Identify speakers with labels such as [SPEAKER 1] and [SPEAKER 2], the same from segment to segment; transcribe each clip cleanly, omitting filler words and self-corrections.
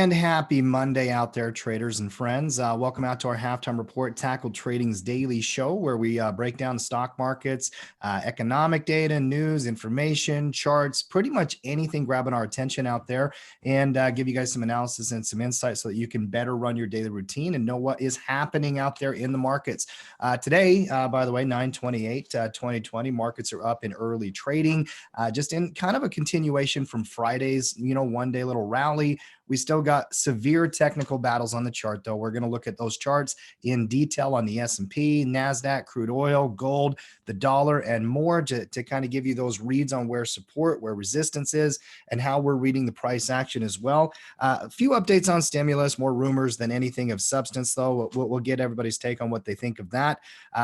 [SPEAKER 1] And happy Monday out there, traders and friends. Welcome out to our halftime report, Tackled Trading's daily show, where we break down stock markets, economic data, news, information, charts, pretty much anything grabbing our attention out there, and give you guys some analysis and some insight so that you can better run your daily routine and know what is happening out there in the markets. Today, by the way, 9/28/2020, markets are up in early trading, just in kind of a continuation from Friday's, one-day little rally. We still got severe technical battles on the chart, though. We're going to look at those charts in detail on the S&P, NASDAQ, crude oil, gold, the dollar, and more to kind of give you those reads on where support, where resistance is, and how we're reading the price action as well. A few updates on stimulus, more rumors than anything of substance, though. We'll get everybody's take on what they think of that.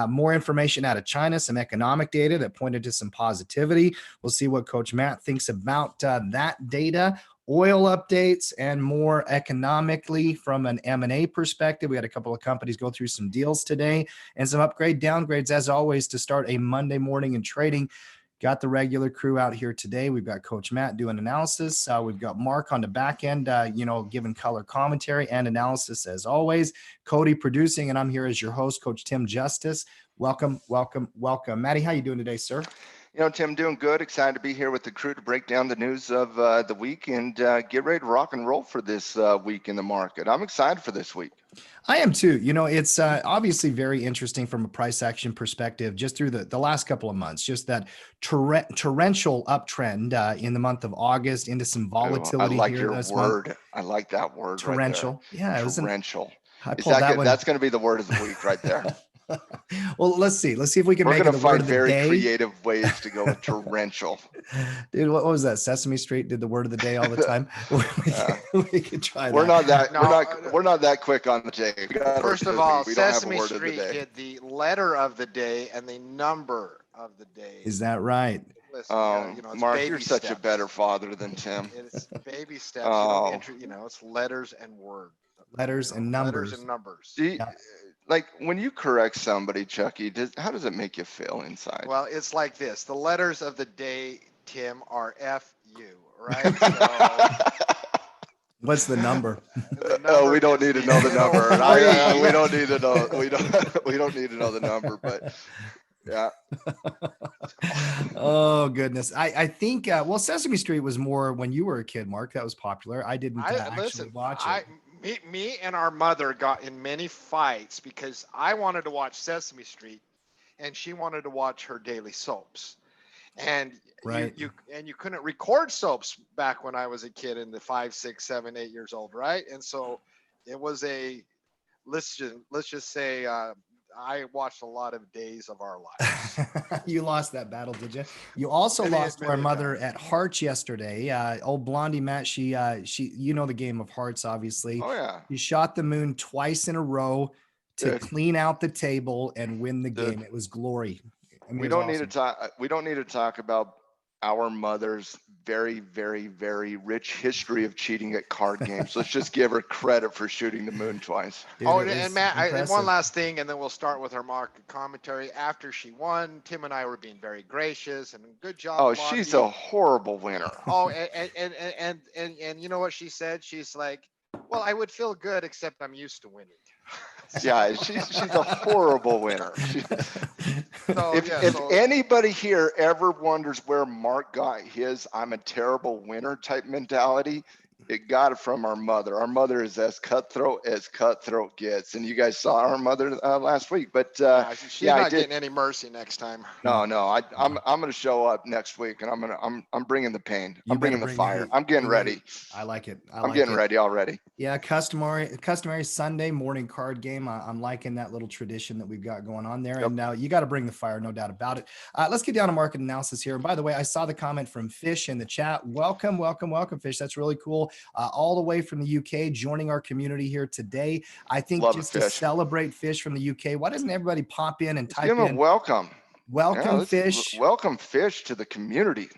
[SPEAKER 1] More information out of China, some economic data that pointed to some positivity. We'll see what Coach Matt thinks about that data. Oil updates and more economically from an M&A perspective. We had a couple of companies go through some deals today and some upgrade downgrades as always to start a Monday morning in trading. Got the regular crew out here today. We've got Coach Matt doing analysis. We've got Mark on the back end, giving color commentary and analysis as always. Cody producing, and I'm here as your host, Coach Tim Justice. Welcome, welcome, welcome. Matty, how you doing today, sir?
[SPEAKER 2] Tim, doing good. Excited to be here with the crew to break down the news of the week and get ready to rock and roll for this week in the market. I'm excited for this week.
[SPEAKER 1] I am too. It's obviously very interesting from a price action perspective, just through the last couple of months, just that torrential uptrend in the month of August into some volatility.
[SPEAKER 2] I like
[SPEAKER 1] here
[SPEAKER 2] your
[SPEAKER 1] this
[SPEAKER 2] word.
[SPEAKER 1] month.
[SPEAKER 2] I like that word.
[SPEAKER 1] Torrential.
[SPEAKER 2] Right
[SPEAKER 1] there. Yeah.
[SPEAKER 2] Torrential.
[SPEAKER 1] I pulled that one.
[SPEAKER 2] That's going to be the word of the week right there.
[SPEAKER 1] Well, let's see if we can make it the word of the day.
[SPEAKER 2] We're going to find very creative ways to go with torrential.
[SPEAKER 1] Dude, what was that? Sesame Street did the word of the day all the time. We could try that.
[SPEAKER 2] We're not that quick on the J.
[SPEAKER 3] First of all, Sesame Street did the letter of the day and the number of the day.
[SPEAKER 1] Is that right?
[SPEAKER 2] Listen, Mark, you're such a better father than Tim.
[SPEAKER 3] It's baby steps. It's letters and words.
[SPEAKER 1] Letters and numbers.
[SPEAKER 3] Letters and numbers.
[SPEAKER 2] Like when you correct somebody, Chucky, how does it make you feel inside?
[SPEAKER 3] Well, it's like this. The letters of the day, Tim, are FU, right? So,
[SPEAKER 1] what's the number?
[SPEAKER 2] We don't need to know the number. We don't need to know. We don't need to know the number, but yeah.
[SPEAKER 1] Oh goodness. I think Sesame Street was more when you were a kid, Mark. That was popular. I didn't actually watch it.
[SPEAKER 3] Me and our mother got in many fights because I wanted to watch Sesame Street and she wanted to watch her daily soaps. And
[SPEAKER 1] right.
[SPEAKER 3] you couldn't record soaps back when I was a kid in the 5, 6, 7, 8 years old, right? And so it was let's just say I watched a lot of days of our lives.
[SPEAKER 1] You lost that battle, did you? You also lost our mother at Hearts yesterday. Old Blondie Matt, she the game of Hearts, obviously.
[SPEAKER 2] Oh yeah.
[SPEAKER 1] She shot the moon twice in a row to clean out the table and win the game. It was glory.
[SPEAKER 2] We don't need to talk about our mother's very, very, very rich history of cheating at card games. Let's just give her credit for shooting the moon twice.
[SPEAKER 1] Dude,
[SPEAKER 3] and Matt, one last thing, and then we'll start with our market commentary. After she won, Tim and I were being very gracious and good job.
[SPEAKER 2] Oh, she's a horrible winner.
[SPEAKER 3] Oh, and you know what she said? She's like, well, I would feel good, except I'm used to winning.
[SPEAKER 2] Yeah, she's a horrible winner. If anybody here ever wonders where Mark got his "I'm a terrible winner" type mentality, it got it from our mother. Our mother is as cutthroat gets, and you guys saw our mother last week. But
[SPEAKER 3] she's not getting any mercy next time.
[SPEAKER 2] No, I'm going to show up next week, and I'm bringing the pain. I'm bringing the fire. I'm getting ready.
[SPEAKER 1] I like it.
[SPEAKER 2] I'm getting ready already.
[SPEAKER 1] Yeah, customary Sunday morning card game. I'm liking that little tradition that we've got going on there. Yep. And now you got to bring the fire, no doubt about it. Let's get down to market analysis here. And by the way, I saw the comment from Fish in the chat. Welcome, Fish. That's really cool. All the way from the UK, joining our community here today. I think to celebrate Fish from the UK, why doesn't everybody pop in and type in?
[SPEAKER 2] Welcome.
[SPEAKER 1] Welcome, Fish.
[SPEAKER 2] Welcome, Fish, to the community.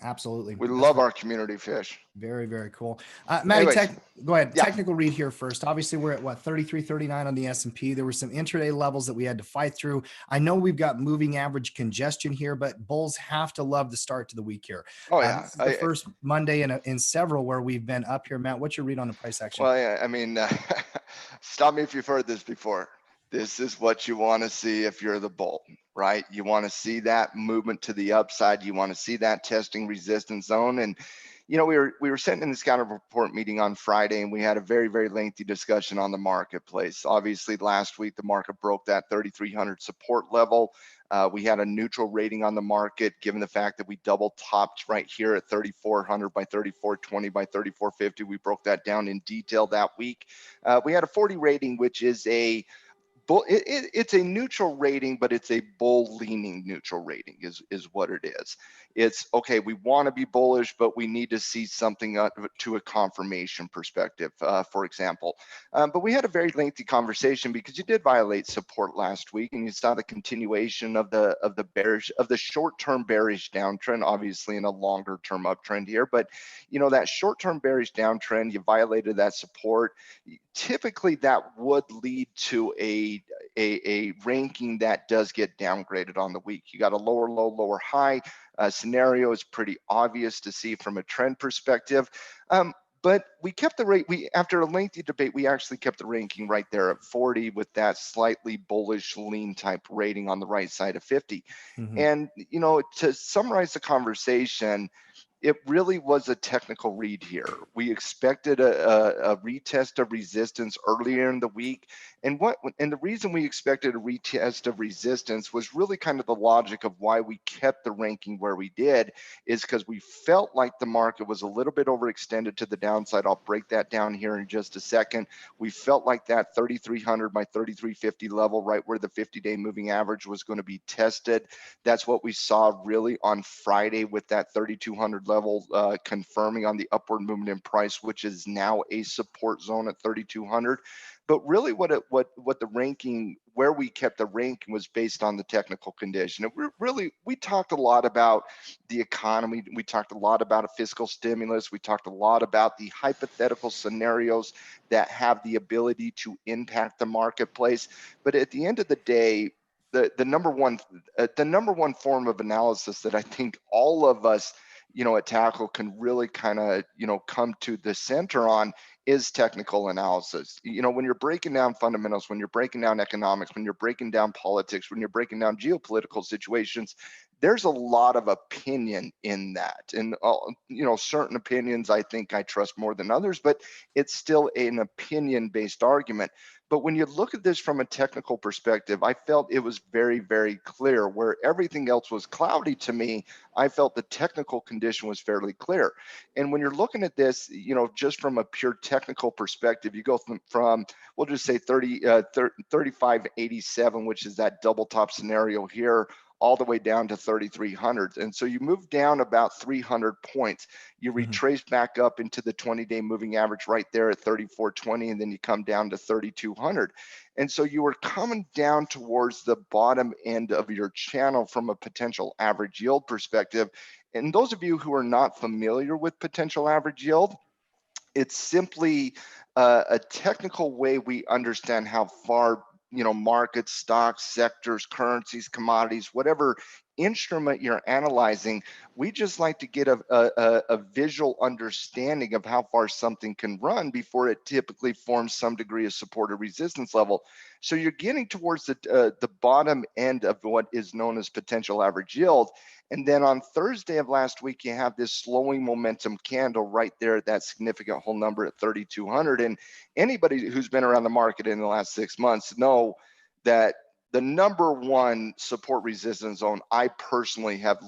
[SPEAKER 1] Absolutely.
[SPEAKER 2] We
[SPEAKER 1] That's
[SPEAKER 2] love our community fish.
[SPEAKER 1] very, very cool. Matty,
[SPEAKER 2] Anyways,
[SPEAKER 1] go ahead.
[SPEAKER 2] yeah.
[SPEAKER 1] Technical read here first. Obviously, we're at what, 33, 39 on the S&P. There were some intraday levels that we had to fight through. I know we've got moving average congestion here, but bulls have to love the start to the week here.
[SPEAKER 2] Oh yeah,
[SPEAKER 1] This is the first Monday in several where we've been up here. Matt, what's your read on the price action?
[SPEAKER 2] Well, yeah, I mean, stop me if you've heard this before. This is what you want to see if you're the bull, right? You want to see that movement to the upside. You want to see that testing resistance zone. And you know, we were sitting in this kind of report meeting on Friday, and we had a very, very lengthy discussion on the marketplace. Obviously, last week the market broke that 3,300 support level. We had a neutral rating on the market, given the fact that we double topped right here at 3,400 by 3,420 by 3,450. We broke that down in detail that week. We had a 40 rating, which is a it's a neutral rating, but it's a bull leaning neutral rating is what it is. It's okay, we want to be bullish, but we need to see something to a confirmation perspective, for example. But we had a very lengthy conversation because you did violate support last week, and you saw the continuation of the short-term bearish downtrend, obviously in a longer-term uptrend here. But you know, that short-term bearish downtrend, you violated that support. Typically that would lead to a ranking that does get downgraded on the week. You got a lower low, lower high scenario is pretty obvious to see from a trend perspective. But we kept the rate. After a lengthy debate, we actually kept the ranking right there at 40 with that slightly bullish lean type rating on the right side of 50.
[SPEAKER 1] Mm-hmm.
[SPEAKER 2] And you know, to summarize the conversation, it really was a technical read here. We expected a retest of resistance earlier in the week. And the reason we expected a retest of resistance was really kind of the logic of why we kept the ranking where we did, is because we felt like the market was a little bit overextended to the downside. I'll break that down here in just a second. We felt like that 3,300 by 3,350 level, right where the 50-day moving average was going to be tested. That's what we saw really on Friday with that 3,200 level confirming on the upward movement in price, which is now a support zone at 3,200. But really what the ranking, where we kept the ranking, was based on the technical condition. We talked a lot about the economy. We talked a lot about a fiscal stimulus. We talked a lot about the hypothetical scenarios that have the ability to impact the marketplace. But at the end of the day, the number one form of analysis that I think all of us, you know, at Tackle can really kind of, you know, come to the center on is technical analysis. You know, when you're breaking down fundamentals, when you're breaking down economics, when you're breaking down politics, when you're breaking down geopolitical situations, there's a lot of opinion in that. And, you know, certain opinions I think I trust more than others, but it's still an opinion-based argument. But when you look at this from a technical perspective, I felt it was very, very clear. Where everything else was cloudy to me, I felt the technical condition was fairly clear. And when you're looking at this, you know, just from a pure technical perspective, you go from we'll just say 3587, which is that double top scenario here, all the way down to 3,300. And so you move down about 300 points. You retrace back up into the 20-day moving average right there at 3,420, and then you come down to 3,200. And so you were coming down towards the bottom end of your channel from a potential average yield perspective. And those of you who are not familiar with potential average yield, it's simply a technical way we understand how far, you know, markets, stocks, sectors, currencies, commodities, whatever instrument you're analyzing, we just like to get a visual understanding of how far something can run before it typically forms some degree of support or resistance level. So you're getting towards the bottom end of what is known as potential average yield. And then on Thursday of last week, you have this slowing momentum candle right there at that significant whole number at 3,200. And anybody who's been around the market in the last 6 months know that the number one support resistance zone I personally have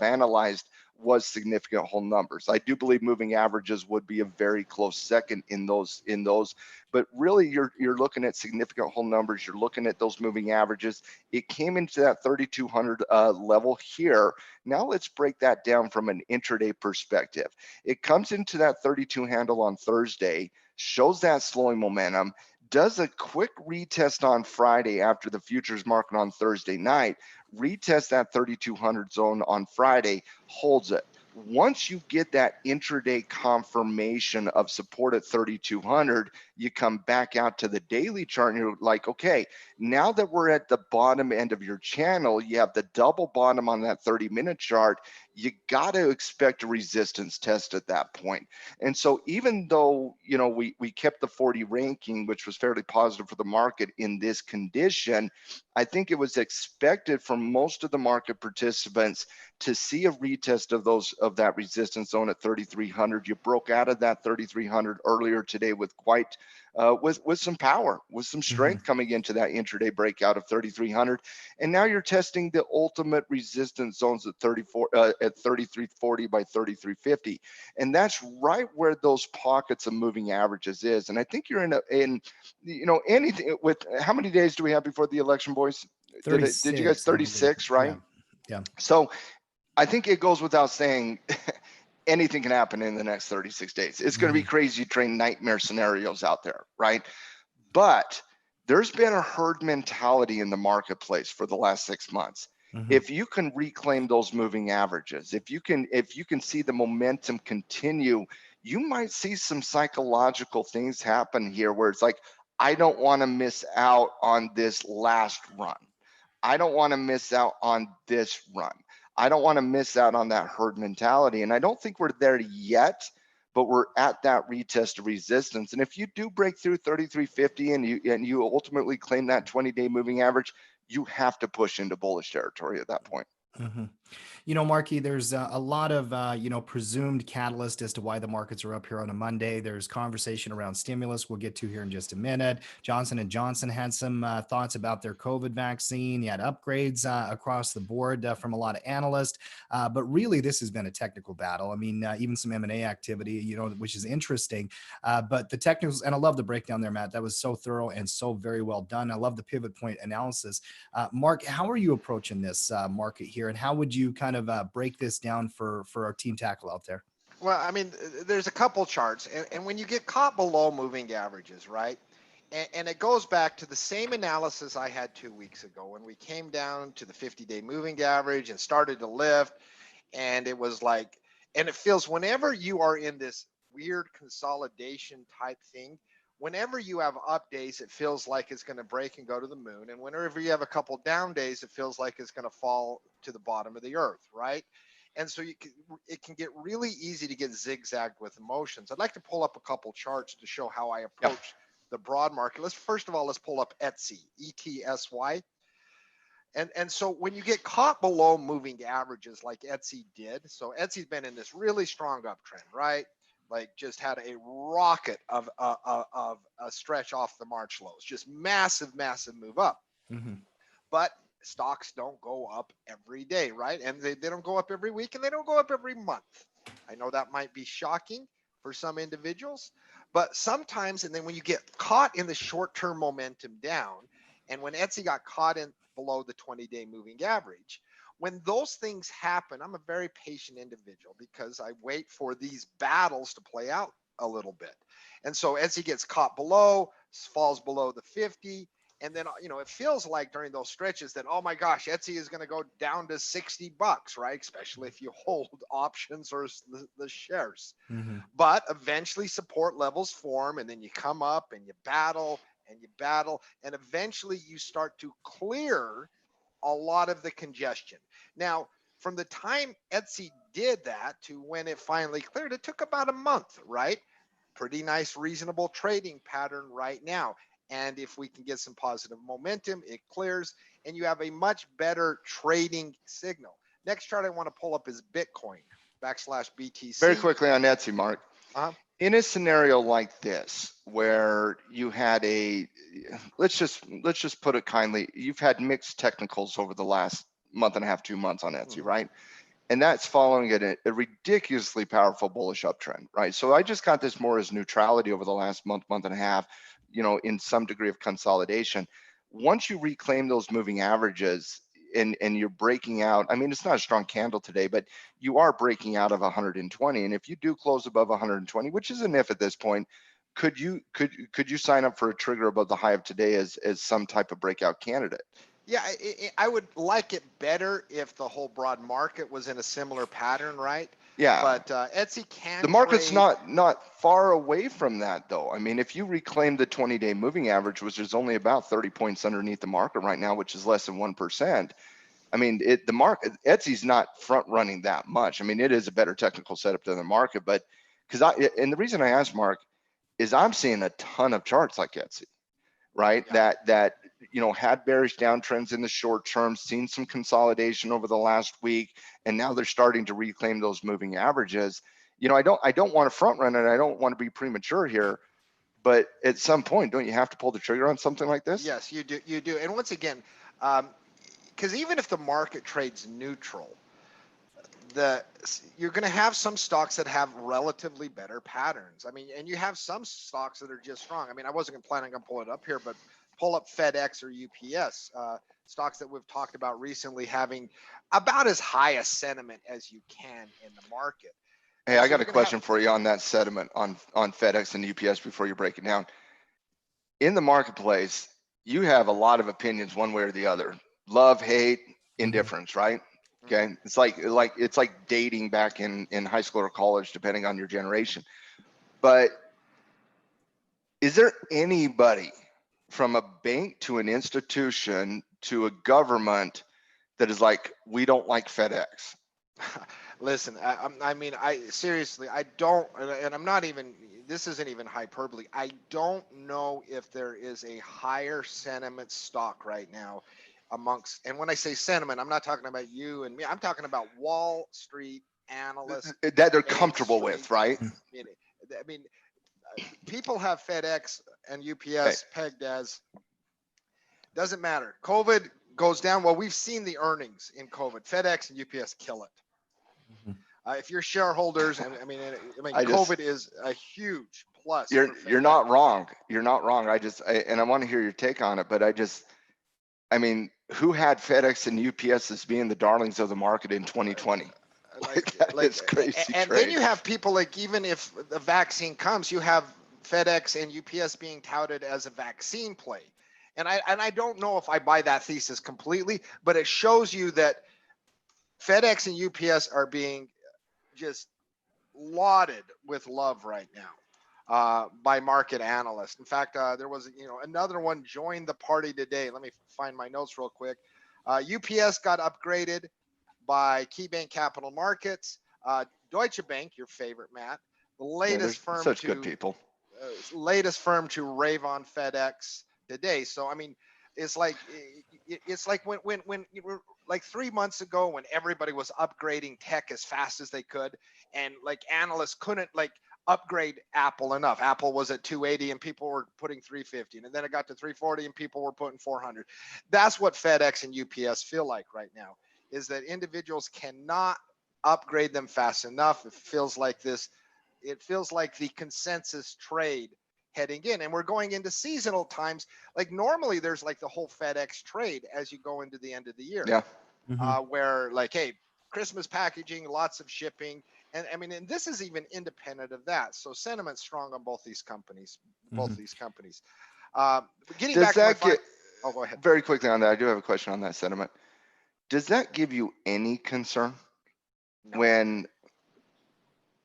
[SPEAKER 2] analyzed was significant whole numbers. I do believe moving averages would be a very close second in those, but really you're looking at significant whole numbers. You're looking at those moving averages. It came into that 3,200 level here. Now let's break that down from an intraday perspective. It comes into that 32 handle on Thursday, shows that slowing momentum, does a quick retest on Friday after the futures market on Thursday night, retest that 3,200 zone on Friday, holds it. Once you get that intraday confirmation of support at 3,200, you come back out to the daily chart and you're like, okay, now that we're at the bottom end of your channel, you have the double bottom on that 30-minute chart, you got to expect a resistance test at that point. And so even though, you know, we kept the 40 ranking, which was fairly positive for the market in this condition, I think it was expected from most of the market participants to see a retest of that resistance zone at 3,300. You broke out of that 3,300 earlier today with quite with some power, with some strength coming into that intraday breakout of 3,300, and now you're testing the ultimate resistance zones at 3,340 by 3,350, and that's right where those pockets of moving averages is. And I think you're in you know, anything with how many days do we have before the election, boys? Did you guys 36, right?
[SPEAKER 1] Yeah.
[SPEAKER 2] So I think it goes without saying anything can happen in the next 36 days. It's going to be crazy train nightmare scenarios out there, right? But there's been a herd mentality in the marketplace for the last 6 months. If you can reclaim those moving averages, if you can see the momentum continue, you might see some psychological things happen here where it's like, I don't want to miss out on this last run. I don't want to miss out on this run. I don't want to miss out on that herd mentality. And I don't think we're there yet, but we're at that retest of resistance. And if you do break through 3,350 and you ultimately claim that 20-day moving average, you have to push into bullish territory at that point.
[SPEAKER 1] You know, Marky, there's a lot of, you know, presumed catalyst as to why the markets are up here on a Monday. There's conversation around stimulus we'll get to here in just a minute. Johnson & Johnson had some thoughts about their COVID vaccine. You had upgrades across the board from a lot of analysts. But really, this has been a technical battle. I mean, even some M&A activity, you know, which is interesting. But the technicals, and I love the breakdown there, Matt. That was so thorough and so very well done. I love the pivot point analysis. Mark, how are you approaching this market here? And how would you kind of break this down for our team tackle out there?
[SPEAKER 3] Well, I mean, there's a couple charts, and when you get caught below moving averages, right? And it goes back to the same analysis I had 2 weeks ago when we came down to the 50-day moving average and started to lift, and it was like, and it feels whenever you are in this weird consolidation type thing, whenever you have up days, it feels like it's going to break and go to the moon. And whenever you have a couple down days, it feels like it's going to fall to the bottom of the earth, right? And so it can get really easy to get zigzagged with emotions. I'd like to pull up a couple charts to show how I approach the broad market. First of all, let's pull up ETSY, ETSY. And so when you get caught below moving averages like ETSY did, so ETSY's been in this really strong uptrend, right? Like just had a rocket of a stretch off the March lows, just massive move up. But stocks don't go up every day, right? And they don't go up every week, and they don't go up every month. I know that might be shocking for some individuals, but sometimes, and then when you get caught in the short-term momentum down, and when ETSY got caught in below the 20-day moving average, when those things happen, I'm a very patient individual because I wait for these battles to play out a little bit. And so ETSY gets caught below, falls below the 50, and then, you know, it feels like during those stretches that, oh my gosh, ETSY is going to go down to $60, right? Especially if you hold options or the shares. But eventually support levels form, and then you come up and you battle, and eventually you start to clear a lot of the congestion. Now, from the time ETSY did that to when it finally cleared, it took about a month, right? Pretty nice, reasonable trading pattern right now. And if we can get some positive momentum, it clears, and you have a much better trading signal. Next chart I want to pull up is Bitcoin /BTC.
[SPEAKER 2] Very quickly on ETSY, Mark. In a scenario like this, where you had let's just put it kindly, you've had mixed technicals over the last month and a half, 2 months on ETSY, right? And that's following a ridiculously powerful bullish uptrend, right? So I just got this more as neutrality over the last month and a half, you know, in some degree of consolidation. Once you reclaim those moving averages and you're breaking out, I mean, it's not a strong candle today, but you are breaking out of 120. And if you do close above 120, which is an if at this point, could you sign up for a trigger above the high of today as some type of breakout candidate?
[SPEAKER 3] Yeah, I would like it better if the whole broad market was in a similar pattern, right?
[SPEAKER 2] Yeah.
[SPEAKER 3] But Etsy can
[SPEAKER 2] The market's
[SPEAKER 3] trade.
[SPEAKER 2] not far away from that, though. I mean, if you reclaim the 20-day moving average, which is only about 30 points underneath the market right now, which is less than 1%. I mean, the market, Etsy's not front running that much. I mean, it is a better technical setup than the market, but and the reason I asked Mark is I'm seeing a ton of charts like Etsy, right?
[SPEAKER 3] Yeah.
[SPEAKER 2] That had bearish downtrends in the short term, seen some consolidation over the last week, and now they're starting to reclaim those moving averages. I don't want to front run it. I don't want to be premature here, but at some point, don't you have to pull the trigger on something like this?
[SPEAKER 3] Yes, you do. You do. And once again, because even if the market trades neutral, you're going to have some stocks that have relatively better patterns. I mean, and you have some stocks that are just strong. I mean, I wasn't planning on pulling it up here, but pull up Fedex or UPS, stocks that we've talked about recently having about as high a sentiment as you can in the market.
[SPEAKER 2] Hey, I got a question for you on that sentiment on Fedex and UPS before you break it down. In the marketplace, you have a lot of opinions one way or the other. Love, hate, indifference, right? Okay. It's like dating back in high school or college, depending on your generation. But is there anybody from a bank to an institution to a government that is like, we don't like FedEx?
[SPEAKER 3] Listen, I seriously, I don't, and I'm not even, this isn't even hyperbole. I don't know if there is a higher sentiment stock right now amongst, and when I say sentiment, I'm not talking about you and me. I'm talking about Wall Street analysts
[SPEAKER 2] that they're comfortable with, right?
[SPEAKER 3] I mean, people have FedEx and UPS pegged as, doesn't matter. COVID goes down. Well, we've seen the earnings in COVID. FedEx and UPS kill it. If you're shareholders, and COVID is a huge plus.
[SPEAKER 2] You're not wrong. You're not wrong. And I want to hear your take on it, but I mean, who had FedEx and UPS as being the darlings of the market in 2020? It's crazy.
[SPEAKER 3] And then you have people like, even if the vaccine comes, you have FedEx and UPS being touted as a vaccine play. And I don't know if I buy that thesis completely, but it shows you that FedEx and UPS are being just lauded with love right now by market analysts. In fact, there was another one joined the party today. Let me find my notes real quick. UPS got upgraded by KeyBank Capital Markets. Deutsche Bank, your favorite, Matt, the latest firm
[SPEAKER 2] such good people.
[SPEAKER 3] Latest firm to rave on FedEx today. So I mean, it's like when you were like 3 months ago when everybody was upgrading tech as fast as they could, and like analysts couldn't like upgrade Apple enough. Apple was at 280 and people were putting 350, and then it got to 340 and people were putting 400. That's what FedEx and UPS feel like right now, is that individuals cannot upgrade them fast enough. It feels like the consensus trade heading in, and we're going into seasonal times. Like normally there's like the whole FedEx trade as you go into the end of the year.
[SPEAKER 2] Yeah.
[SPEAKER 3] Where like, hey, Christmas packaging, lots of shipping. And I mean, and this is even independent of that. So sentiment's strong on both these companies, Getting back to oh, go ahead.
[SPEAKER 2] Very quickly on that, I do have a question on that sentiment. Does that give you any concern when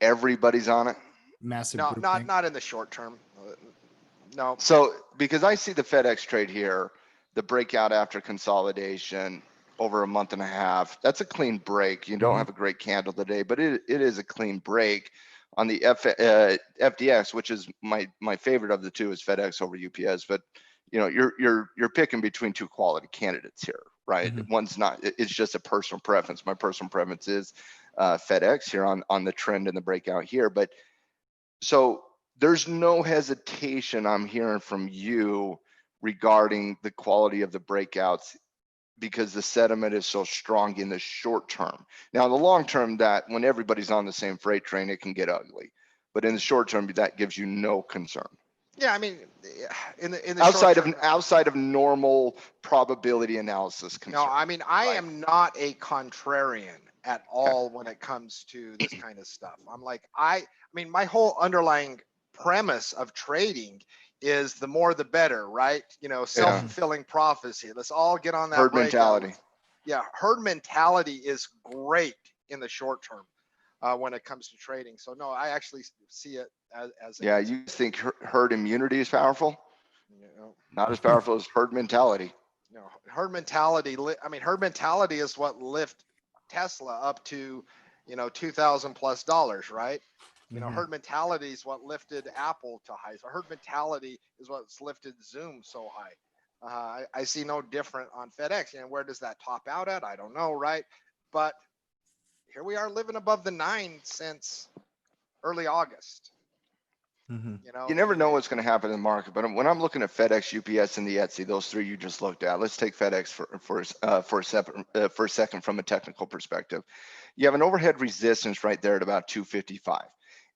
[SPEAKER 2] everybody's on it?
[SPEAKER 1] Massive.
[SPEAKER 3] No, not in the short term. No.
[SPEAKER 2] So because I see the FedEx trade here, the breakout after consolidation over a month and a half, that's a clean break. You don't have a great candle today, but it is a clean break on the FDX, which is my favorite of the two is FedEx over UPS. But you're picking between two quality candidates here, right? One's not. It's just a personal preference. My personal preference is FedEx here on the trend and the breakout here. But so there's no hesitation I'm hearing from you regarding the quality of the breakouts, because the sentiment is so strong in the short term. Now, in the long term, that when everybody's on the same freight train, it can get ugly. But in the short term, that gives you no concern.
[SPEAKER 3] Yeah, I mean, in the
[SPEAKER 2] outside of normal probability analysis concern.
[SPEAKER 3] No, I mean, I am not a contrarian at all when it comes to this kind of stuff. I'm like, I mean, my whole underlying premise of trading is the more the better, right? You know, self-fulfilling prophecy. Let's all get on that
[SPEAKER 2] herd
[SPEAKER 3] breakout.
[SPEAKER 2] mentality.
[SPEAKER 3] Yeah, herd mentality is great in the short term when it comes to trading. So no, I actually see it as
[SPEAKER 2] Yeah, you think herd immunity is powerful?
[SPEAKER 3] you know,
[SPEAKER 2] Not as powerful as herd mentality.
[SPEAKER 3] you know, herd mentality. I mean, herd mentality is what lift Tesla up to, you know, $2,000+ right? You know, herd mentality is what lifted Apple to highs. Herd mentality is what's lifted Zoom so high. I see no different on FedEx. And where does that top out at? I don't know, right? But here we are living above the 9 since early August. You know,
[SPEAKER 2] You never know what's going to happen in the market. But when I'm looking at FedEx, UPS, and the Etsy, those three you just looked at, let's take FedEx for a second from a technical perspective. You have an overhead resistance right there at about 255.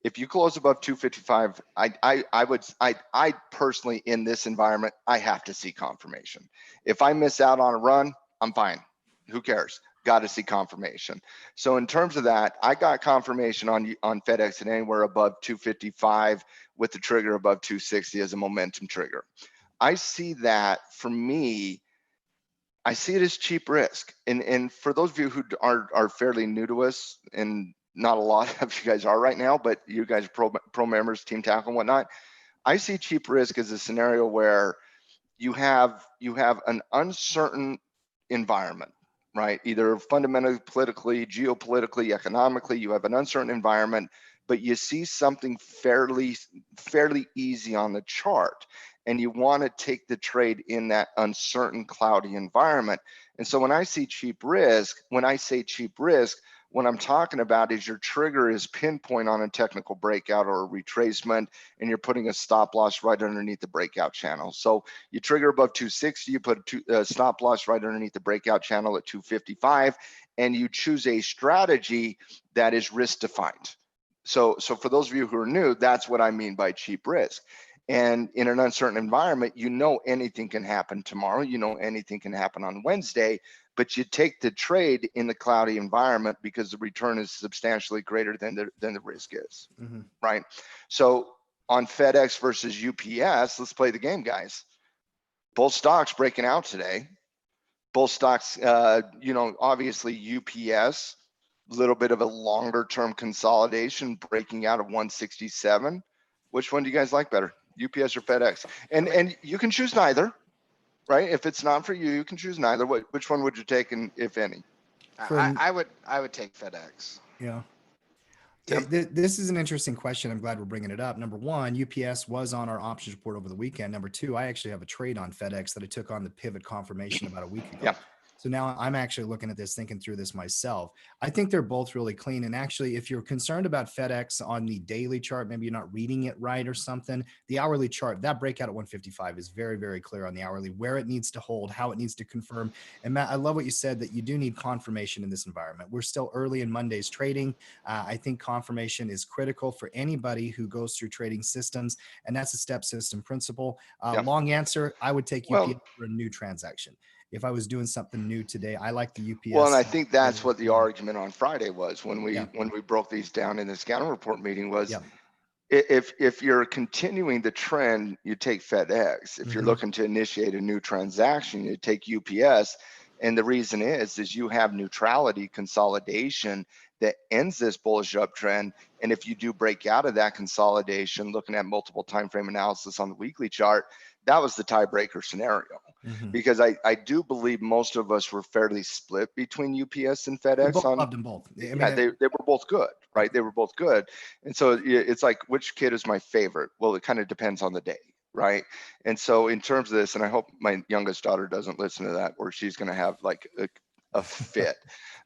[SPEAKER 2] If you close above 255, I personally, in this environment, I have to see confirmation. If I miss out on a run, I'm fine. Who cares? Got to see confirmation. So in terms of that, I got confirmation on FedEx at anywhere above 255 with the trigger above 260 as a momentum trigger. I see that, for me, I see it as cheap risk. And for those of you who are fairly new to us, and not a lot of you guys are right now, but you guys are pro members, Team Tackle and whatnot, I see cheap risk as a scenario where you have an uncertain environment, right? Either fundamentally, politically, geopolitically, economically, you have an uncertain environment, but you see something fairly easy on the chart, and you want to take the trade in that uncertain, cloudy environment. And so when I see cheap risk, when I say cheap risk, what I'm talking about is your trigger is pinpoint on a technical breakout or a retracement, and you're putting a stop loss right underneath the breakout channel. So you trigger above 260, you put a stop loss right underneath the breakout channel at 255, and you choose a strategy that is risk defined. So for those of you who are new, that's what I mean by cheap risk. And in an uncertain environment, you know anything can happen tomorrow, you know anything can happen on Wednesday, but you take the trade in the cloudy environment because the return is substantially greater than the risk is, right? So on FedEx versus UPS, let's play the game, guys. Both stocks breaking out today. Both stocks, you know, obviously UPS, a little bit of a longer term consolidation, breaking out of 167. Which one do you guys like better, UPS or FedEx? And you can choose neither, right? If it's not for you, you can choose neither. Which one would you take, and if any?
[SPEAKER 3] I would take FedEx.
[SPEAKER 1] Yeah. This is an interesting question. I'm glad we're bringing it up. Number one, UPS was on our options report over the weekend. Number two, I actually have a trade on FedEx that I took on the pivot confirmation about a week ago.
[SPEAKER 2] Yeah.
[SPEAKER 1] So now I'm actually looking at this, thinking through this myself. I think they're both really clean. And actually, if you're concerned about FedEx on the daily chart, maybe you're not reading it right or something, the hourly chart, that breakout at 155 is very, very clear on the hourly, where it needs to hold, how it needs to confirm. And Matt, I love what you said, that you do need confirmation in this environment. We're still early in Monday's trading. I think confirmation is critical for anybody who goes through trading systems, and that's a step system principle. Long answer, I would take UPS for a new transaction. If I was doing something new today, I like the UPS.
[SPEAKER 2] Well, and I think that's what the argument on Friday was when we broke these down in the scouting report meeting was, if you're continuing the trend, you take FedEx. If you're looking to initiate a new transaction, you take UPS. And the reason is you have neutrality consolidation that ends this bullish uptrend. And if you do break out of that consolidation, looking at multiple time frame analysis on the weekly chart, that was the tiebreaker scenario. Because I do believe most of us were fairly split between UPS and FedEx.
[SPEAKER 1] Loved them both.
[SPEAKER 2] I mean, they were both good, right? They were both good. And so it's like, which kid is my favorite? Well, it kind of depends on the day, right? And so in terms of this, and I hope my youngest daughter doesn't listen to that, or she's going to have like a fit.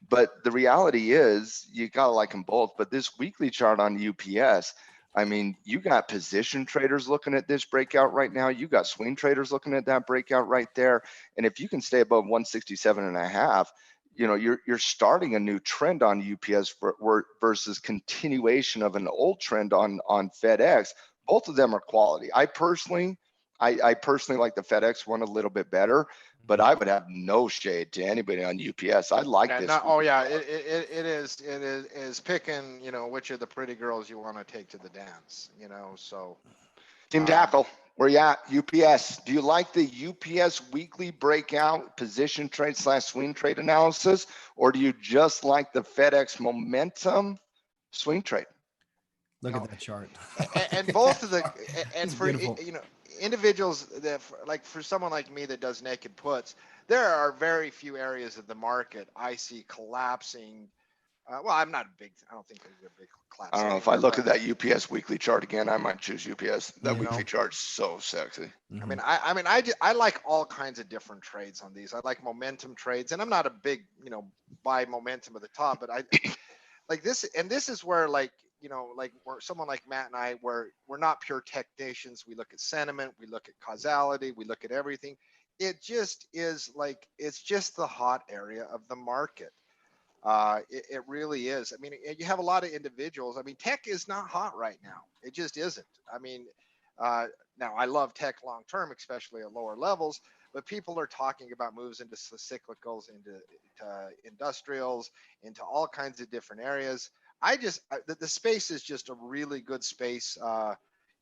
[SPEAKER 2] But the reality is you got to like them both. But this weekly chart on UPS, I mean, you got position traders looking at this breakout right now. You got swing traders looking at that breakout right there. And if you can stay above 167.5, you know, you're starting a new trend on UPS versus continuation of an old trend on FedEx. Both of them are quality. I personally I personally like the FedEx one a little bit better, but I would have no shade to anybody on UPS. I like this.
[SPEAKER 3] Oh yeah, it is picking, you know, which of the pretty girls you want to take to the dance, you know. So
[SPEAKER 2] Team Tackle, where you at? UPS. Do you like the UPS weekly breakout position trade / swing trade analysis, or do you just like the FedEx momentum swing trade?
[SPEAKER 1] Look at that chart.
[SPEAKER 3] And both of the and
[SPEAKER 1] It's
[SPEAKER 3] for
[SPEAKER 1] beautiful.
[SPEAKER 3] you know, individuals that like for someone like me that does naked puts, there are very few areas of the market I see collapsing. Well, I don't think there's a big collapse.
[SPEAKER 2] I don't know. If I look at that UPS weekly chart again, I might choose UPS. That weekly chart's so sexy.
[SPEAKER 3] I mean, I like all kinds of different trades on these. I like momentum trades, and I'm not a big, you know, buy momentum at the top, but I like this. And this is where, like, you know, like where someone like Matt and I, where we're not pure technicians. We look at sentiment, we look at causality, we look at everything. It just is like, it's just the hot area of the market. It really is. I mean, you have a lot of individuals. I mean, tech is not hot right now. It just isn't. I mean, now I love tech long term, especially at lower levels, but people are talking about moves into cyclicals, into industrials, into all kinds of different areas. The space is just a really good space,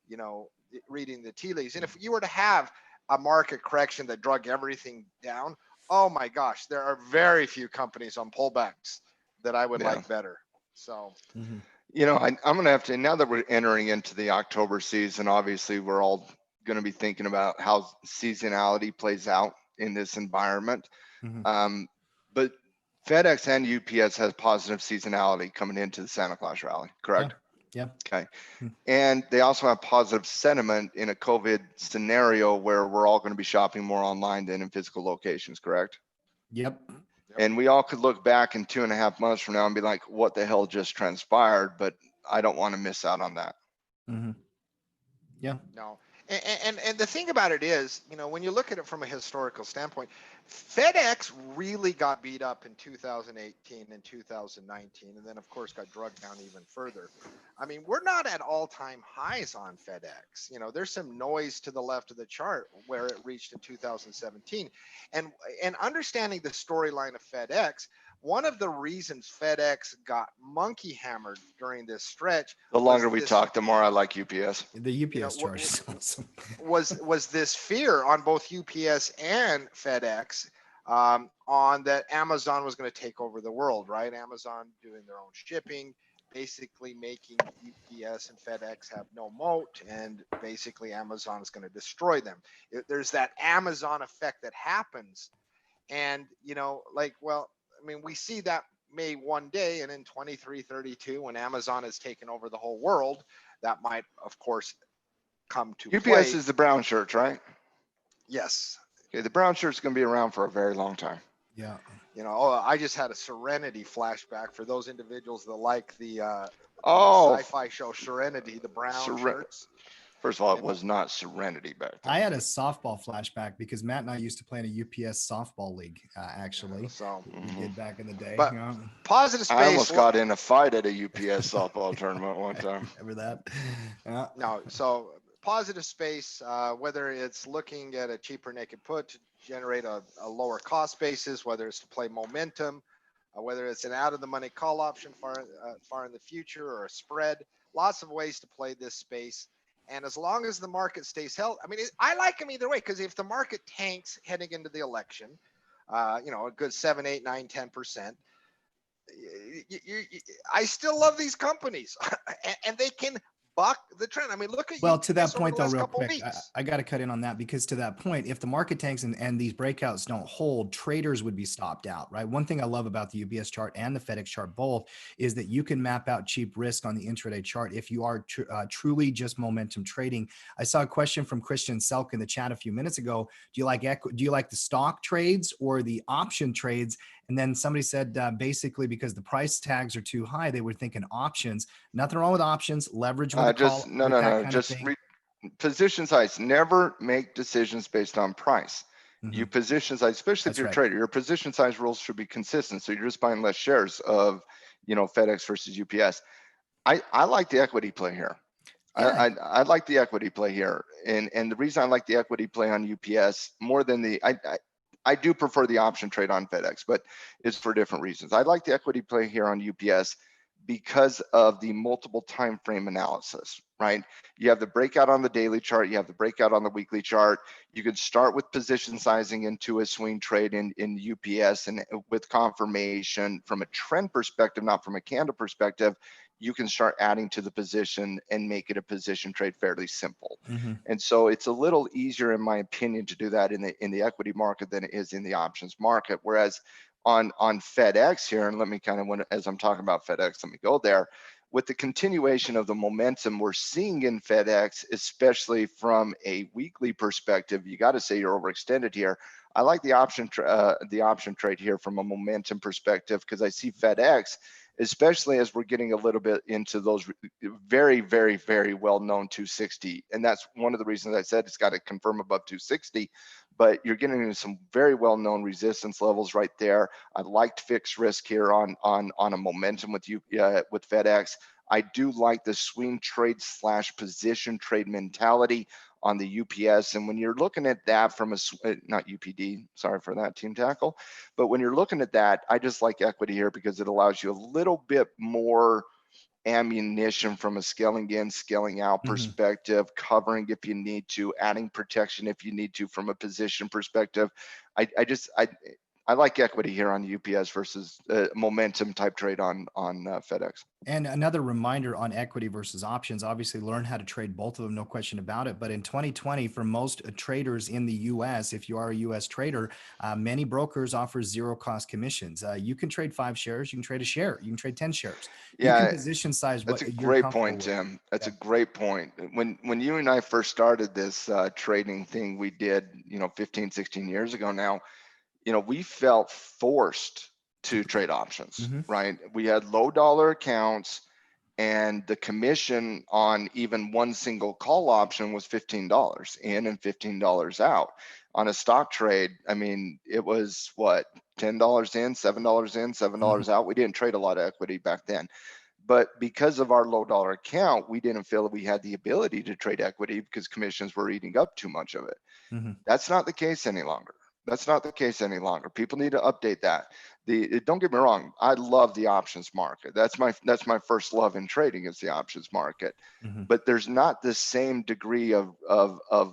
[SPEAKER 3] you know, reading the tea leaves. And if you were to have a market correction that drug everything down, oh my gosh, there are very few companies on pullbacks that I would like better. So,
[SPEAKER 2] you know, I'm going to have to, now that we're entering into the October season, obviously we're all going to be thinking about how seasonality plays out in this environment. But FedEx and UPS has positive seasonality coming into the Santa Claus rally, correct?
[SPEAKER 1] Yeah.
[SPEAKER 2] Okay. And they also have positive sentiment in a COVID scenario where we're all going to be shopping more online than in physical locations, correct?
[SPEAKER 1] Yep.
[SPEAKER 2] And we all could look back in 2.5 months from now and be like, what the hell just transpired? But I don't want to miss out on that.
[SPEAKER 1] Yeah.
[SPEAKER 3] No. And the thing about it is, you know, when you look at it from a historical standpoint, FedEx really got beat up in 2018 and 2019, and then of course got drugged down even further. I mean, we're not at all-time highs on FedEx. You know, there's some noise to the left of the chart where it reached in 2017. And understanding the storyline of FedEx, one of the reasons FedEx got monkey hammered during this stretch.
[SPEAKER 2] The longer we talk, the more I like UPS.
[SPEAKER 1] The UPS chart is awesome.
[SPEAKER 3] was this fear on both UPS and FedEx on that Amazon was going to take over the world, right? Amazon doing their own shipping, basically making UPS and FedEx have no moat, and basically Amazon is going to destroy them. There's that Amazon effect that happens, and you know, like, well, I mean, we see that may one day, and in 2332, when Amazon has taken over the whole world, that might, of course, come to
[SPEAKER 2] UPS
[SPEAKER 3] play.
[SPEAKER 2] is the brown shirts, right?
[SPEAKER 3] Yes.
[SPEAKER 2] Okay, the brown shirt's going to be around for a very long time.
[SPEAKER 1] Yeah.
[SPEAKER 3] You know, I just had a Serenity flashback for those individuals that like the sci-fi show Serenity, the brown shirts.
[SPEAKER 2] First of all, it was not Serenity back then.
[SPEAKER 1] I had a softball flashback because Matt and I used to play in a UPS softball league, actually.
[SPEAKER 3] So
[SPEAKER 1] we did back in the day.
[SPEAKER 3] But positive space.
[SPEAKER 2] I almost got in a fight at a UPS softball tournament one time.
[SPEAKER 1] Remember that? Yeah.
[SPEAKER 3] No, so positive space, whether it's looking at a cheaper naked put to generate a lower cost basis, whether it's to play momentum, whether it's an out of the money call option far in the future, or a spread, lots of ways to play this space. And as long as the market stays healthy, I mean, I like them either way, because if the market tanks heading into the election, you know, a good 7, 8, 9, 10%, I still love these companies, and they can buck the trend. I mean, look at
[SPEAKER 1] to that point though, real quick, I got to cut in on that, because to that point, if the market tanks and these breakouts don't hold, traders would be stopped out, right? One thing I love about the UBS chart and the FedEx chart both is that you can map out cheap risk on the intraday chart if you are truly just momentum trading. I saw a question from Christian Selk in the chat a few minutes ago. Do you like the stock trades or the option trades? And then somebody said basically because the price tags are too high, they were thinking options. Nothing wrong with options. Leverage with
[SPEAKER 2] position size. Never make decisions based on price. You position size, especially if you're a trader, your position size rules should be consistent. So you're just buying less shares of, you know, FedEx versus UPS. I like the equity play here. I like the equity play here. and the reason I like the equity play on UPS more than I do prefer the option trade on FedEx, but it's for different reasons. I like the equity play here on UPS because of the multiple time frame analysis, right? You have the breakout on the daily chart, you have the breakout on the weekly chart. You can start with position sizing into a swing trade in UPS, and with confirmation from a trend perspective, not from a candle perspective, you can start adding to the position and make it a position trade fairly simple.
[SPEAKER 1] Mm-hmm.
[SPEAKER 2] And so it's a little easier, in my opinion, to do that in the equity market than it is in the options market. Whereas on FedEx here, and let me kind of, as I'm talking about FedEx, let me go there. With the continuation of the momentum we're seeing in FedEx, especially from a weekly perspective, you got to say you're overextended here. I like the option trade here from a momentum perspective, because I see FedEx, especially as we're getting a little bit into those very, very, very well-known 260. And that's one of the reasons I said it's got to confirm above 260, but you're getting into some very well-known resistance levels right there. I liked fixed risk here on a momentum with FedEx. I do like the swing trade / position trade mentality on the UPS. And when you're looking at that from not UPD, sorry for that, team tackle, but when you're looking at that, I just like equity here because it allows you a little bit more ammunition from a scaling in, scaling out perspective, covering if you need to, adding protection if you need to from a position perspective. I like equity here on UPS versus momentum type trade on FedEx.
[SPEAKER 1] And another reminder on equity versus options, obviously learn how to trade both of them, no question about it. But in 2020, for most traders in the US, if you are a US trader, many brokers offer zero cost commissions. You can trade 5 shares, you can trade a share, you can trade 10 shares. You can position size what
[SPEAKER 2] that's a
[SPEAKER 1] you're
[SPEAKER 2] great
[SPEAKER 1] comfortable
[SPEAKER 2] point,
[SPEAKER 1] with.
[SPEAKER 2] Tim. That's a great point. When you and I first started this trading thing we did, 15, 16 years ago now, we felt forced to trade options, right? We had low dollar accounts, and the commission on even one single call option was $15 in and $15 out. On a stock trade, I mean, it was what, $10 in, $7 in, $7 out. We didn't trade a lot of equity back then. But because of our low dollar account, we didn't feel that we had the ability to trade equity because commissions were eating up too much of it. That's not the case any longer. That's not the case any longer. People need to update that. Don't get me wrong, I love the options market. That's my first love in trading, is the options market. But there's not the same degree of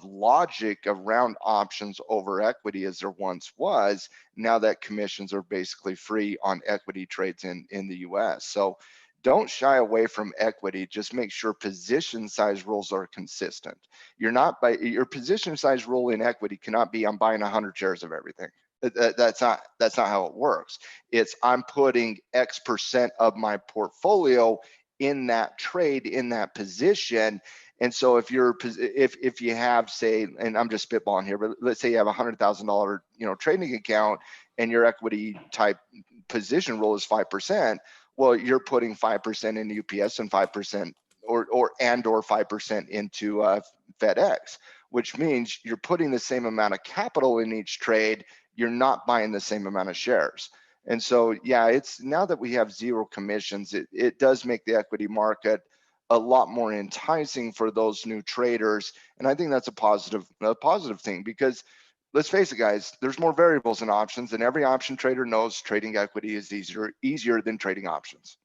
[SPEAKER 2] logic around options over equity as there once was, now that commissions are basically free on equity trades in the US. So don't shy away from equity. Just make sure position size rules are consistent. Your position size rule in equity cannot be I'm buying 100 shares of everything. That's not how it works. It's I'm putting X percent of my portfolio in that trade, in that position. And so if you have, say, and I'm just spitballing here, but let's say you have a $100,000 trading account, and your equity type position rule is 5%. Well, you're putting 5% in UPS and 5% or 5% into FedEx, which means you're putting the same amount of capital in each trade. You're not buying the same amount of shares. And so, yeah, it's now that we have zero commissions, it does make the equity market a lot more enticing for those new traders. And I think that's a positive thing, because let's face it, guys, there's more variables in options, and every option trader knows trading equity is easier than trading options.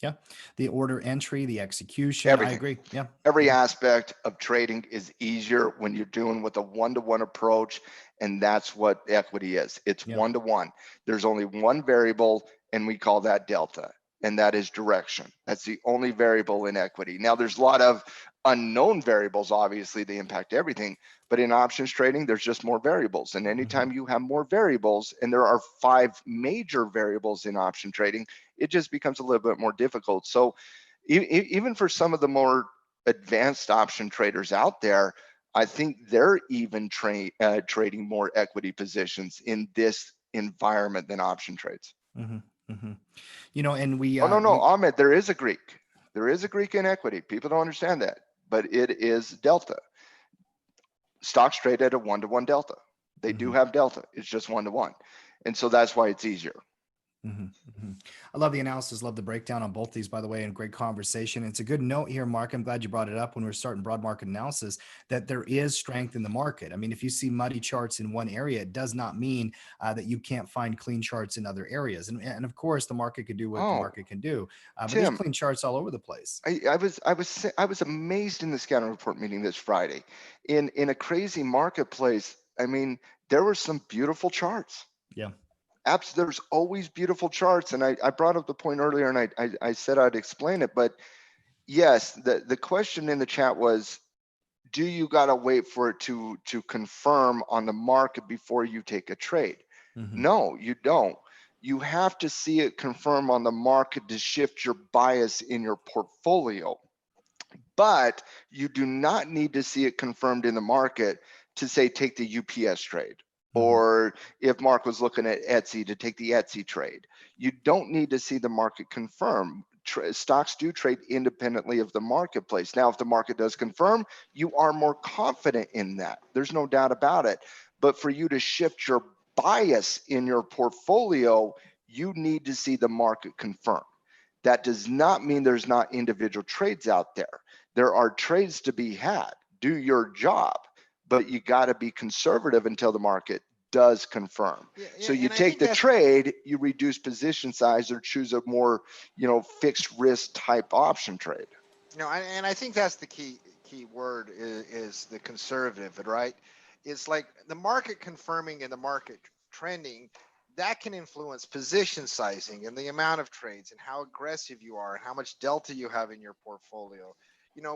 [SPEAKER 1] Yeah. The order entry, the execution.
[SPEAKER 2] Everything.
[SPEAKER 1] I agree. Yeah.
[SPEAKER 2] Every aspect of trading is easier when you're doing with a one-to-one approach. And that's what equity is. It's one-to-one. There's only one variable, and we call that delta. And that is direction. That's the only variable in equity. Now, there's a lot of unknown variables, obviously, they impact everything. But in options trading, there's just more variables. And anytime you have more variables, and there are 5 major variables in option trading, it just becomes a little bit more difficult. So even for some of the more advanced option traders out there, I think they're even trading more equity positions in this environment than option trades.
[SPEAKER 1] And we
[SPEAKER 2] Ahmed, there is a Greek. There is a Greek in equity. People don't understand that, but it is delta. Stocks trade at a 1-to-1 delta. They do have delta. It's just 1-to-1. And so that's why it's easier.
[SPEAKER 1] Mhm, mhm. I love the analysis, love the breakdown on both these, by the way, and great conversation. It's a good note here, Mark. I'm glad you brought it up when we're starting broad market analysis, that there is strength in the market. I mean, if you see muddy charts in one area, it does not mean that you can't find clean charts in other areas. And of course, the market could do what the
[SPEAKER 2] Oh,
[SPEAKER 1] market can do, but there's
[SPEAKER 2] Tim,
[SPEAKER 1] clean charts all over the place.
[SPEAKER 2] I was amazed in the scouting report meeting this Friday. In a crazy marketplace, I mean, there were some beautiful charts.
[SPEAKER 1] Yeah.
[SPEAKER 2] There's always beautiful charts, and I brought up the point earlier, and I said I'd explain it, but yes, the question in the chat was, do you got to wait for it to confirm on the market before you take a trade?
[SPEAKER 1] Mhm.
[SPEAKER 2] No, you don't. You have to see it confirm on the market to shift your bias in your portfolio. But you do not need to see it confirmed in the market to say take the UPS trade. Or if Mark was looking at Etsy, to take the Etsy trade. You don't need to see the market confirm. Stocks do trade independently of the marketplace. Now, if the market does confirm, you are more confident in that. There's no doubt about it. But for you to shift your bias in your portfolio, you need to see the market confirm. That does not mean there's not individual trades out there. There are trades to be had. Do your job, but you got to be conservative until the market does confirm.
[SPEAKER 3] Yeah,
[SPEAKER 2] So
[SPEAKER 3] yeah,
[SPEAKER 2] you
[SPEAKER 3] and I
[SPEAKER 2] take
[SPEAKER 3] think
[SPEAKER 2] the
[SPEAKER 3] that's
[SPEAKER 2] trade, you reduce position size, or choose a more, fixed risk type option trade.
[SPEAKER 3] and I think that's the key word is the conservative, right? It's like the market confirming and the market trending that can influence position sizing and the amount of trades and how aggressive you are and how much delta you have in your portfolio.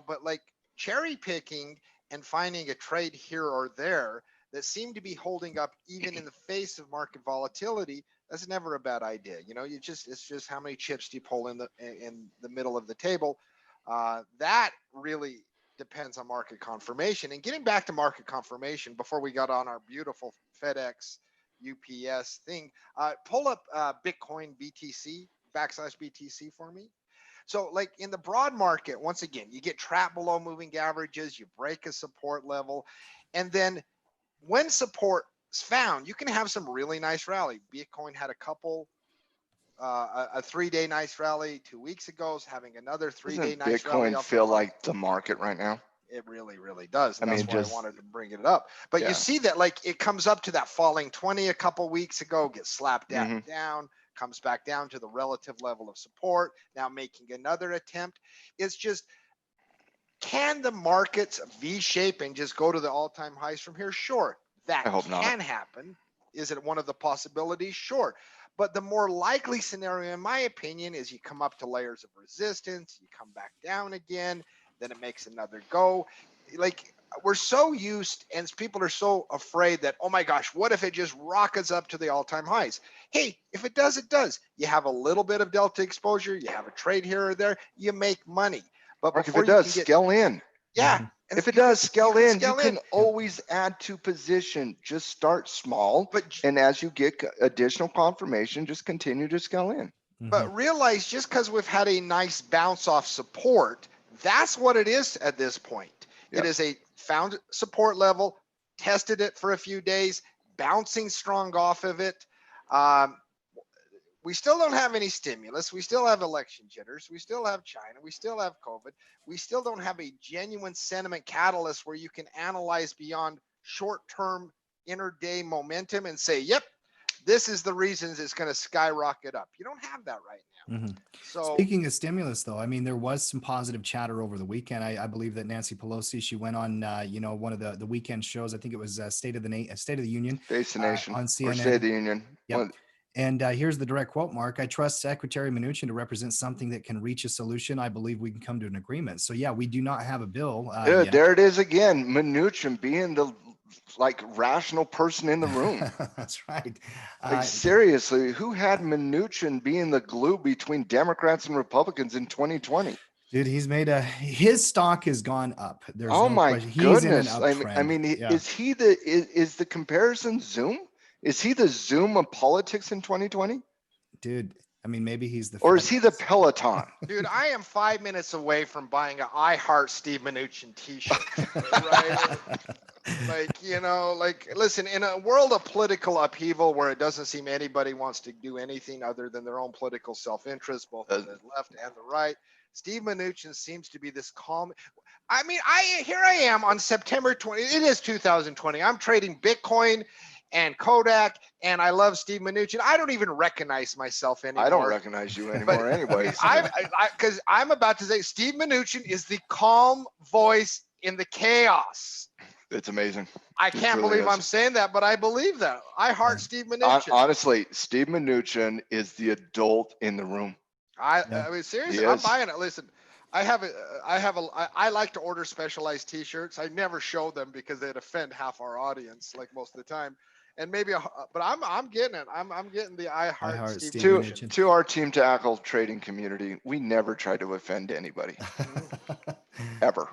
[SPEAKER 3] But like cherry picking and finding a trade here or there that seem to be holding up even in the face of market volatility, that's never a bad idea. It's just how many chips do you pull in the middle of the table. That really depends on market confirmation. And getting back to market confirmation before we got on our beautiful Fedex UPS thing, pull up Bitcoin BTC /BTC for me. So like in the broad market, once again, you get trapped below moving averages, you break a support level, and then when support is found, you can have some really nice rally. Bitcoin had a couple a 3-day nice rally 2 weeks ago, is having another 3-day
[SPEAKER 2] Doesn't
[SPEAKER 3] nice rally
[SPEAKER 2] Bitcoin
[SPEAKER 3] off the
[SPEAKER 2] feel
[SPEAKER 3] bottom.
[SPEAKER 2] like the market right now?
[SPEAKER 3] It really, really does.
[SPEAKER 2] I
[SPEAKER 3] And that's
[SPEAKER 2] mean,
[SPEAKER 3] why I
[SPEAKER 2] just,
[SPEAKER 3] wanted to bring it up. But you
[SPEAKER 2] yeah.
[SPEAKER 3] see that like it comes up to that falling 20 a couple weeks ago, gets slapped
[SPEAKER 2] Mhm.
[SPEAKER 3] down, comes back down to the relative level of support, now making another attempt. It's just, can the markets V-shape and just go to the all-time highs from here? Sure, that
[SPEAKER 2] I hope not.
[SPEAKER 3] can happen. Is it one of the possibilities? Sure. But the more likely scenario, in my opinion, is you come up to layers of resistance, you come back down again, then it makes another go. Like we're so used, and people are so afraid that, oh my gosh, what if it just rockets up to the all-time highs? Hey, if it does, it does. You have a little bit of delta exposure, you have a trade here or there, you make money. But
[SPEAKER 2] Mark, if
[SPEAKER 3] before
[SPEAKER 2] it
[SPEAKER 3] you
[SPEAKER 2] does,
[SPEAKER 3] can get,
[SPEAKER 2] scale in.
[SPEAKER 3] yeah, and
[SPEAKER 2] If it does, scale in. You
[SPEAKER 3] scale
[SPEAKER 2] can
[SPEAKER 3] in.
[SPEAKER 2] always add to position. Just start small,
[SPEAKER 3] But
[SPEAKER 2] and as you get additional confirmation, just continue to scale in.
[SPEAKER 3] But realize just because we've had a nice bounce off support, that's what it is at this point.
[SPEAKER 2] Yeah.
[SPEAKER 3] It is a found support level, tested it for a few days, bouncing strong off of it. We still don't have any stimulus. We still have election jitters. We still have China. We still have COVID. We still don't have a genuine sentiment catalyst where you can analyze beyond short-term intraday momentum and say, yep, this is the reasons it's going to skyrocket up. You don't have that right now. So
[SPEAKER 1] Speaking of stimulus, though, I mean, there was some positive chatter over the weekend. I believe that Nancy Pelosi, she went on, one of the weekend shows. I think it was State of the Union
[SPEAKER 2] Face the Nation
[SPEAKER 1] on
[SPEAKER 2] or
[SPEAKER 1] CNN.
[SPEAKER 2] State of the Union.
[SPEAKER 1] Yep.
[SPEAKER 2] Well,
[SPEAKER 1] And here's the direct quote, Mark. I trust Secretary Mnuchin to represent something that can reach a solution. I believe we can come to an agreement. So, yeah, we do not have a bill yet.
[SPEAKER 2] there it is again. Mnuchin being the rational person in the room.
[SPEAKER 1] That's right.
[SPEAKER 2] Seriously, who had Mnuchin being the glue between Democrats and Republicans in 2020?
[SPEAKER 1] Dude, his stock has gone up. There's
[SPEAKER 2] Oh
[SPEAKER 1] no
[SPEAKER 2] my
[SPEAKER 1] question. He's in an
[SPEAKER 2] goodness.
[SPEAKER 1] uptrend.
[SPEAKER 2] I mean,
[SPEAKER 1] Yeah.
[SPEAKER 2] is the comparison Zoom? Is he the Zoom of politics in 2020?
[SPEAKER 1] Dude, I mean, maybe he's the
[SPEAKER 2] Or is he the
[SPEAKER 1] FedEx.
[SPEAKER 2] Peloton?
[SPEAKER 3] dude, I am 5 minutes away from buying an I Heart Steve Mnuchin t-shirt. Right? Like, listen, in a world of political upheaval where it doesn't seem anybody wants to do anything other than their own political self-interest, both on the left and the right, Steve Mnuchin seems to be this calm. I mean, here I am on September 20. It is 2020. I'm trading Bitcoin and Kodak, and I love Steve Mnuchin. I don't even recognize myself anymore.
[SPEAKER 2] I don't recognize you anymore, anyways.
[SPEAKER 3] Because I'm about to say Steve Mnuchin is the calm voice in the chaos.
[SPEAKER 2] It's amazing.
[SPEAKER 3] I can't believe I'm saying that, but I believe that. I heart Steve Mnuchin.
[SPEAKER 2] Honestly, Steve Mnuchin is the adult in the room.
[SPEAKER 3] I mean, seriously, I'm buying it. Listen, I like to order specialized T-shirts. I never show them because they'd offend half our audience, like most of the time. And maybe, but I'm getting it. I'm getting the I heart Steve Mnuchin.
[SPEAKER 2] To our Team Tackle trading community, we never try to offend anybody, ever.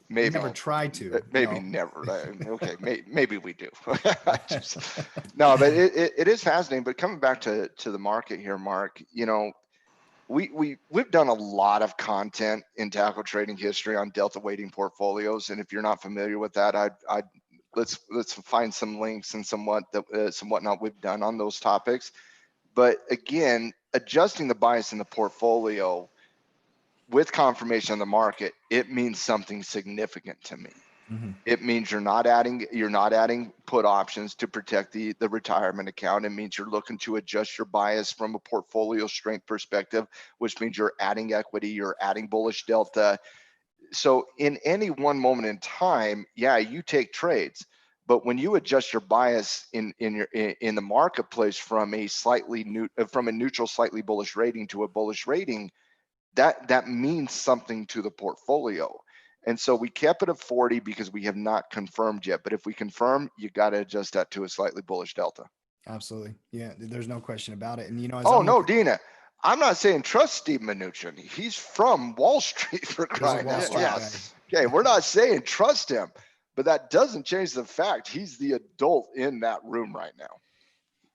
[SPEAKER 2] Maybe
[SPEAKER 1] never try to.
[SPEAKER 2] Maybe never. Okay, maybe we do. No, but it is fascinating. But coming back to the market here, Mark, we've done a lot of content in tackle trading history on delta weighting portfolios, and if you're not familiar with that, let's find some links and some whatnot we've done on those topics. But again, adjusting the bias in the portfolio with confirmation of the market, it means something significant to me. Mm-hmm. It means you're not adding put options to protect the retirement account. It means you're looking to adjust your bias from a portfolio strength perspective, which means you're adding equity, you're adding bullish delta. So in any one moment in time, yeah, you take trades, but when you adjust your bias in the marketplace from a neutral, slightly bullish rating to a bullish rating, that means something to the portfolio. And so we kept it at 40 because we have not confirmed yet. But if we confirm, you got to adjust that to a slightly bullish delta.
[SPEAKER 1] Absolutely. Yeah, there's no question about it. And
[SPEAKER 2] Dina, I'm not saying trust Steve Mnuchin. He's from Wall Street, for crying out loud. Yes. Okay, we're not saying trust him, but that doesn't change the fact he's the adult in that room right now.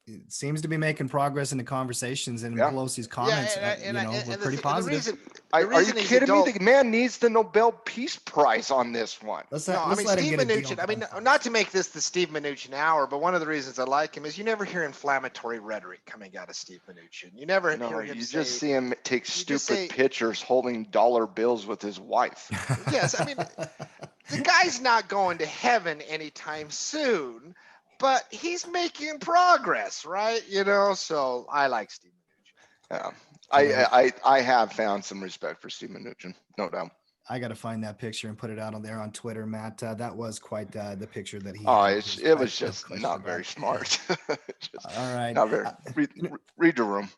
[SPEAKER 1] It seems to be making progress in the conversations, and Pelosi's comments, were pretty positive.
[SPEAKER 2] Are you kidding me? The man needs the Nobel Peace Prize on this one.
[SPEAKER 3] Steve Mnuchin. I mean, not to make this the Steve Mnuchin hour, but one of the reasons I like him is you never hear inflammatory rhetoric coming out of Steve Mnuchin. You never hear him
[SPEAKER 2] just see him take stupid pictures holding dollar bills with his wife.
[SPEAKER 3] Yes, I mean, the guy's not going to heaven anytime soon. But he's making progress, right? So I like Steve Mnuchin.
[SPEAKER 2] Yeah, I have found some respect for Steve Mnuchin, no doubt.
[SPEAKER 1] I got to find that picture and put it out on there on Twitter, Matt. That was quite the picture that he.
[SPEAKER 2] It was just not very smart.
[SPEAKER 1] All right.
[SPEAKER 2] Not very. Read the room.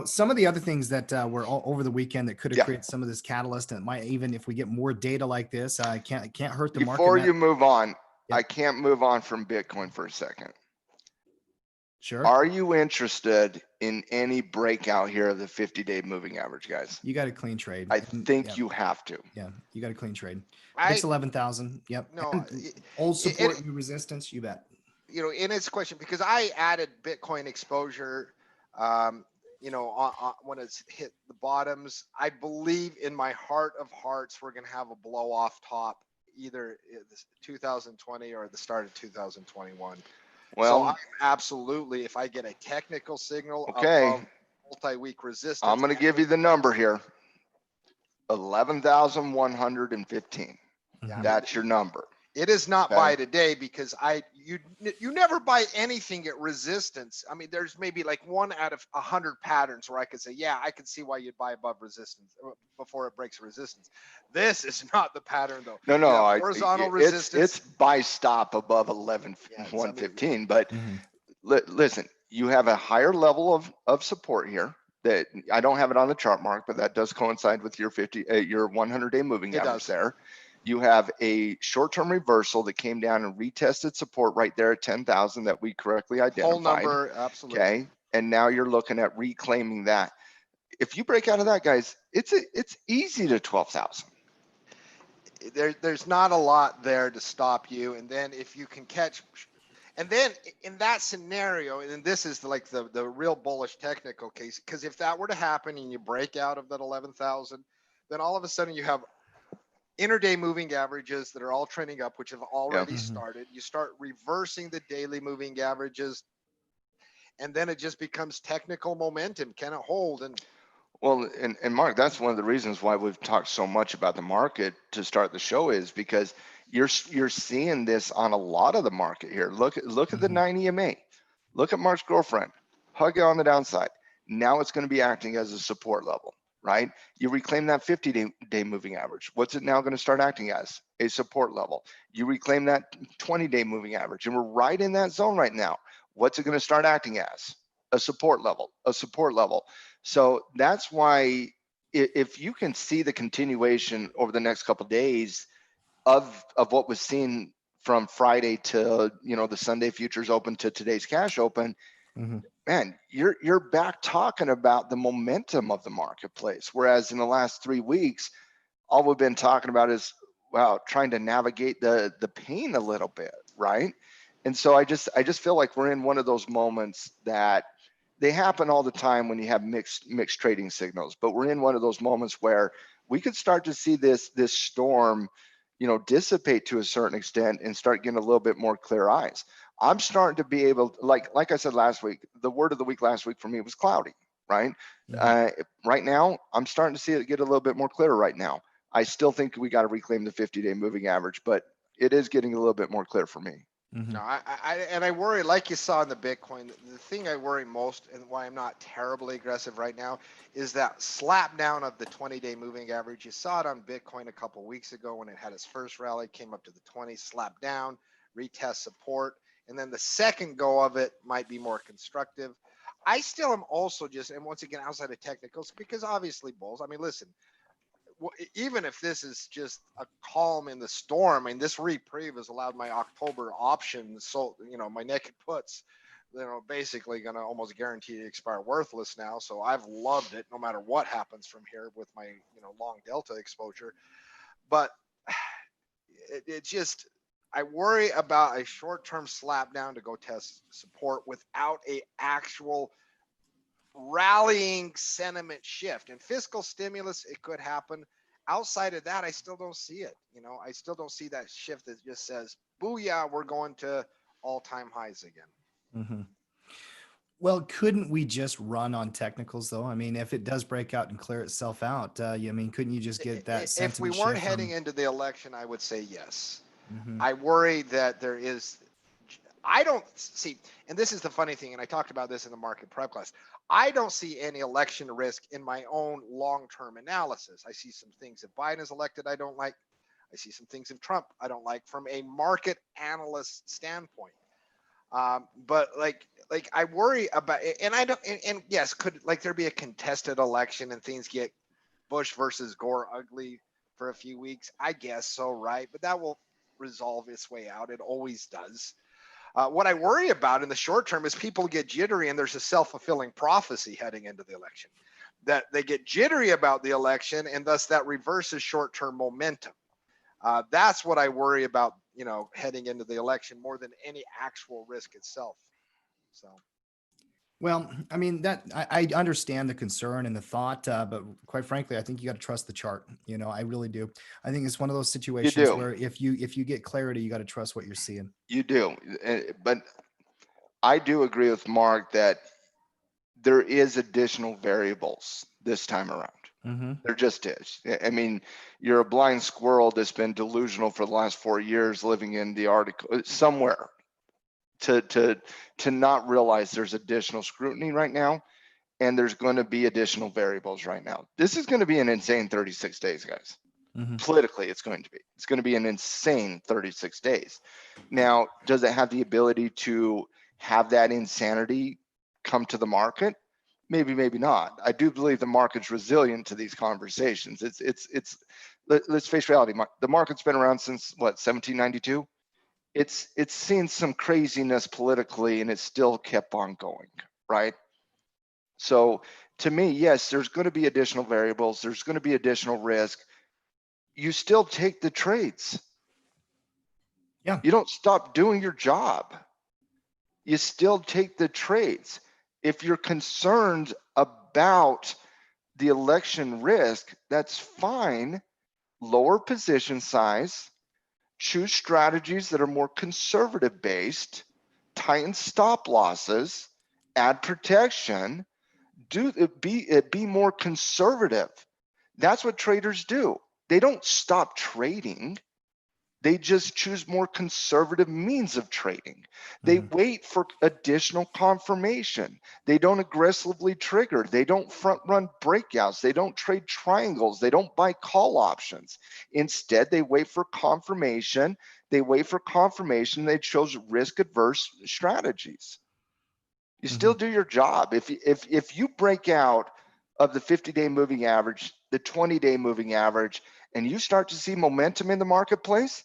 [SPEAKER 1] Some of the other things that were all over the weekend that could have created some of this catalyst, and it might, even if we get more data like this, can't hurt the market.
[SPEAKER 2] Before you move on. I can't move on from Bitcoin for a second.
[SPEAKER 1] Sure.
[SPEAKER 2] Are you interested in any breakout here of the 50-day moving average, guys?
[SPEAKER 1] You got a clean trade.
[SPEAKER 2] I think you have to.
[SPEAKER 1] Yeah, you got a clean trade. It's 11,000. Yep.
[SPEAKER 3] No,
[SPEAKER 1] old support, new resistance. You bet.
[SPEAKER 3] In its question, because I added Bitcoin exposure, when it's hit the bottoms, I believe in my heart of hearts we're going to have a blow off top. Either 2020 or the start of 2021.
[SPEAKER 2] Well,
[SPEAKER 3] so I'm absolutely, if I get a technical signal above multi-week resistance,
[SPEAKER 2] I'm going to give you the number here. 11,115. Yeah. That's your number.
[SPEAKER 3] It is not buy today because you never buy anything at resistance. I mean, there's maybe like 1 out of 100 patterns where I could say, yeah, I can see why you'd buy above resistance before it breaks resistance. This is not the pattern though.
[SPEAKER 2] No,
[SPEAKER 3] horizontal resistance.
[SPEAKER 2] It's buy stop above 11,115. But listen, you have a higher level of support here. That I don't have it on the chart, Mark, but that does coincide with your 100-day moving average there. You have a short-term reversal that came down and retested support right there at 10,000 that we correctly identified.
[SPEAKER 3] Whole number, absolutely.
[SPEAKER 2] Okay, and now you're looking at reclaiming that. If you break out of that, guys, it's easy to 12,000.
[SPEAKER 3] There's not a lot there to stop you, and then if you can catch, and then in that scenario, and this is like the real bullish technical case, because if that were to happen and you break out of that 11,000, then all of a sudden you have interday moving averages that are all trending up, which have already
[SPEAKER 1] Mhm.
[SPEAKER 3] started. You start reversing the daily moving averages, and then it just becomes technical momentum. Can it hold? And
[SPEAKER 2] Well, and Mark, that's one of the reasons why we've talked so much about the market to start the show, is because you're seeing this on a lot of the market here. Look at the 9 EMA. Look at Mark's girlfriend. Hug it on the downside. Now it's going to be acting as a support level, right? You reclaim that 50-day moving average. What's it now going to start acting as? A support level. You reclaim that 20-day moving average, and we're right in that zone right now. What's it going to start acting as? A support level, a support level. So that's why if you can see the continuation over the next couple of days of what was seen from Friday to, you know, the Sunday futures open to today's cash open, man, you're back talking about the momentum of the marketplace. Whereas in the last 3 weeks, all we've been talking about is, wow, trying to navigate the pain a little bit, right? And so I just feel like we're in one of those moments that they happen all the time when you have mixed trading signals, but we're in one of those moments where we could start to see this storm, you know, dissipate to a certain extent and start getting a little bit more clear eyes. I'm starting to be able, like I said last week, the word of the week last week for me was cloudy, right? Right now, I'm starting to see it get a little bit more clear right now. I still think we got to reclaim the 50-day moving average, but it is getting a little bit more clear for me.
[SPEAKER 3] No, I worry, like you saw in the Bitcoin, the thing I worry most and why I'm not terribly aggressive right now is that slap down of the 20-day moving average. You saw it on Bitcoin a couple weeks ago when it had its first rally, came up to the 20, slapped down, retest support, and then the second go of it might be more constructive. I still am also just, and once again, outside of technicals, because obviously bulls, I mean, listen, even if this is just a calm in the storm, I mean, this reprieve has allowed my October options, so, you know, my naked puts, you know, basically going to almost guarantee to expire worthless now. So I've loved it no matter what happens from here with my, you know, long delta exposure. But it just, I worry about a short-term slap down to go test support without a actual rallying sentiment shift. And fiscal stimulus, it could happen. Outside of that, I still don't see it. You know, I still don't see that shift that just says, booyah, we're going to all-time highs again.
[SPEAKER 1] Well, couldn't we just run on technicals though? I mean, if it does break out and clear itself out, I mean, couldn't you just get that sentiment
[SPEAKER 3] If we weren't
[SPEAKER 1] shift
[SPEAKER 3] heading into the election, I would say yes.
[SPEAKER 1] Mm-hmm.
[SPEAKER 3] I worry that there is, I don't see, and this is the funny thing, and I talked about this in the market prep class, I don't see any election risk in my own long-term analysis. I see some things if Biden is elected I don't like. I see some things if Trump I don't like from a market analyst standpoint. But like I worry about, and I don't, and yes, could like there be a contested election and things get Bush versus Gore ugly for a few weeks? I guess so, right? But that will resolve its way out. It always does. What I worry about in the short term is people get jittery and there's a self-fulfilling prophecy heading into the election, that they get jittery about the election and thus that reverses short-term momentum. That's what I worry about, you know, heading into the election more than any actual risk itself. So.
[SPEAKER 1] Well, I mean that I understand the concern and the thought, but quite frankly, I think you got to trust the chart. You know, I really do. I think it's one of those situations where if you get clarity, you got to trust what you're seeing.
[SPEAKER 2] You do, but I do agree with Mark that there is additional variables this time around. There just is. I mean, you're a blind squirrel that's been delusional for the last 4 years, living in the article somewhere, to not realize there's additional scrutiny right now, and there's going to be additional variables right now. This is going to be an insane 36 days, guys. Politically, it's going to be an insane 36 days. Now, does it have the ability to have that insanity come to the market? Maybe, maybe not. I do believe the market's resilient to these conversations. Let's face reality. The market's been around since what, 1792? It's seen some craziness politically, and it's still kept on going, right? So to me, yes, there's going to be additional variables. There's going to be additional risk. You still take the trades.
[SPEAKER 1] Yeah.
[SPEAKER 2] You don't stop doing your job. You still take the trades. If you're concerned about the election risk, that's fine, lower position size, choose strategies that are more conservative based, tighten stop losses, add protection, be more conservative. That's what traders do. They don't stop trading. They just choose more conservative means of trading. They wait for additional confirmation. They don't aggressively trigger. They don't front run breakouts. They don't trade triangles. They don't buy call options. Instead, they wait for confirmation. They wait for confirmation. They chose risk adverse strategies. You still do your job. If you break out of the 50-day moving average, the 20-day moving average, and you start to see momentum in the marketplace,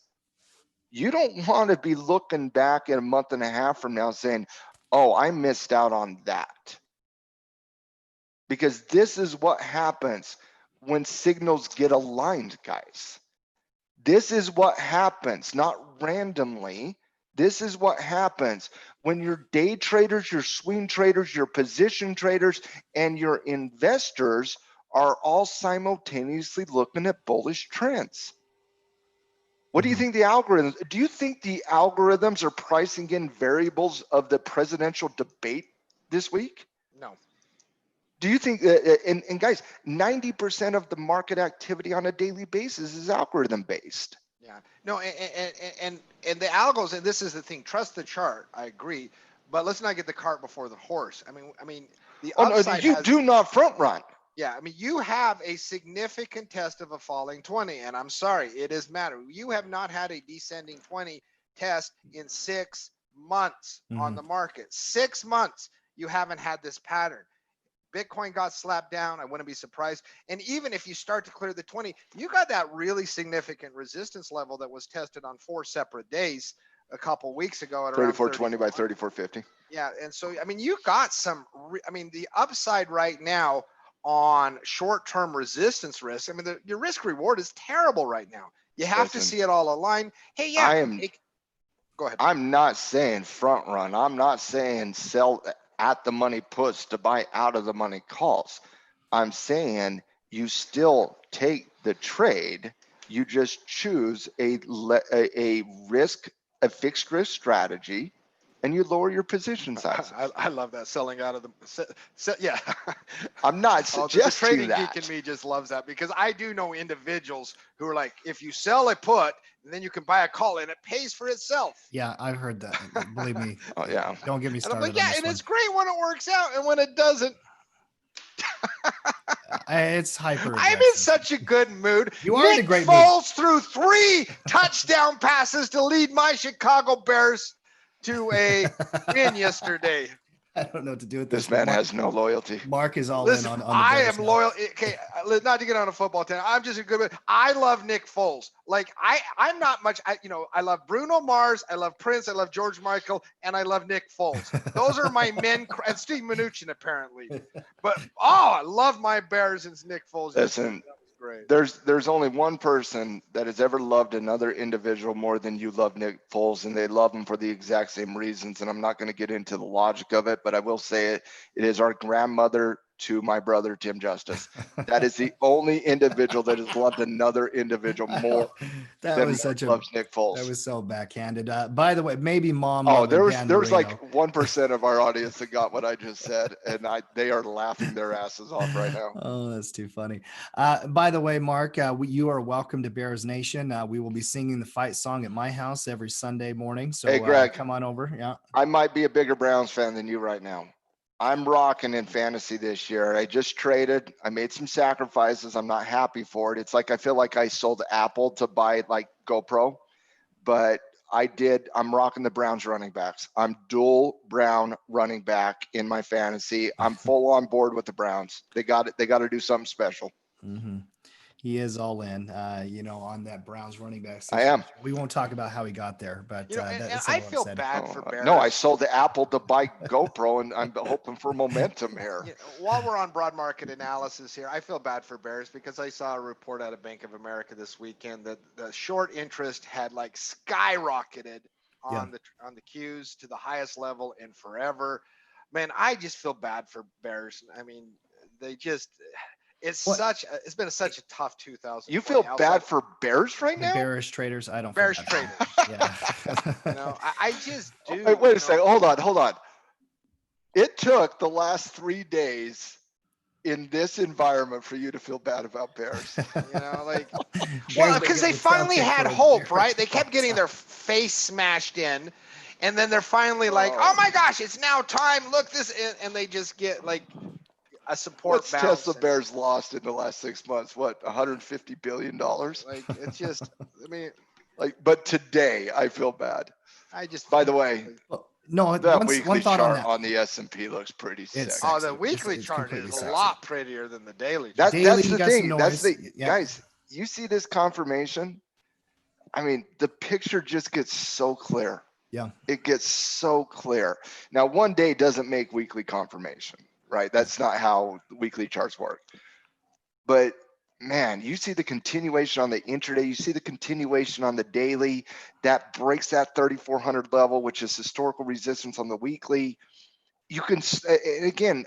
[SPEAKER 2] you don't want to be looking back in a month and a half from now saying, oh, I missed out on that. Because this is what happens when signals get aligned, guys. This is what happens, not randomly. This is what happens when your day traders, your swing traders, your position traders, and your investors are all simultaneously looking at bullish trends. What do you think the algorithms, do you think the algorithms are pricing in variables of the presidential debate this week?
[SPEAKER 3] No.
[SPEAKER 2] Do you think, and guys, 90% of the market activity on a daily basis is algorithm based.
[SPEAKER 3] Yeah, no, and the algos, and this is the thing, trust the chart, I agree, but let's not get the cart before the horse. I mean, the upside
[SPEAKER 2] you do not front run.
[SPEAKER 3] Yeah, I mean, you have a significant test of a falling 20, and I'm sorry, it is matter. You have not had a descending 20 test in 6 months on the market. 6 months, you haven't had this pattern. Bitcoin got slapped down. I wouldn't be surprised. And even if you start to clear the 20, you got that really significant resistance level that was tested on 4 separate days a couple weeks ago at around
[SPEAKER 2] 3420 by 3450.
[SPEAKER 3] Yeah, and so I mean, you got some. I mean, the upside right now on short-term resistance risk. I mean, your risk reward is terrible right now. You have to see it all aligned. Hey, yeah. Go ahead.
[SPEAKER 2] I'm not saying front run. I'm not saying sell at the money puts to buy out of the money calls. I'm saying you still take the trade. You just choose a fixed risk strategy, and you lower your position size.
[SPEAKER 3] I love that, selling out of the yeah.
[SPEAKER 2] I'm not suggesting
[SPEAKER 3] the trading
[SPEAKER 2] that.
[SPEAKER 3] geek in me just loves that, because I do know individuals who are like, if you sell a put and then you can buy a call and it pays for itself.
[SPEAKER 1] Yeah, I've heard that. Believe me.
[SPEAKER 2] Oh yeah.
[SPEAKER 1] Don't get me started.
[SPEAKER 3] But yeah, and it's great when it works out, and when it doesn't,
[SPEAKER 1] it's hyper.
[SPEAKER 3] I'm in such a good mood.
[SPEAKER 1] You are in a great mood.
[SPEAKER 3] Nick Foles threw 3 touchdown passes to lead my Chicago Bears to a win yesterday.
[SPEAKER 1] I don't know what to do with this.
[SPEAKER 2] This man has no loyalty.
[SPEAKER 1] Mark is all
[SPEAKER 3] Listen,
[SPEAKER 1] in on the
[SPEAKER 3] I
[SPEAKER 1] Bears
[SPEAKER 3] am
[SPEAKER 1] now.
[SPEAKER 3] loyal. Okay, not to get on a football team. I'm just a good. I love Nick Foles. Like I'm not much. I love Bruno Mars. I love Prince. I love George Michael, and I love Nick Foles. Those are my men. And Steve Mnuchin apparently. But I love my Bears and Nick Foles.
[SPEAKER 2] Listen,
[SPEAKER 3] great.
[SPEAKER 2] There's only one person that has ever loved another individual more than you love Nick Foles, and they love him for the exact same reasons. And I'm not going to get into the logic of it, but I will say it is our grandmother to my brother Tim Justice. That is the only individual that has loved another individual more than loves Nick Foles.
[SPEAKER 1] That was so backhanded. By the way, maybe mom.
[SPEAKER 2] Oh, there was like 1% of our audience that got what I just said, and they are laughing their asses off right now.
[SPEAKER 1] Oh, that's too funny. By the way, Mark, you are welcome to Bears Nation. We will be singing the fight song at my house every Sunday morning. So
[SPEAKER 2] hey, Greg,
[SPEAKER 1] come on over. Yeah,
[SPEAKER 2] I might be a bigger Browns fan than you right now. I'm rocking in fantasy this year. I just traded. I made some sacrifices. I'm not happy for it. It's like I feel like I sold Apple to buy like GoPro, but I'm rocking the Browns running backs. I'm dual Brown running back in my fantasy. I'm full on board with the Browns. They got it. They got to do something special.
[SPEAKER 1] Mm-hmm. He is all in, on that Browns running back
[SPEAKER 2] situation. I am.
[SPEAKER 1] We won't talk about how he got there, but
[SPEAKER 3] I feel bad for Bears.
[SPEAKER 2] No, I sold the Apple to buy GoPro, and I'm hoping for momentum here.
[SPEAKER 3] While we're on broad market analysis here, I feel bad for Bears because I saw a report out of Bank of America this weekend that the short interest had like skyrocketed on the Qs to the highest level in forever. Man, I just feel bad for Bears. I mean, It's
[SPEAKER 1] What?
[SPEAKER 3] it's been such a tough 2000.
[SPEAKER 2] You feel bad for bears right
[SPEAKER 1] The
[SPEAKER 2] now?
[SPEAKER 1] bearish traders, I don't feel
[SPEAKER 3] bearish
[SPEAKER 1] bad for
[SPEAKER 3] traders.
[SPEAKER 1] them.
[SPEAKER 3] You
[SPEAKER 1] Yeah.
[SPEAKER 3] know, I just do.
[SPEAKER 2] Wait
[SPEAKER 3] you
[SPEAKER 2] a second.
[SPEAKER 3] know,
[SPEAKER 2] Hold on. It took the last 3 days in this environment for you to feel bad about bears.
[SPEAKER 3] You know, like,
[SPEAKER 1] Bears
[SPEAKER 3] well,
[SPEAKER 1] that
[SPEAKER 3] because
[SPEAKER 1] get
[SPEAKER 3] they
[SPEAKER 1] the tail
[SPEAKER 3] finally
[SPEAKER 1] kicked
[SPEAKER 3] had
[SPEAKER 1] for a
[SPEAKER 3] hope,
[SPEAKER 1] very
[SPEAKER 3] right? They kept
[SPEAKER 1] long
[SPEAKER 3] getting their
[SPEAKER 1] time.
[SPEAKER 3] face smashed in, and then they're finally like, oh my gosh, it's now time. Look, this, and they just get like a support
[SPEAKER 2] What's
[SPEAKER 3] bounce.
[SPEAKER 2] Tesla Bears lost in the last 6 months? What, $150 billion?
[SPEAKER 3] Like, it's just, I mean,
[SPEAKER 2] But today I feel bad.
[SPEAKER 3] I just.
[SPEAKER 2] By the way,
[SPEAKER 1] Well, no,
[SPEAKER 2] that
[SPEAKER 1] one
[SPEAKER 2] weekly
[SPEAKER 1] thought on
[SPEAKER 2] chart
[SPEAKER 1] that.
[SPEAKER 2] on the S&P looks pretty
[SPEAKER 1] It's
[SPEAKER 2] sexy.
[SPEAKER 3] Oh,
[SPEAKER 1] sexy.
[SPEAKER 3] the weekly
[SPEAKER 1] It's
[SPEAKER 3] chart
[SPEAKER 1] completely
[SPEAKER 3] is a
[SPEAKER 1] sexy.
[SPEAKER 3] lot prettier than the daily chart.
[SPEAKER 2] That's
[SPEAKER 1] Daily,
[SPEAKER 2] the
[SPEAKER 1] you got some
[SPEAKER 2] thing. That's
[SPEAKER 1] noise.
[SPEAKER 2] the
[SPEAKER 1] Yeah.
[SPEAKER 2] guys. You see this confirmation? I mean, the picture just gets so clear.
[SPEAKER 1] Yeah.
[SPEAKER 2] It gets so clear. Now, one day doesn't make weekly confirmation, right? That's not how weekly charts work. But man, you see the continuation on the intraday, you see the continuation on the daily that breaks that 3,400 level, which is historical resistance on the weekly. You can, and again,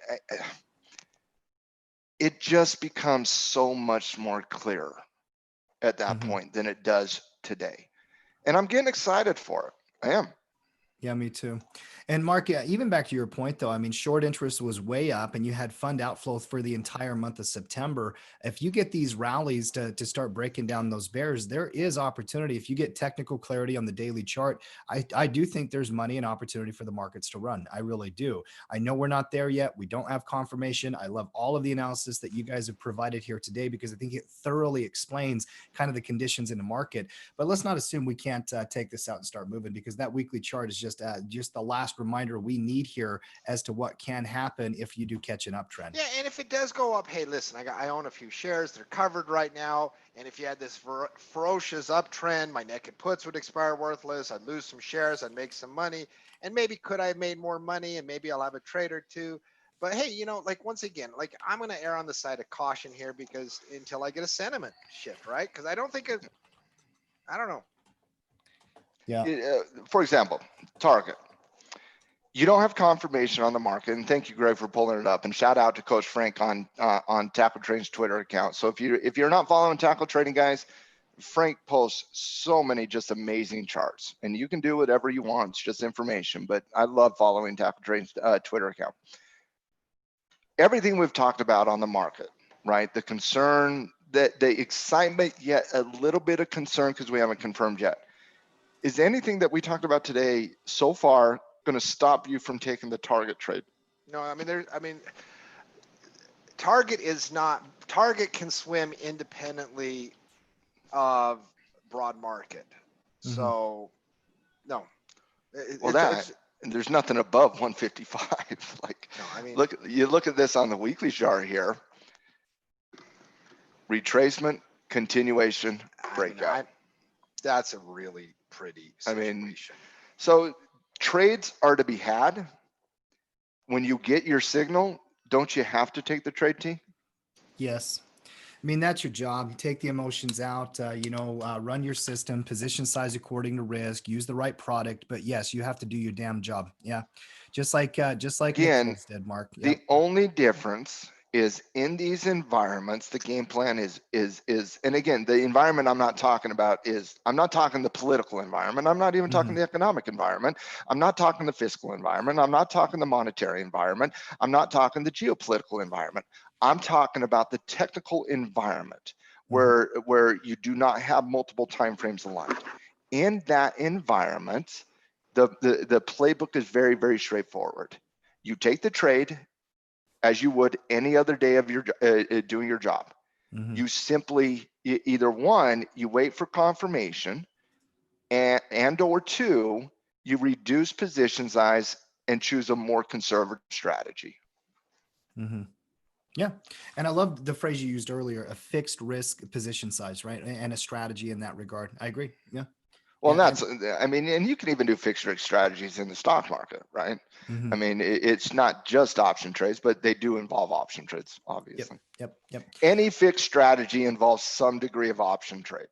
[SPEAKER 2] it just becomes so much more clear at that point than it does today. And I'm getting excited for it. I am.
[SPEAKER 1] Yeah, me too. And Mark, yeah, even back to your point, though, I mean, short interest was way up and you had fund outflow for the entire month of September. If you get these rallies to start breaking down those bears, there is opportunity. If you get technical clarity on the daily chart, I do think there's money and opportunity for the markets to run. I really do. I know we're not there yet. We don't have confirmation. I love all of the analysis that you guys have provided here today because I think it thoroughly explains kind of the conditions in the market. But let's not assume we can't take this out and start moving because that weekly chart is just the last reminder we need here as to what can happen if you do catch an uptrend.
[SPEAKER 3] Yeah, and if it does go up, hey, listen, I own a few shares. They're covered right now. And if you had this ferocious uptrend, my naked puts would expire worthless. I'd lose some shares. I'd make some money. And maybe could I have made more money? And maybe I'll have a trade or two. But hey, you know, like once again, like I'm going to err on the side of caution here because until I get a sentiment shift, right? Because I don't think I don't know.
[SPEAKER 1] Yeah.
[SPEAKER 2] For example, Target. You don't have confirmation on the market, and thank you, Greg, for pulling it up. And shout out to Coach Frank on Tackle Trading's Twitter account. So if you're not following Tackle Trading, guys, Frank posts so many just amazing charts, and you can do whatever you want. It's just information, but I love following Tackle Trading's Twitter account. Everything we've talked about on the market, right? The concern, the excitement, yet a little bit of concern because we haven't confirmed yet. Is anything that we talked about today so far going to stop you from taking the Target trade?
[SPEAKER 3] No, I mean, Target can swim independently of broad market. So no.
[SPEAKER 2] And there's nothing above 155. Like, no, I mean, you look at this on the weekly chart here. Retracement, continuation, breakout.
[SPEAKER 3] That's a really pretty situation.
[SPEAKER 2] I mean, so trades are to be had. When you get your signal, don't you have to take the trade, T?
[SPEAKER 1] Yes. I mean, that's your job. You take the emotions out, run your system, position size according to risk, use the right product. But yes, you have to do your damn job. Yeah. Just like
[SPEAKER 2] Again,
[SPEAKER 1] did, Mark.
[SPEAKER 2] The only difference is in these environments, the game plan is, and again, the environment I'm not talking about I'm not talking the political environment. I'm not even talking the economic environment. I'm not talking the fiscal environment. I'm not talking the monetary environment. I'm not talking the geopolitical environment. I'm talking about the technical environment where you do not have multiple timeframes aligned. In that environment, the playbook is very, very straightforward. You take the trade as you would any other day of your doing your job. You simply either one, you wait for confirmation, and or two, you reduce position size and choose a more conservative strategy.
[SPEAKER 1] Yeah. And I love the phrase you used earlier, a fixed risk position size, right? And a strategy in that regard. I agree. Yeah.
[SPEAKER 2] Well, I mean, and you can even do fixed risk strategies in the stock market, right? I mean, it's not just option trades, but they do involve option trades, obviously.
[SPEAKER 1] Yep.
[SPEAKER 2] Any fixed strategy involves some degree of option trade.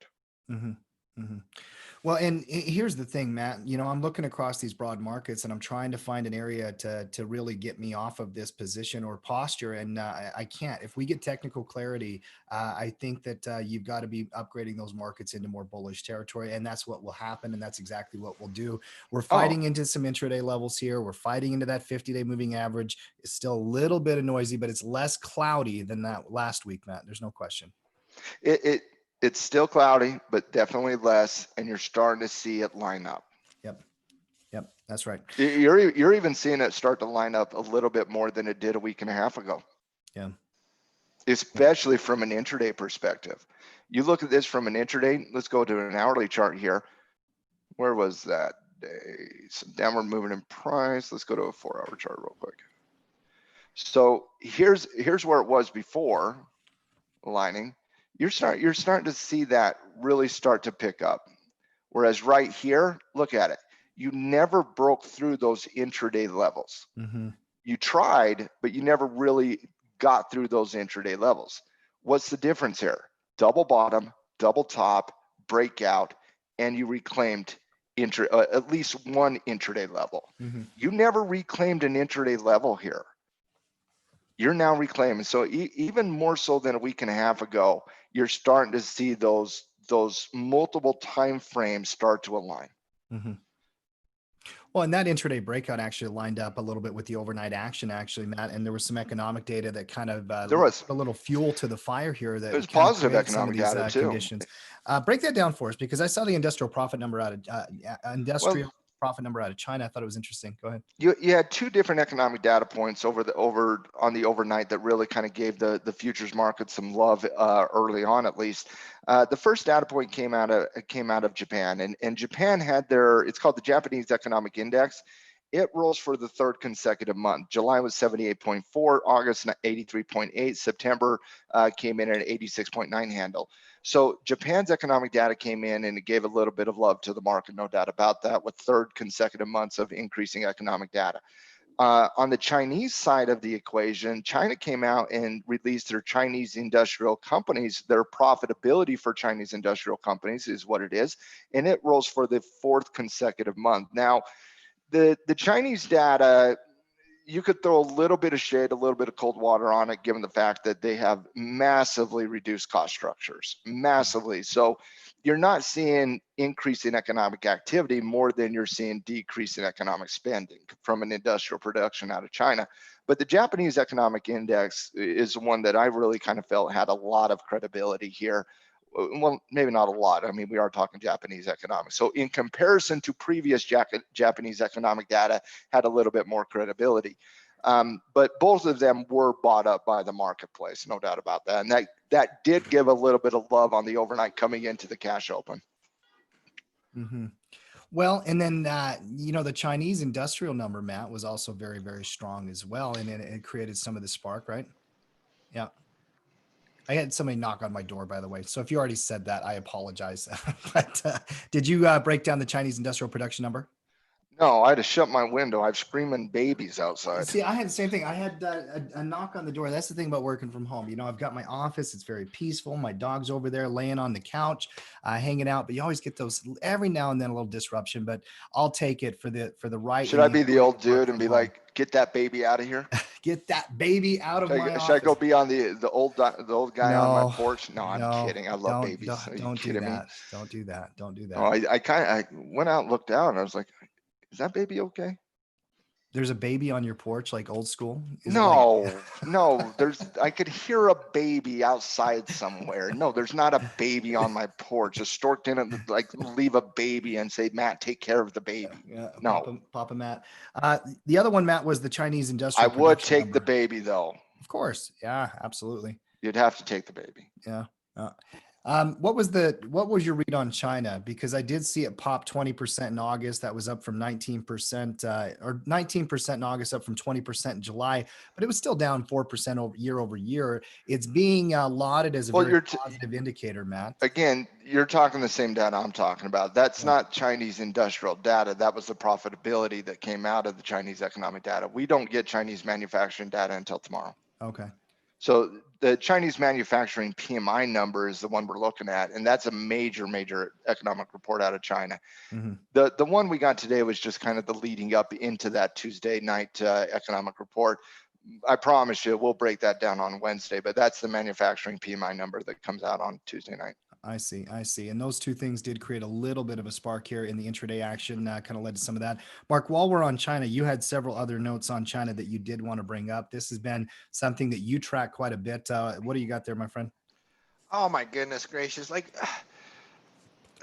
[SPEAKER 1] Well, and here's the thing, Matt. I'm looking across these broad markets, and I'm trying to find an area to really get me off of this position or posture, and I can't. If we get technical clarity, I think that you've got to be upgrading those markets into more bullish territory, and that's what will happen, and that's exactly what we'll do. We're fighting into some intraday levels here. We're fighting into that 50-day moving average. It's still a little bit of noisy, but it's less cloudy than that last week, Matt. There's no question.
[SPEAKER 2] It's still cloudy, but definitely less, and you're starting to see it line up.
[SPEAKER 1] Yep, that's right.
[SPEAKER 2] You're even seeing it start to line up a little bit more than it did a week and a half ago.
[SPEAKER 1] Yeah.
[SPEAKER 2] Especially from an intraday perspective. You look at this from an intraday, let's go to an hourly chart here. Where was that day? Some downward movement in price. Let's go to a 4-hour chart real quick. So here's where it was before aligning. You're starting to see that really start to pick up. Whereas right here, look at it. You never broke through those intraday levels.
[SPEAKER 1] Mm-hmm.
[SPEAKER 2] You tried, but you never really got through those intraday levels. What's the difference here? Double bottom, double top, breakout, and you reclaimed at least one intraday level.
[SPEAKER 1] Mm-hmm.
[SPEAKER 2] You never reclaimed an intraday level here. You're now reclaiming. So even more so than a week and a half ago, you're starting to see those multiple time frames start to align.
[SPEAKER 1] Mm-hmm. Well, and that intraday breakout actually lined up a little bit with the overnight action, actually, Matt. And there was some economic data that kind of
[SPEAKER 2] there was
[SPEAKER 1] a little fuel to the fire here. That
[SPEAKER 2] there's positive economic
[SPEAKER 1] some of these,
[SPEAKER 2] data too.
[SPEAKER 1] Conditions. Break that down for us, because I saw the industrial profit number out of profit number out of China. I thought it was interesting. Go ahead.
[SPEAKER 2] You had two different economic data points on the overnight that really kind of gave the futures market some love early on, at least. The first data point came out of Japan, and Japan had it's called the Japanese Economic Index. It rose for the third consecutive month. July was 78.4, August 83.8, September came in at an 86.9 handle. So Japan's economic data came in and it gave a little bit of love to the market, no doubt about that, with third consecutive months of increasing economic data. On the Chinese side of the equation, China came out and released their Chinese industrial companies. Their profitability for Chinese industrial companies is what it is, and it rose for the fourth consecutive month. Now, the Chinese data, you could throw a little bit of shade, a little bit of cold water on it, given the fact that they have massively reduced cost structures, massively. So you're not seeing increase in economic activity more than you're seeing decrease in economic spending from an industrial production out of China. But the Japanese Economic Index is one that I really kind of felt had a lot of credibility here. Well, maybe not a lot. I mean, we are talking Japanese economics. So in comparison to previous Japanese economic data, had a little bit more credibility. But both of them were bought up by the marketplace, no doubt about that. And that did give a little bit of love on the overnight coming into the cash open.
[SPEAKER 1] Mm-hmm. Well, and then, the Chinese industrial number, Matt, was also very, very strong as well. And it created some of the spark, right? Yeah. I had somebody knock on my door, by the way. So if you already said that, I apologize. But did you break down the Chinese industrial production number?
[SPEAKER 2] No, I had to shut my window. I have screaming babies outside.
[SPEAKER 1] See, I had the same thing. I had a knock on the door. That's the thing about working from home. I've got my office. It's very peaceful. My dog's over there laying on the couch, hanging out. But you always get those every now and then, a little disruption. But I'll take it for the right.
[SPEAKER 2] Should I be the old dude and be like, get that baby out of here?
[SPEAKER 1] Get that baby out of my office.
[SPEAKER 2] Should I go be on the old guy on my porch? No, I'm kidding. I love babies.
[SPEAKER 1] Don't do that. Don't do that. Don't do that.
[SPEAKER 2] Oh, I went out and looked out and I was like, is that baby okay?
[SPEAKER 1] There's a baby on your porch, like old school?
[SPEAKER 2] No, I could hear a baby outside somewhere. No, there's not a baby on my porch. A stork didn't leave a baby and say, Matt, take care of the baby.
[SPEAKER 1] Yeah,
[SPEAKER 2] no.
[SPEAKER 1] Papa Matt. The other one, Matt, was the Chinese industrial.
[SPEAKER 2] I would take the baby though.
[SPEAKER 1] Of course. Yeah, absolutely.
[SPEAKER 2] You'd have to take the baby.
[SPEAKER 1] Yeah. What was your read on China? Because I did see it pop 20% in August. That was up from 19%, or 19% in August, up from 20% in July, but it was still down 4% year over year. It's being lauded as a very positive indicator, Matt.
[SPEAKER 2] Again, you're talking the same data I'm talking about. That's not Chinese industrial data. That was the profitability that came out of the Chinese economic data. We don't get Chinese manufacturing data until tomorrow.
[SPEAKER 1] Okay.
[SPEAKER 2] So the Chinese manufacturing PMI number is the one we're looking at, and that's a major economic report out of China.
[SPEAKER 1] Mm-hmm.
[SPEAKER 2] The one we got today was just kind of the leading up into that Tuesday night economic report. I promise you, we'll break that down on Wednesday, but that's the manufacturing PMI number that comes out on Tuesday night.
[SPEAKER 1] I see. And those two things did create a little bit of a spark here in the intraday action, kind of led to some of that. Mark, while we're on China, you had several other notes on China that you did want to bring up. This has been something that you track quite a bit. What do you got there, my friend?
[SPEAKER 3] Oh my goodness gracious.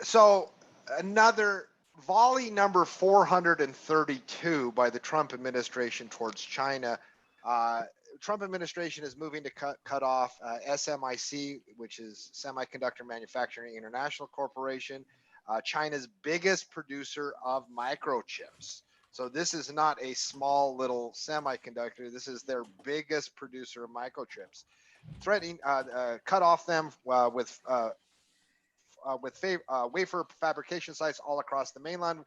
[SPEAKER 3] So another volley number 432 by the Trump administration towards China. Trump administration is moving to cut off SMIC, which is Semiconductor Manufacturing International Corporation, China's biggest producer of microchips. So this is not a small little semiconductor. This is their biggest producer of microchips. Threatening cut off them with wafer fabrication sites all across the mainland.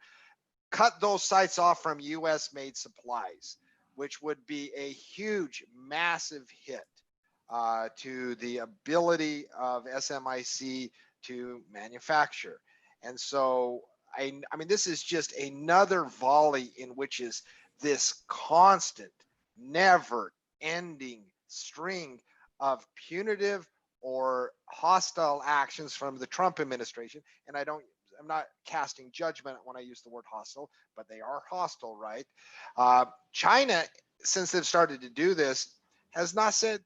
[SPEAKER 3] Cut those sites off from U.S. made supplies, which would be a huge, massive hit to the ability of SMIC to manufacture. And so, I mean, this is just another volley in which is this constant, never ending string of punitive or hostile actions from the Trump administration. And I'm not casting judgment when I use the word hostile, but they are hostile, right? China, since they've started to do this, has not said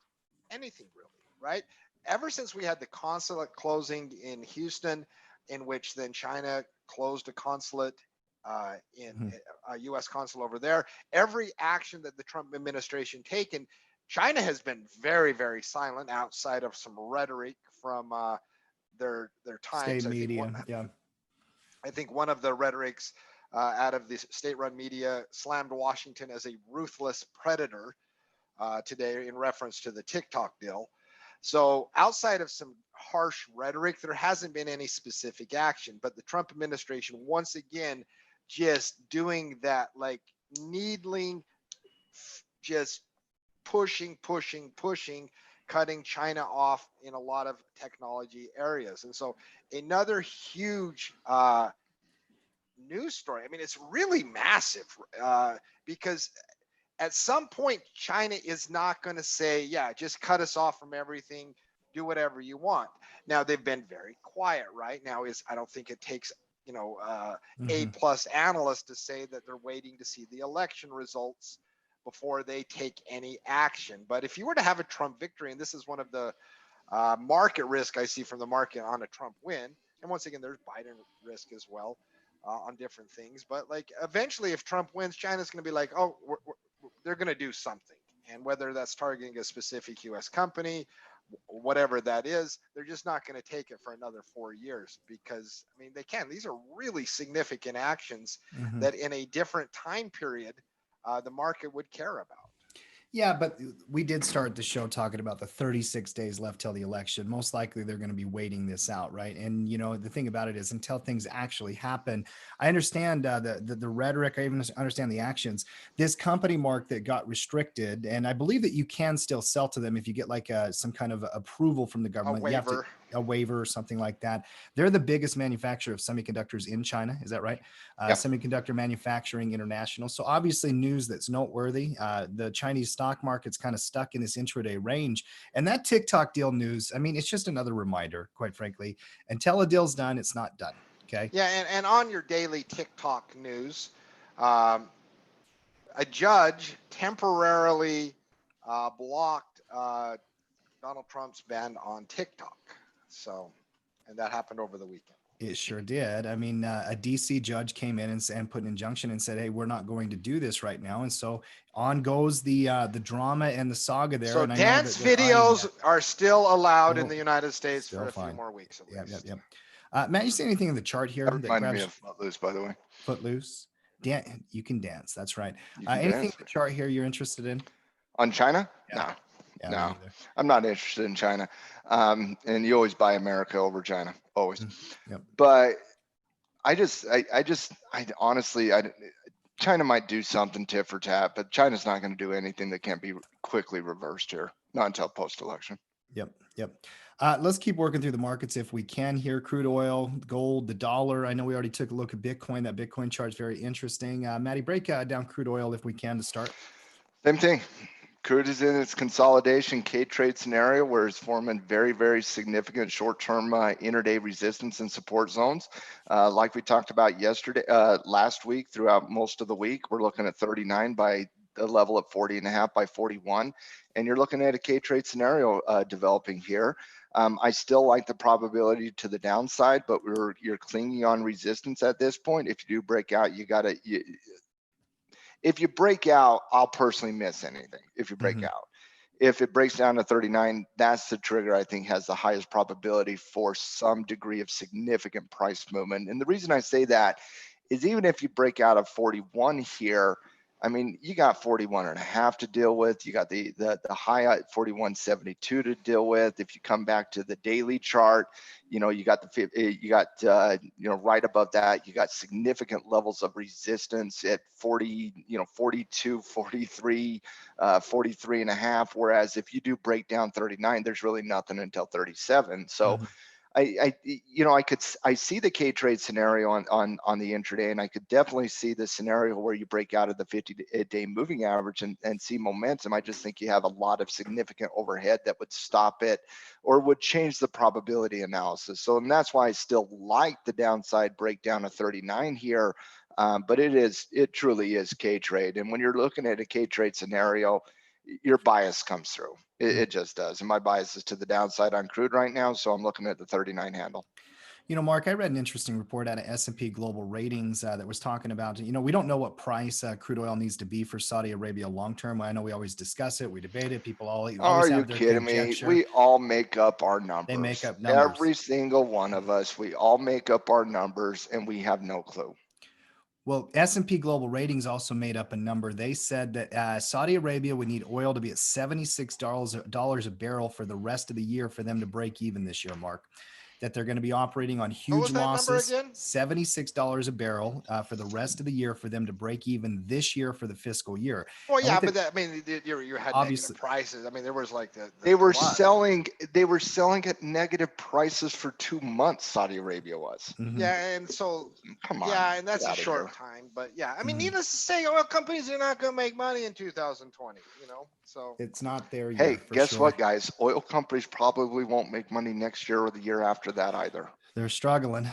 [SPEAKER 3] anything really, right? Ever since we had the consulate closing in Houston, in which then China closed a consulate in a U.S. consulate over there, every action that the Trump administration taken, China has been very silent outside of some rhetoric from their times.
[SPEAKER 1] State media, yeah.
[SPEAKER 3] I think one of the rhetorics out of the state-run media slammed Washington as a ruthless predator today in reference to the TikTok deal. So outside of some harsh rhetoric, there hasn't been any specific action. But the Trump administration, once again, just doing that, like needling, just pushing, cutting China off in a lot of technology areas. And so another huge news story. I mean, it's really massive because at some point, China is not going to say, yeah, just cut us off from everything, do whatever you want. Now, they've been very quiet, right? Now, I don't think it takes, A+ analysts to say that they're waiting to see the election results before they take any action. But if you were to have a Trump victory, and this is one of the market risk I see from the market on a Trump win, and once again, there's Biden risk as well on different things. But like eventually, if Trump wins, China's going to be like, oh, they're going to do something. And whether that's targeting a specific U.S. company, whatever that is, they're just not going to take it for another 4 years because, I mean, they can. These are really significant actions that in a different time period, the market would care about.
[SPEAKER 1] Yeah, but we did start the show talking about the 36 days left till the election. Most likely they're going to be waiting this out, right? And the thing about it is until things actually happen, I understand the rhetoric. I even understand the actions. This company, Mark, that got restricted, and I believe that you can still sell to them if you get like some kind of approval from the government.
[SPEAKER 3] A waiver.
[SPEAKER 1] A waiver or something like that. They're the biggest manufacturer of semiconductors in China. Is that right? Semiconductor Manufacturing International. So obviously news that's noteworthy. The Chinese stock market's kind of stuck in this intraday range. And that TikTok deal news, I mean, it's just another reminder, quite frankly. Until a deal's done, it's not done. Okay.
[SPEAKER 3] Yeah. And on your daily TikTok news, a judge temporarily blocked Donald Trump's ban on TikTok. So, and that happened over the weekend.
[SPEAKER 1] It sure did. I mean, a DC judge came in and put an injunction and said, hey, we're not going to do this right now. And so on goes the drama and the saga there.
[SPEAKER 3] So
[SPEAKER 1] and
[SPEAKER 3] dance videos are still allowed in the United States for a few more weeks at least.
[SPEAKER 1] Yep. Matt, you see anything in the chart here?
[SPEAKER 2] That reminded me of Footloose, by the way.
[SPEAKER 1] Footloose? You can dance. That's right. Anything in the chart here you're interested in?
[SPEAKER 2] On China?
[SPEAKER 1] Yeah.
[SPEAKER 2] No. No, I'm not interested in China. And you always buy America over China, always.
[SPEAKER 1] Yep.
[SPEAKER 2] But I honestly, China might do something tit for tat, but China's not going to do anything that can't be quickly reversed here. Not until post-election.
[SPEAKER 1] Yep. Let's keep working through the markets if we can here. Crude oil, gold, the dollar. I know we already took a look at Bitcoin. That Bitcoin chart is very interesting. Maddie, break down crude oil if we can to start.
[SPEAKER 2] Same thing. Crude is in its consolidation K-trade scenario where it's forming very, very significant short-term intraday resistance and support zones. Like we talked about last week throughout most of the week, we're looking at 39 by the level at 40.5 by 41. And you're looking at a K-trade scenario developing here. I still like the probability to the downside, but you're clinging on resistance at this point. If you do break out, if you break out, I'll personally miss anything if you break out. If it breaks down to 39, that's the trigger I think has the highest probability for some degree of significant price movement. And the reason I say that is even if you break out of 41 here, I mean, you got 41.5 to deal with. You got the high at 41.72 to deal with. If you come back to the daily chart, you got right above that, you got significant levels of resistance at 40, 42, 43, 43.5. Whereas if you do break down 39, there's really nothing until 37. So I see the K-trade scenario on the intraday, and I could definitely see the scenario where you break out of the 50-day moving average and see momentum. I just think you have a lot of significant overhead that would stop it or would change the probability analysis. So, and that's why I still like the downside breakdown of 39 here. But it truly is K-trade. And when you're looking at a K-trade scenario, your bias comes through. It just does. And my bias is to the downside on crude right now. So I'm looking at the 39 handle.
[SPEAKER 1] Mark, I read an interesting report out of S&P Global Ratings that was talking about, we don't know what price crude oil needs to be for Saudi Arabia long-term. I know we always discuss it. We debate it. People always have their conjecture.
[SPEAKER 2] Me? We all make up our numbers.
[SPEAKER 1] They make up numbers.
[SPEAKER 2] Every single one of us, we all make up our numbers and we have no clue.
[SPEAKER 1] Well, S&P Global Ratings also made up a number. They said that Saudi Arabia would need oil to be at $76 a barrel for the rest of the year for them to break even this year, Mark. That they're going to be operating on huge losses. $76 a barrel for the rest of the year for them to break even this year for the fiscal year.
[SPEAKER 3] Well, yeah, but you had negative prices. I mean, there was like
[SPEAKER 2] they were selling at negative prices for 2 months. Saudi Arabia was.
[SPEAKER 3] Yeah, and so
[SPEAKER 2] come on.
[SPEAKER 3] Yeah, and that's a short time, but yeah, I mean, needless to say, oil companies are not going to make money in 2020. So
[SPEAKER 1] it's not there yet.
[SPEAKER 2] Hey, guess what, guys? Oil companies probably won't make money next year or the year after that either.
[SPEAKER 1] They're struggling,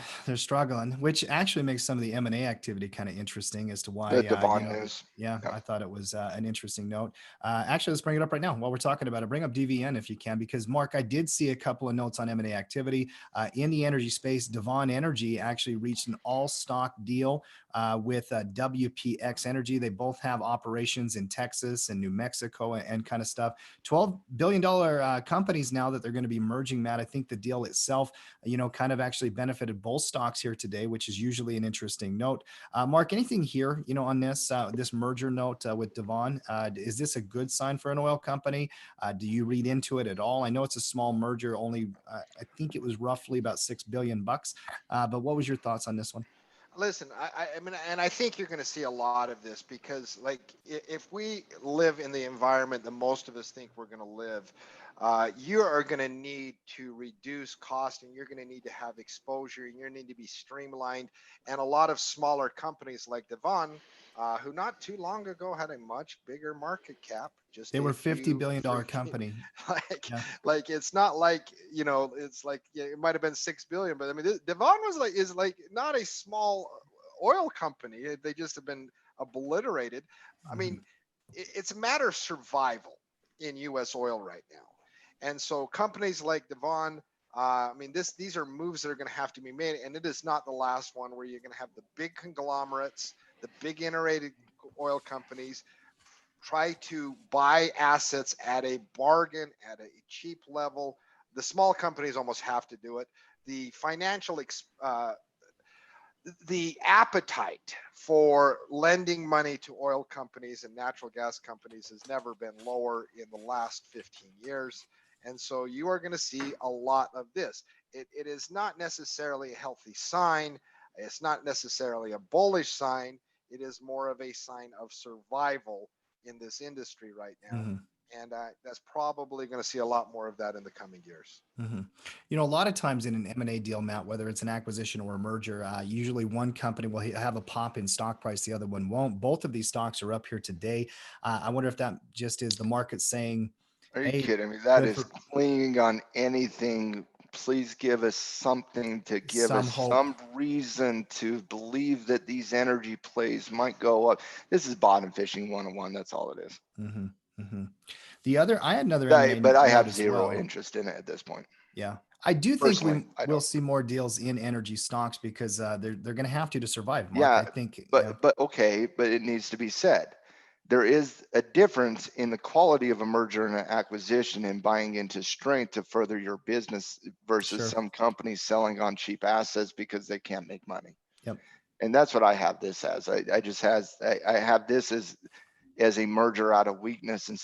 [SPEAKER 1] which actually makes some of the M&A activity kind of interesting as to why.
[SPEAKER 2] The Devon news.
[SPEAKER 1] Yeah, I thought it was an interesting note. Actually, let's bring it up right now while we're talking about it. Bring up DVN if you can, because Mark, I did see a couple of notes on M&A activity in the energy space. Devon Energy actually reached an all-stock deal with WPX Energy. They both have operations in Texas and New Mexico and kind of stuff. $12 billion companies now that they're going to be merging, Matt. I think the deal itself, kind of actually benefited both stocks here today, which is usually an interesting note. Mark, anything here, on this merger note with Devon? Is this a good sign for an oil company? Do you read into it at all? I know it's a small merger, only I think it was roughly about $6 billion. But what was your thoughts on this one?
[SPEAKER 3] Listen, I mean, and I think you're going to see a lot of this because, like, if we live in the environment that most of us think we're going to live, you are going to need to reduce cost, and you're going to need to have exposure, and you're going to need to be streamlined. And a lot of smaller companies like Devon, who not too long ago had a much bigger market cap.
[SPEAKER 1] They were $50 billion company.
[SPEAKER 3] Like it's not like, it's like, it might have been 6 billion, but I mean, Devon is not a small oil company. They just have been obliterated. I mean, it's a matter of survival in U.S. oil right now. And so companies like Devon, I mean, these are moves that are going to have to be made. And it is not the last one where you're going to have the big conglomerates, the big integrated oil companies try to buy assets at a bargain, at a cheap level. The small companies almost have to do it. The financial, the appetite for lending money to oil companies and natural gas companies has never been lower in the last 15 years. And so you are going to see a lot of this. It is not necessarily a healthy sign. It's not necessarily a bullish sign. It is more of a sign of survival in this industry right now. And that's probably going to see a lot more of that in the coming years.
[SPEAKER 1] Mhm. You know, a lot of times in an M&A deal, Matt, whether it's an acquisition or a merger, usually one company will have a pop in stock price, the other one won't. Both of these stocks are up here today. I wonder if that just is the market saying,
[SPEAKER 2] Are you
[SPEAKER 1] hey,
[SPEAKER 2] kidding me? That
[SPEAKER 1] good
[SPEAKER 2] is
[SPEAKER 1] for
[SPEAKER 2] clinging on anything. Please give us something to give us
[SPEAKER 1] some hope.
[SPEAKER 2] some reason to believe that these energy plays might go up. This is bottom fishing 101. That's all it is.
[SPEAKER 1] Hmm. Hmm. The other, I had another M&A
[SPEAKER 2] But I
[SPEAKER 1] note
[SPEAKER 2] have
[SPEAKER 1] as
[SPEAKER 2] zero
[SPEAKER 1] well.
[SPEAKER 2] interest in it at this point.
[SPEAKER 1] Yeah. I do think
[SPEAKER 2] Personally,
[SPEAKER 1] we
[SPEAKER 2] I
[SPEAKER 1] will
[SPEAKER 2] don't.
[SPEAKER 1] see more deals in energy stocks because they're going to have to survive, Mark.
[SPEAKER 2] Yeah,
[SPEAKER 1] I think, yeah,
[SPEAKER 2] but okay, but it needs to be said. There is a difference in the quality of a merger and an acquisition and buying into strength to further your business versus
[SPEAKER 1] sure.
[SPEAKER 2] some companies selling on cheap assets because they can't make money.
[SPEAKER 1] Yep.
[SPEAKER 2] And that's what I have this as. I have this as a merger out of weakness and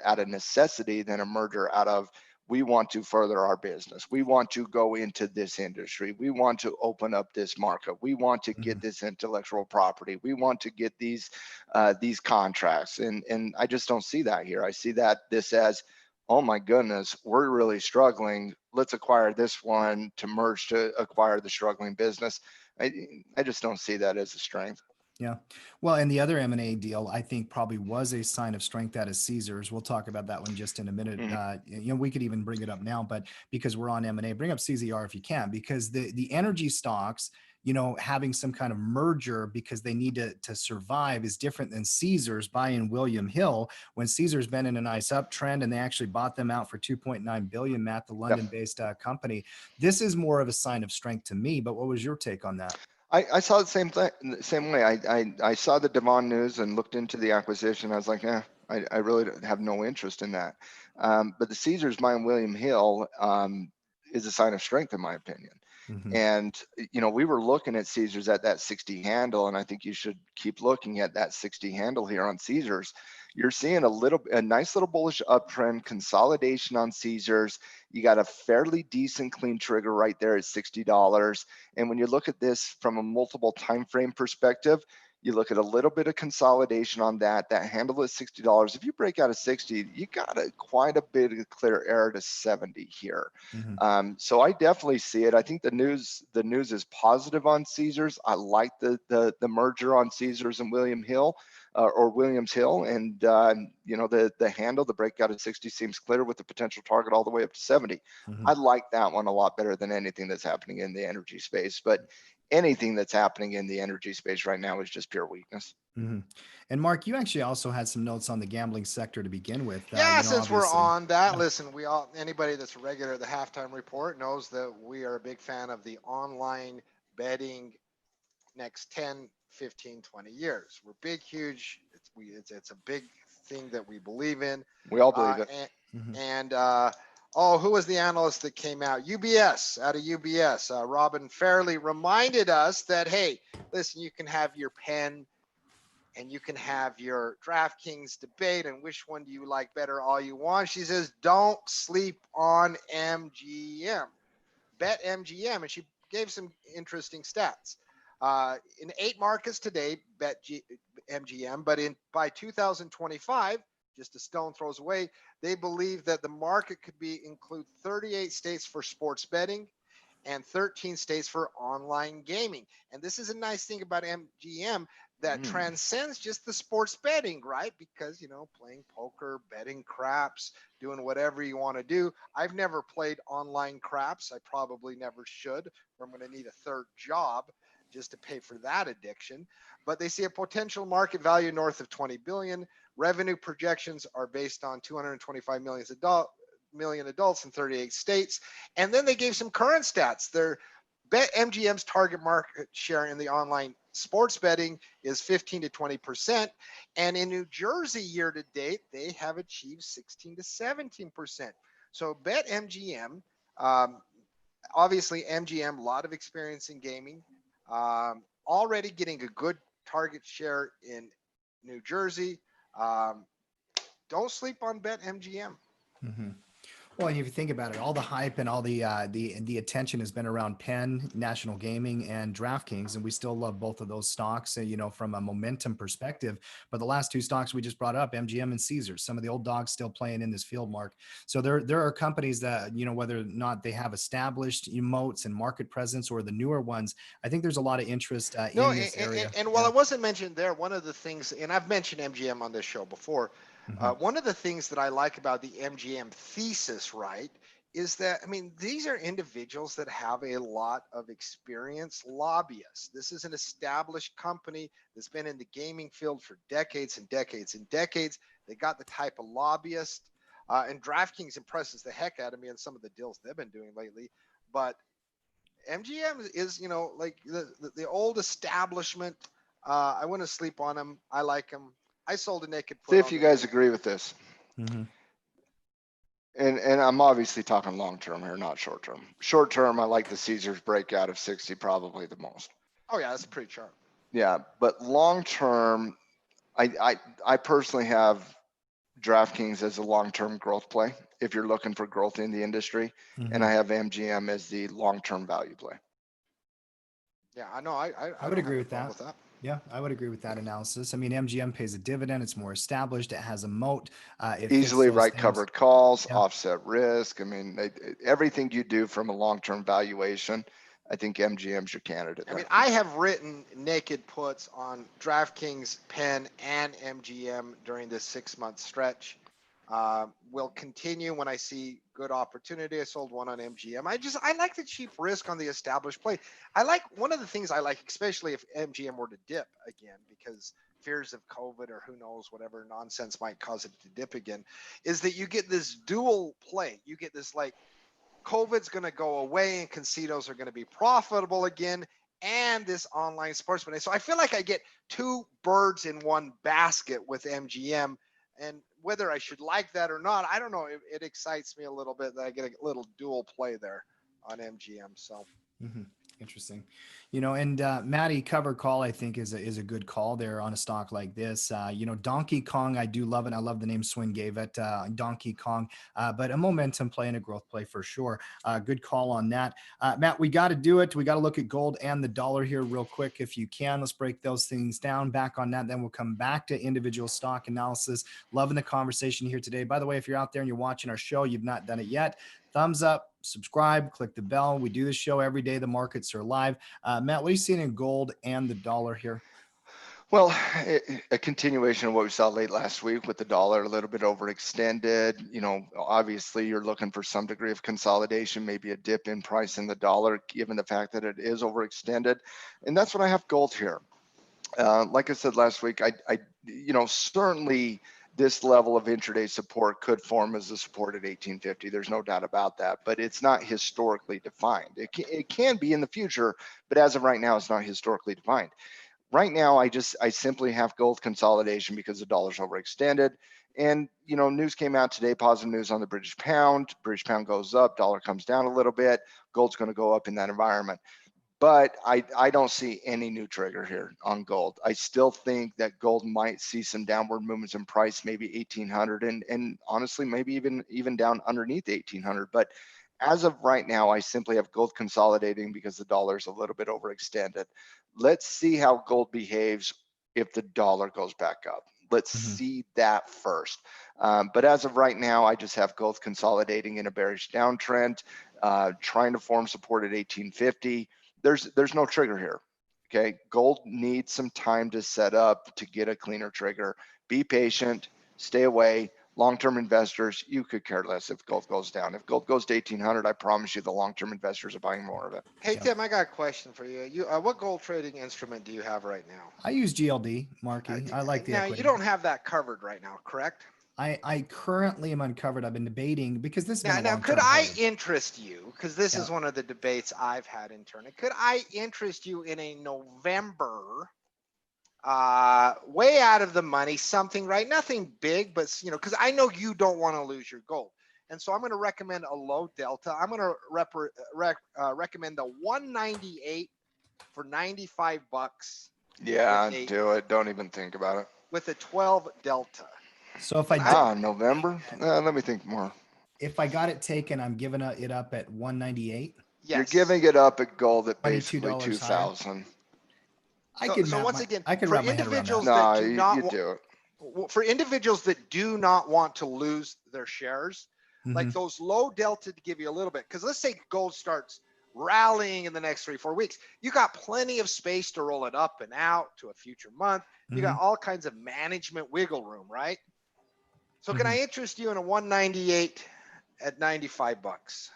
[SPEAKER 2] out of necessity than a merger out of we want to further our business. We want to go into this industry. We want to open up this market. We want to
[SPEAKER 1] Hmm.
[SPEAKER 2] get this intellectual property. We want to get these contracts. And I just don't see that here. I see that this as, oh my goodness, we're really struggling. Let's acquire this one to merge to acquire the struggling business. I just don't see that as a strength.
[SPEAKER 1] Yeah. Well, and the other M&A deal, I think probably was a sign of strength out of Caesars. We'll talk about that one just in a minute.
[SPEAKER 2] Mhm.
[SPEAKER 1] You know, we could even bring it up now, but because we're on M&A, bring up CZR if you can, because the energy stocks, you know, having some kind of merger because they need to survive is different than Caesars buying William Hill when Caesars been in a nice uptrend and they actually bought them out for 2.9 billion, Matt, the
[SPEAKER 2] Yep.
[SPEAKER 1] London-based company. This is more of a sign of strength to me, but what was your take on that?
[SPEAKER 2] I saw the same thing, the same way. I saw the Devon news and looked into the acquisition. I was like, I really have no interest in that. But the Caesars mine William Hill is a sign of strength, in my opinion.
[SPEAKER 1] Hmm.
[SPEAKER 2] And we were looking at Caesars at that 60 handle, and I think you should keep looking at that 60 handle here on Caesars. You're seeing a nice little bullish uptrend, consolidation on Caesars. You got a fairly decent clean trigger right there at $60. And when you look at this from a multiple time frame perspective, you look at a little bit of consolidation on that handle at $60. If you break out of 60, you got quite a bit of clear air to 70 here.
[SPEAKER 1] Hmm.
[SPEAKER 2] So I definitely see it. I think the news is positive on Caesars. I like the merger on Caesars and William Hill. Or Williams Hill, and the handle, the breakout at 60 seems clear with the potential target all the way up to 70.
[SPEAKER 1] Hmm.
[SPEAKER 2] I like that one a lot better than anything that's happening in the energy space. But anything that's happening in the energy space right now is just pure weakness.
[SPEAKER 1] Hmm. And Mark, you actually also had some notes on the gambling sector to begin with.
[SPEAKER 3] Yeah,
[SPEAKER 1] You know,
[SPEAKER 3] since we're
[SPEAKER 1] obviously,
[SPEAKER 3] on that,
[SPEAKER 1] yeah,
[SPEAKER 3] listen, anybody that's a regular at the halftime report knows that we are a big fan of the online betting next 10, 15, 20 years. We're big, huge. It's a big thing that we believe in.
[SPEAKER 2] We all believe it.
[SPEAKER 1] hmm,
[SPEAKER 3] Who was the analyst that came out? UBS, out of UBS. Robin Fairley reminded us that, hey, listen, you can have your pen and you can have your DraftKings debate and which one do you like better all you want. She says, don't sleep on MGM. Bet MGM. And she gave some interesting stats. In 8 markets today, MGM, but by 2025, just a stone throws away, they believe that the market could include 38 states for sports betting and 13 states for online gaming. And this is a nice thing about MGM that transcends just the sports betting, right? Because, playing poker, betting craps, doing whatever you want to do. I've never played online craps. I probably never should, or I'm going to need a third job just to pay for that addiction. But they see a potential market value north of 20 billion. Revenue projections are based on 225 million adults in 38 states. And then they gave some current stats. Their BetMGM's target market share in the online sports betting is 15 to 20%. And in New Jersey year to date, they have achieved 16 to 17%. So BetMGM, obviously MGM, a lot of experience in gaming, already getting a good target share in New Jersey. Don't sleep on BetMGM.
[SPEAKER 1] hmm. Well, and if you think about it, all the hype and all the attention has been around Penn, National Gaming, and DraftKings, and we still love both of those stocks, from a momentum perspective. But the last two stocks we just brought up, MGM and Caesars, some of the old dogs still playing in this field, Mark. So there are companies that, whether or not they have established moats and market presence, or the newer ones, I think there's a lot of interest
[SPEAKER 3] No,
[SPEAKER 1] in this area.
[SPEAKER 3] and while it wasn't mentioned there, one of the things, and I've mentioned MGM on this show before, one of the things that I like about the MGM thesis, right, is that, I mean, these are individuals that have a lot of experience, lobbyists. This is an established company that's been in the gaming field for decades and decades and decades. They got the type of lobbyist, and DraftKings impresses the heck out of me on some of the deals they've been doing lately. But MGM is, like the old establishment. I wouldn't sleep on them. I like them. I sold a naked put.
[SPEAKER 2] See if you guys agree with this.
[SPEAKER 1] Mm-hmm.
[SPEAKER 2] And I'm obviously talking long term here, not short term. Short term, I like the Caesars breakout of 60 probably the most.
[SPEAKER 3] Oh yeah, that's pretty sharp.
[SPEAKER 2] Yeah, but long term, I personally have DraftKings as a long term growth play if you're looking for growth in the industry, and I have MGM as the long term value play.
[SPEAKER 3] Yeah, I know. I
[SPEAKER 1] would agree with that. Yeah, I would agree with that analysis. I mean, MGM pays a dividend. It's more established. It has a moat. It
[SPEAKER 2] Easily right
[SPEAKER 1] things.
[SPEAKER 2] covered calls, offset risk. I mean, everything you do from a long-term valuation, I think MGM's your candidate there.
[SPEAKER 3] I mean, I have written naked puts on DraftKings, Penn, and MGM during this 6-month stretch. Will continue when I see good opportunity. I sold one on MGM. I like the cheap risk on the established play. I like, one of the things I like, especially if MGM were to dip again, because fears of COVID or who knows, whatever nonsense might cause it to dip again, is that you get this dual play. You get this, like, COVID's going to go away and casinos are going to be profitable again, and this online sports betting. So I feel like I get two birds in one basket with MGM. And whether I should like that or not, I don't know. It excites me a little bit that I get a little dual play there on MGM. So
[SPEAKER 1] interesting, and Matty, cover call, I think is a good call there on a stock like this. Donkey Kong, I do love it. I love the name Swin gave it, Donkey Kong, but a momentum play and a growth play for sure. Good call on that. Matt, we got to do it. We got to look at gold and the dollar here real quick, if you can. Let's break those things down. Back on that, then we'll come back to individual stock analysis. Loving the conversation here today. By the way, if you're out there and you're watching our show, you've not done it yet, thumbs up, subscribe, click the bell. We do this show every day. The markets are live. Matt, what are you seeing in gold and the dollar here?
[SPEAKER 2] Well, a continuation of what we saw late last week with the dollar a little bit overextended. Obviously you're looking for some degree of consolidation, maybe a dip in price in the dollar, given the fact that it is overextended. And that's what I have gold here. Like I said last week, I certainly this level of intraday support could form as a support at 1850. There's no doubt about that, but it's not historically defined. It can be in the future, but as of right now, it's not historically defined. Right now, I simply have gold consolidation because the dollar's overextended. And, news came out today, positive news on the British pound. British pound goes up, dollar comes down a little bit. Gold's going to go up in that environment. But I don't see any new trigger here on gold. I still think that gold might see some downward movements in price, maybe 1800, and honestly, maybe even down underneath 1800. But as of right now, I simply have gold consolidating because the dollar is a little bit overextended. Let's see how gold behaves if the dollar goes back up. Let's see that first. But as of right now, I just have gold consolidating in a bearish downtrend, trying to form support at 1850. There's no trigger here. Okay, gold needs some time to set up to get a cleaner trigger. Be patient, stay away. Long-term investors, you could care less if gold goes down. If gold goes to 1800, I promise you the long-term investors are buying more of it.
[SPEAKER 3] Hey, Tim, I got a question for you. What gold trading instrument do you have right now?
[SPEAKER 1] I use GLD, Marky. I like the equity.
[SPEAKER 3] You don't have that covered right now, correct?
[SPEAKER 1] I currently am uncovered. I've been debating because this is
[SPEAKER 3] now could I interest you, because this is one of the debates I've had internally, could I interest you in a November way out of the money something, right? Nothing big, but because I know you don't want to lose your gold, and so I'm going to recommend a low delta. I'm going to recommend the 198 for $95.
[SPEAKER 2] Yeah, do it. Don't even think about it.
[SPEAKER 3] With a 12 delta.
[SPEAKER 1] So if I
[SPEAKER 2] November, let me think more.
[SPEAKER 1] If I got it taken, I'm giving it up at 198.
[SPEAKER 3] Yes.
[SPEAKER 2] You're giving it up at gold at basically
[SPEAKER 1] $22 higher.
[SPEAKER 2] 2,000.
[SPEAKER 3] So once again,
[SPEAKER 1] I could
[SPEAKER 3] for
[SPEAKER 1] wrap my head around
[SPEAKER 3] individuals
[SPEAKER 1] that.
[SPEAKER 3] that
[SPEAKER 2] No,
[SPEAKER 3] do not
[SPEAKER 2] you do it.
[SPEAKER 3] for individuals that do not want to lose their shares, like those low delta to give you a little bit, because let's say gold starts rallying in the next 3-4 weeks, you got plenty of space to roll it up and out to a future month. You got all kinds of management wiggle room, right? So can I interest you in a 198 at 95 bucks?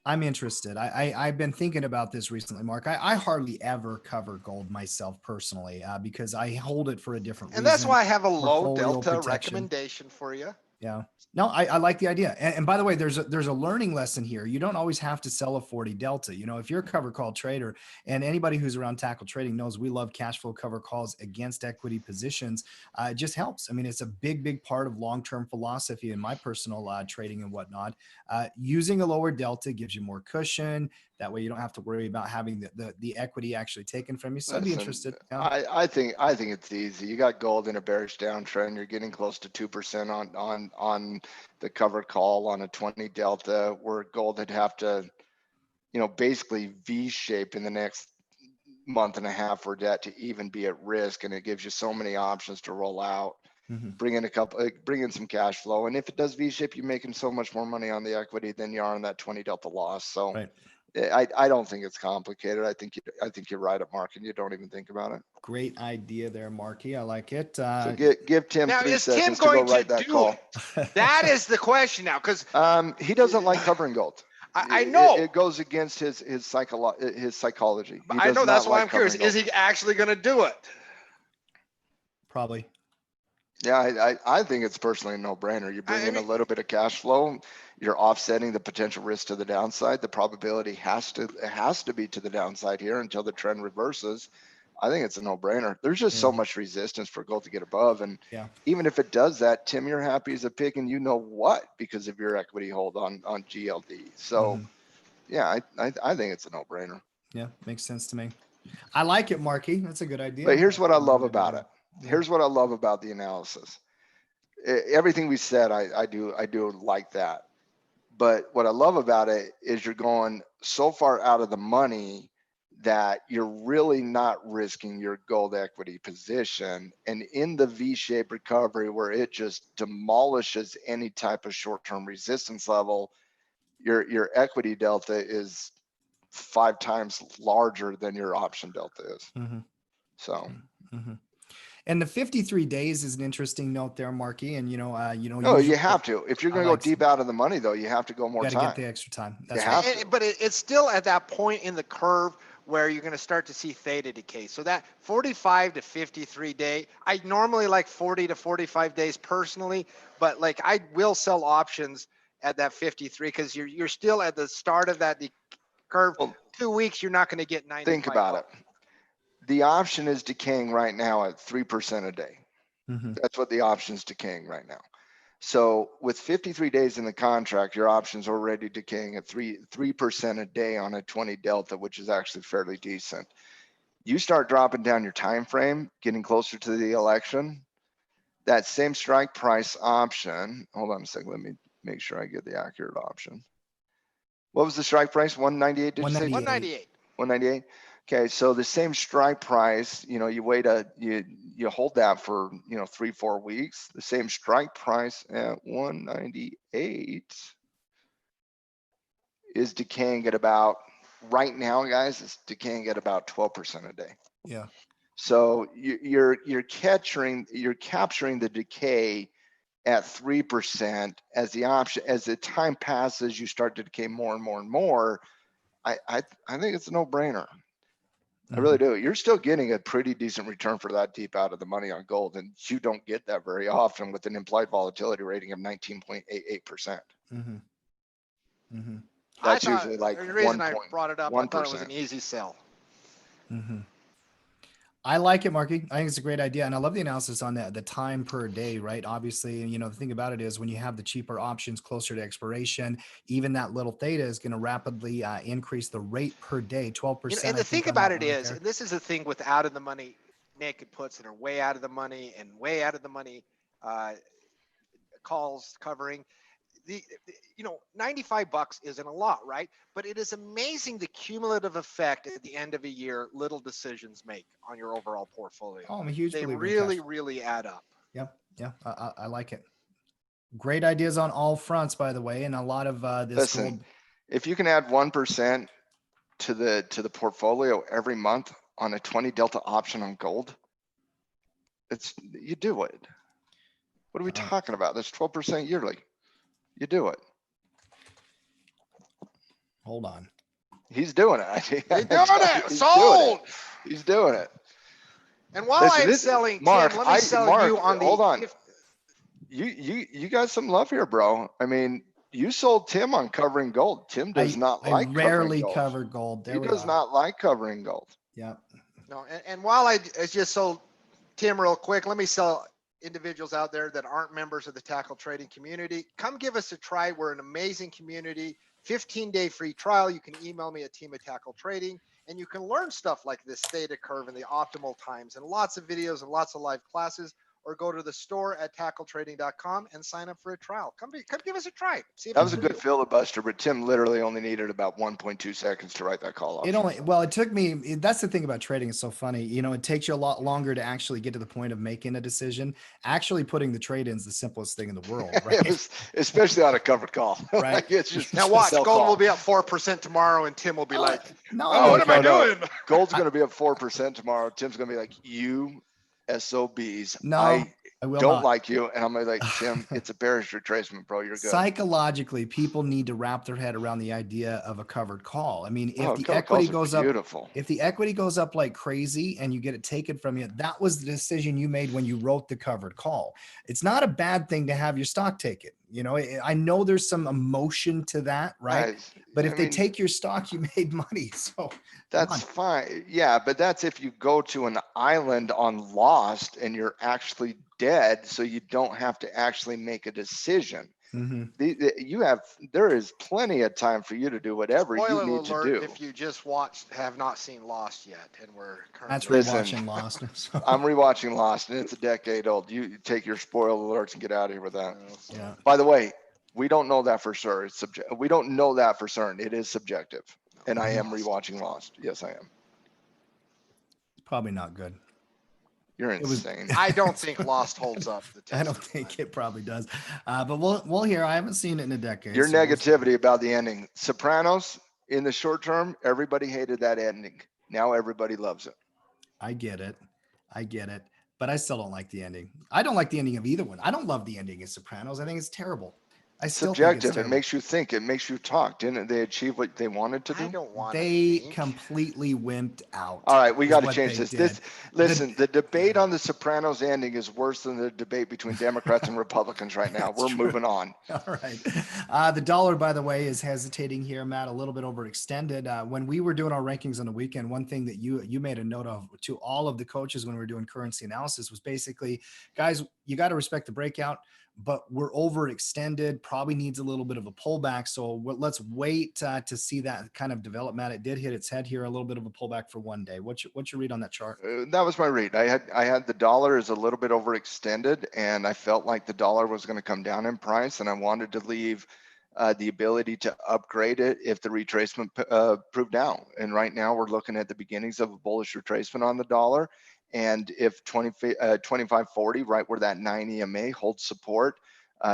[SPEAKER 1] I'm interested. I've been thinking about this recently, Mark. I hardly ever cover gold myself personally because I hold it for a different reason.
[SPEAKER 3] And that's why I have a low
[SPEAKER 1] Portfolio
[SPEAKER 3] delta
[SPEAKER 1] protection.
[SPEAKER 3] recommendation for you.
[SPEAKER 1] Yeah. No, I like the idea. And by the way, there's a learning lesson here. You don't always have to sell a 40 delta. You know, if you're a cover call trader, and anybody who's around tackle trading knows we love cash flow cover calls against equity positions. It just helps. I mean, it's a big part of long-term philosophy in my personal trading and whatnot. Using a lower delta gives you more cushion. That way you don't have to worry about having the equity actually taken from you. So I'd be interested. Yeah.
[SPEAKER 2] I think it's easy. You got gold in a bearish downtrend. You're getting close to 2% on the cover call on a 20 delta, where gold would have to, basically V-shape in the next month and a half for that to even be at risk. And it gives you so many options to roll out. Bring in some cash flow. And if it does V-shape, you're making so much more money on the equity than you are on that 20 delta loss. So
[SPEAKER 1] right.
[SPEAKER 2] I don't think it's complicated. I think you're right at Mark, and you don't even think about it.
[SPEAKER 1] Great idea there, Marky. I like it.
[SPEAKER 2] So give Tim
[SPEAKER 3] now,
[SPEAKER 2] 3
[SPEAKER 3] is
[SPEAKER 2] seconds
[SPEAKER 3] Tim going
[SPEAKER 2] to go write
[SPEAKER 3] to
[SPEAKER 2] that
[SPEAKER 3] do
[SPEAKER 2] call.
[SPEAKER 3] it? That is the question now, because
[SPEAKER 2] he doesn't like covering gold.
[SPEAKER 3] I know
[SPEAKER 2] it goes against his psychology.
[SPEAKER 3] I know, that's why I'm curious. Is he actually going to do it?
[SPEAKER 1] Probably.
[SPEAKER 2] Yeah, I think it's personally a no-brainer. You bring in a little bit of cash flow, you're offsetting the potential risk to the downside. The probability has to be to the downside here until the trend reverses. I think it's a no-brainer. There's just so much resistance for gold to get above, and even if it does that, Tim, you're happy as a pig, and you know what, because of your equity hold on GLD. So, yeah, I think it's a no-brainer.
[SPEAKER 1] Yeah, makes sense to me. I like it, Marky. That's a good idea.
[SPEAKER 2] But here's what I love about it. Here's what I love about the analysis. Everything we said, I do like that. But what I love about it is you're going so far out of the money that you're really not risking your gold equity position. And in the V-shaped recovery, where it just demolishes any type of short-term resistance level, your equity delta is 5 times larger than your option delta is. So.
[SPEAKER 1] And the 53 days is an interesting note there, Marky. And
[SPEAKER 2] no, you have to. If you're going to go deep out of the money, though, you have to go more time.
[SPEAKER 1] You got to get the extra time. That's
[SPEAKER 3] right. But it's still at that point in the curve where you're going to start to see theta decay. So that 45 to 53 day, I normally like 40 to 45 days personally, but like I will sell options at that 53 because you're still at the start of that curve. Well, 2 weeks, you're not going to get 95.
[SPEAKER 2] Think about it. The option is decaying right now at 3% a day. That's what the option is decaying right now. So with 53 days in the contract, your option's already decaying at 3% a day on a 20 delta, which is actually fairly decent. You start dropping down your time frame, getting closer to the election, that same strike price option. Hold on a second. Let me make sure I get the accurate option. What was the strike price? 198? Did you say
[SPEAKER 3] 198?
[SPEAKER 2] 198. Okay, so the same strike price, you hold that for 3-4 weeks. The same strike price at 198 is decaying at about, right now, guys, it's decaying at about 12% a day.
[SPEAKER 1] Yeah.
[SPEAKER 2] So you're capturing the decay at 3% as the option. As the time passes, you start to decay more and more and more. I think it's a no-brainer. I really do. You're still getting a pretty decent return for that deep out of the money on gold, and you don't get that very often with an implied volatility rating of 19.88%. That's usually like
[SPEAKER 3] the reason I brought it up, I thought it was an easy sell.
[SPEAKER 1] I like it, Marky. I think it's a great idea. And I love the analysis on the time per day, right? Obviously, the thing about it is when you have the cheaper options closer to expiration, even that little theta is going to rapidly increase the rate per day, 12%.
[SPEAKER 3] And the thing about it is, and this is the thing with out of the money naked puts that are way out of the money and way out of the money calls covering. You know, $95 isn't a lot, right? But it is amazing the cumulative effect at the end of a year little decisions make on your overall portfolio.
[SPEAKER 1] Oh, I'm a huge
[SPEAKER 3] They
[SPEAKER 1] believer in
[SPEAKER 3] really,
[SPEAKER 1] cash.
[SPEAKER 3] really add up.
[SPEAKER 1] Yeah, I like it. Great ideas on all fronts, by the way, and a lot of this
[SPEAKER 2] Listen,
[SPEAKER 1] gold.
[SPEAKER 2] if you can add 1% to the portfolio every month on a 20 delta option on gold, you do it. What are we talking about? That's 12% yearly. You do it.
[SPEAKER 1] Hold on.
[SPEAKER 2] He's doing it.
[SPEAKER 3] He's doing it. Sold.
[SPEAKER 2] He's doing it.
[SPEAKER 3] And while I'm selling,
[SPEAKER 2] Mark,
[SPEAKER 3] Tim, let me sell you on the.
[SPEAKER 2] Hold on. You got some love here, bro. I mean, you sold Tim on covering gold. Tim does not like covering gold. I rarely
[SPEAKER 1] cover gold.
[SPEAKER 2] He does not like covering gold.
[SPEAKER 1] Yeah.
[SPEAKER 3] No, and while I just sold Tim real quick, let me sell individuals out there that aren't members of the tackle trading community. Come give us a try. We're an amazing community. 15-day free trial. You can email me at team@tackle-trading, and you can learn stuff like this theta curve and the optimal times and lots of videos and lots of live classes. Or go to the store at tackletrading.com and sign up for a trial. Come give us a try. See if
[SPEAKER 2] that was a good filibuster, but Tim literally only needed about 1.2 seconds to write that call off.
[SPEAKER 1] Well, it took me, that's the thing about trading. It's so funny. You know, it takes you a lot longer to actually get to the point of making a decision. Actually putting the trade in is the simplest thing in the world, right?
[SPEAKER 2] Especially on a covered call.
[SPEAKER 1] Right.
[SPEAKER 2] Like it's just
[SPEAKER 3] now watch, gold will be up 4% tomorrow and Tim will be like,
[SPEAKER 2] what am I doing? Gold's going to be up 4% tomorrow. Tim's going to be like, you SOBs.
[SPEAKER 1] No,
[SPEAKER 2] I don't like you. And I'm like, Tim, it's a bearish retracement, bro. You're good.
[SPEAKER 1] Psychologically, people need to wrap their head around the idea of a covered call. I mean, if the equity goes up, if the equity goes up like crazy and you get it taken from you, that was the decision you made when you wrote the covered call. It's not a bad thing to have your stock taken. You know, I know there's some emotion to that, right? But if they take your stock, you made money. So
[SPEAKER 2] that's fine. Yeah, but that's if you go to an island on Lost and you're actually dead, so you don't have to actually make a decision. There is plenty of time for you to do whatever you need to do.
[SPEAKER 3] If you just have not seen Lost yet, and we're
[SPEAKER 1] currently rewatching Lost. So.
[SPEAKER 2] I'm rewatching Lost, and it's a decade old. You take your spoiler alerts and get out of here with that.
[SPEAKER 1] Yeah.
[SPEAKER 2] By the way, we don't know that for sure. It's we don't know that for certain. It is subjective, and I am rewatching Lost. Yes, I am.
[SPEAKER 1] Probably not good.
[SPEAKER 2] You're insane.
[SPEAKER 3] I don't think Lost holds up.
[SPEAKER 1] I don't think it probably does. But we'll hear. I haven't seen it in a decade.
[SPEAKER 2] Your negativity about the ending. Sopranos, in the short term, everybody hated that ending. Now everybody loves it.
[SPEAKER 1] I get it. But I still don't like the ending. I don't like the ending of either one. I don't love the ending of Sopranos. I think it's terrible.
[SPEAKER 2] Subjective. It makes you think. It makes you talk. Didn't they achieve what they wanted to do?
[SPEAKER 3] I don't want.
[SPEAKER 1] They completely wimped out.
[SPEAKER 2] All right, we got to change this. Listen, the debate on the Sopranos ending is worse than the debate between Democrats and Republicans right now. We're moving on.
[SPEAKER 1] All right. The dollar, by the way, is hesitating here, Matt. A little bit overextended. When we were doing our rankings on the weekend, one thing that you made a note of to all of the coaches when we were doing currency analysis was basically, guys, you got to respect the breakout. But we're overextended, probably needs a little bit of a pullback. So let's wait to see that kind of development. It did hit its head here, a little bit of a pullback for one day. What's your read on that chart?
[SPEAKER 2] That was my read. I had the dollar is a little bit overextended, and I felt like the dollar was going to come down in price, and I wanted to leave the ability to upgrade it if the retracement proved down. And right now we're looking at the beginnings of a bullish retracement on the dollar. And if 25.40, right where that 9 EMA holds support,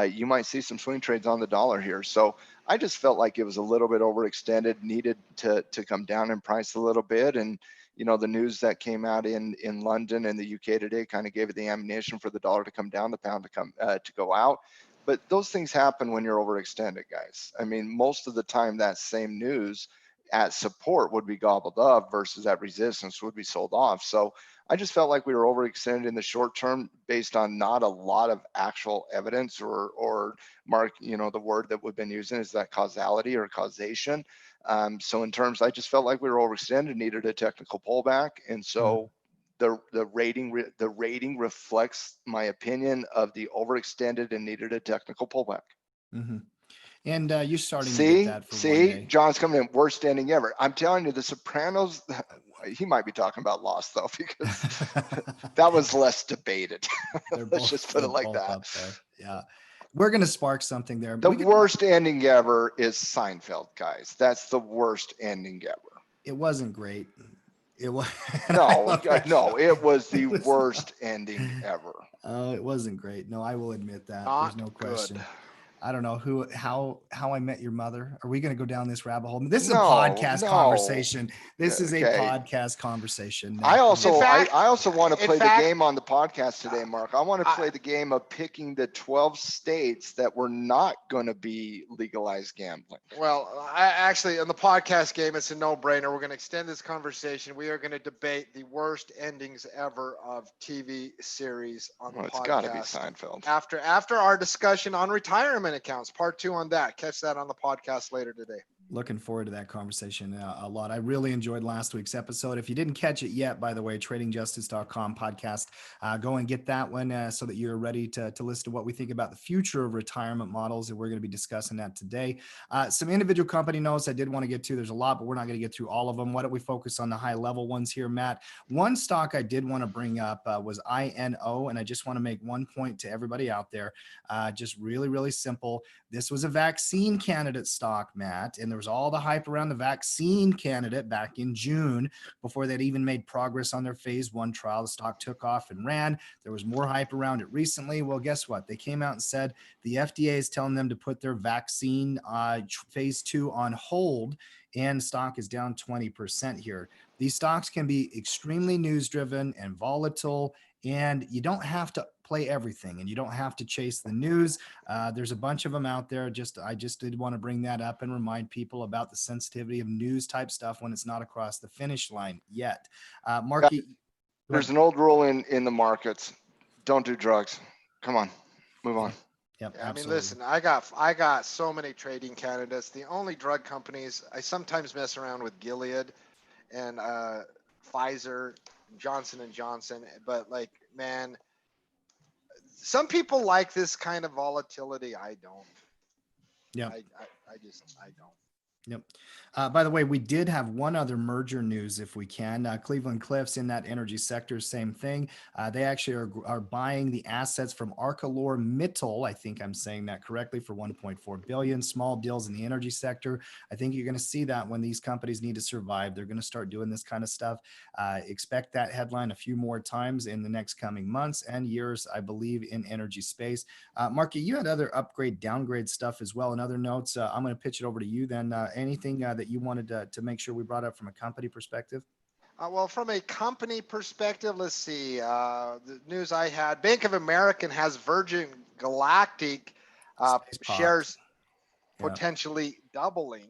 [SPEAKER 2] you might see some swing trades on the dollar here. So I just felt like it was a little bit overextended, needed to come down in price a little bit. And, you know, the news that came out in London and the UK today kind of gave it the ammunition for the dollar to come down, the pound to come to go out. But those things happen when you're overextended, guys. I mean, most of the time that same news at support would be gobbled up versus at resistance would be sold off. So I just felt like we were overextended in the short term based on not a lot of actual evidence or Mark, you know, the word that we've been using is that causality or causation. So in terms, I just felt like we were overextended, needed a technical pullback. And so the rating reflects my opinion of the overextended and needed a technical pullback.
[SPEAKER 1] Mm-hmm. And you're starting to get that for one day.
[SPEAKER 2] John's coming in, worst ending ever. I'm telling you, the Sopranos, he might be talking about Lost though, because that was less debated. Let's just put it like that.
[SPEAKER 1] Yeah. We're going to spark something there.
[SPEAKER 2] The worst ending ever is Seinfeld, guys. That's the worst ending ever.
[SPEAKER 1] It wasn't great. It was
[SPEAKER 2] no, it was the worst ending ever.
[SPEAKER 1] It wasn't great. No, I will admit that.
[SPEAKER 3] Not
[SPEAKER 1] There's no question.
[SPEAKER 3] good.
[SPEAKER 1] I don't know how I Met Your Mother. Are we going to go down this rabbit hole? This is a podcast conversation. This is a podcast conversation.
[SPEAKER 2] I also want to play the game on the podcast today, Mark. I want to play the game of picking the 12 states that were not going to be legalized gambling.
[SPEAKER 3] Well, I actually, in the podcast game, it's a no-brainer. We're going to extend this conversation. We are going to debate the worst endings ever of TV series on the podcast.
[SPEAKER 2] It's got to be Seinfeld.
[SPEAKER 3] After our discussion on retirement accounts, part 2 on that. Catch that on the podcast later today.
[SPEAKER 1] Looking forward to that conversation a lot. I really enjoyed last week's episode. If you didn't catch it yet, by the way, tradingjustice.com podcast, go and get that one so that you're ready to listen to what we think about the future of retirement models. And we're going to be discussing that today. Some individual company notes I did want to get to. There's a lot, but we're not going to get through all of them. Why don't we focus on the high level ones here, Matt? One stock I did want to bring up was INO. And I just want to make one point to everybody out there. Just really, really simple. This was a vaccine candidate stock, Matt, and there was all the hype around the vaccine candidate back in June before they'd even made progress on their phase 1 trial. The stock took off and ran. There was more hype around it recently. Well, guess what? They came out and said the FDA is telling them to put their vaccine phase 2 on hold, and stock is down 20% here. These stocks can be extremely news driven and volatile, and you don't have to play everything and you don't have to chase the news. There's a bunch of them out there. I just did want to bring that up and remind people about the sensitivity of news type stuff when it's not across the finish line yet. Marky,
[SPEAKER 2] there's an old rule in the markets. Don't do drugs. Come on, move on.
[SPEAKER 1] Yep,
[SPEAKER 3] I mean, listen, I got so many trading candidates. The only drug companies, I sometimes mess around with Gilead and Pfizer, Johnson and Johnson, but like, man, some people like this kind of volatility. I don't.
[SPEAKER 1] Yeah.
[SPEAKER 3] I don't.
[SPEAKER 1] Yep. By the way, we did have one other merger news, if we can. Cleveland Cliffs in that energy sector, same thing. They actually are buying the assets from ArcelorMittal. I think I'm saying that correctly, for $1.4 billion. Small deals in the energy sector. I think you're going to see that when these companies need to survive, they're going to start doing this kind of stuff. Expect that headline a few more times in the next coming months and years, I believe, in energy space. Marky, you had other upgrade, downgrade stuff as well, and other notes. I'm going to pitch it over to you then. Anything that you wanted to make sure we brought up from a company perspective?
[SPEAKER 3] Well, from a company perspective, let's see. The news I had, Bank of America has Virgin Galactic shares potentially doubling,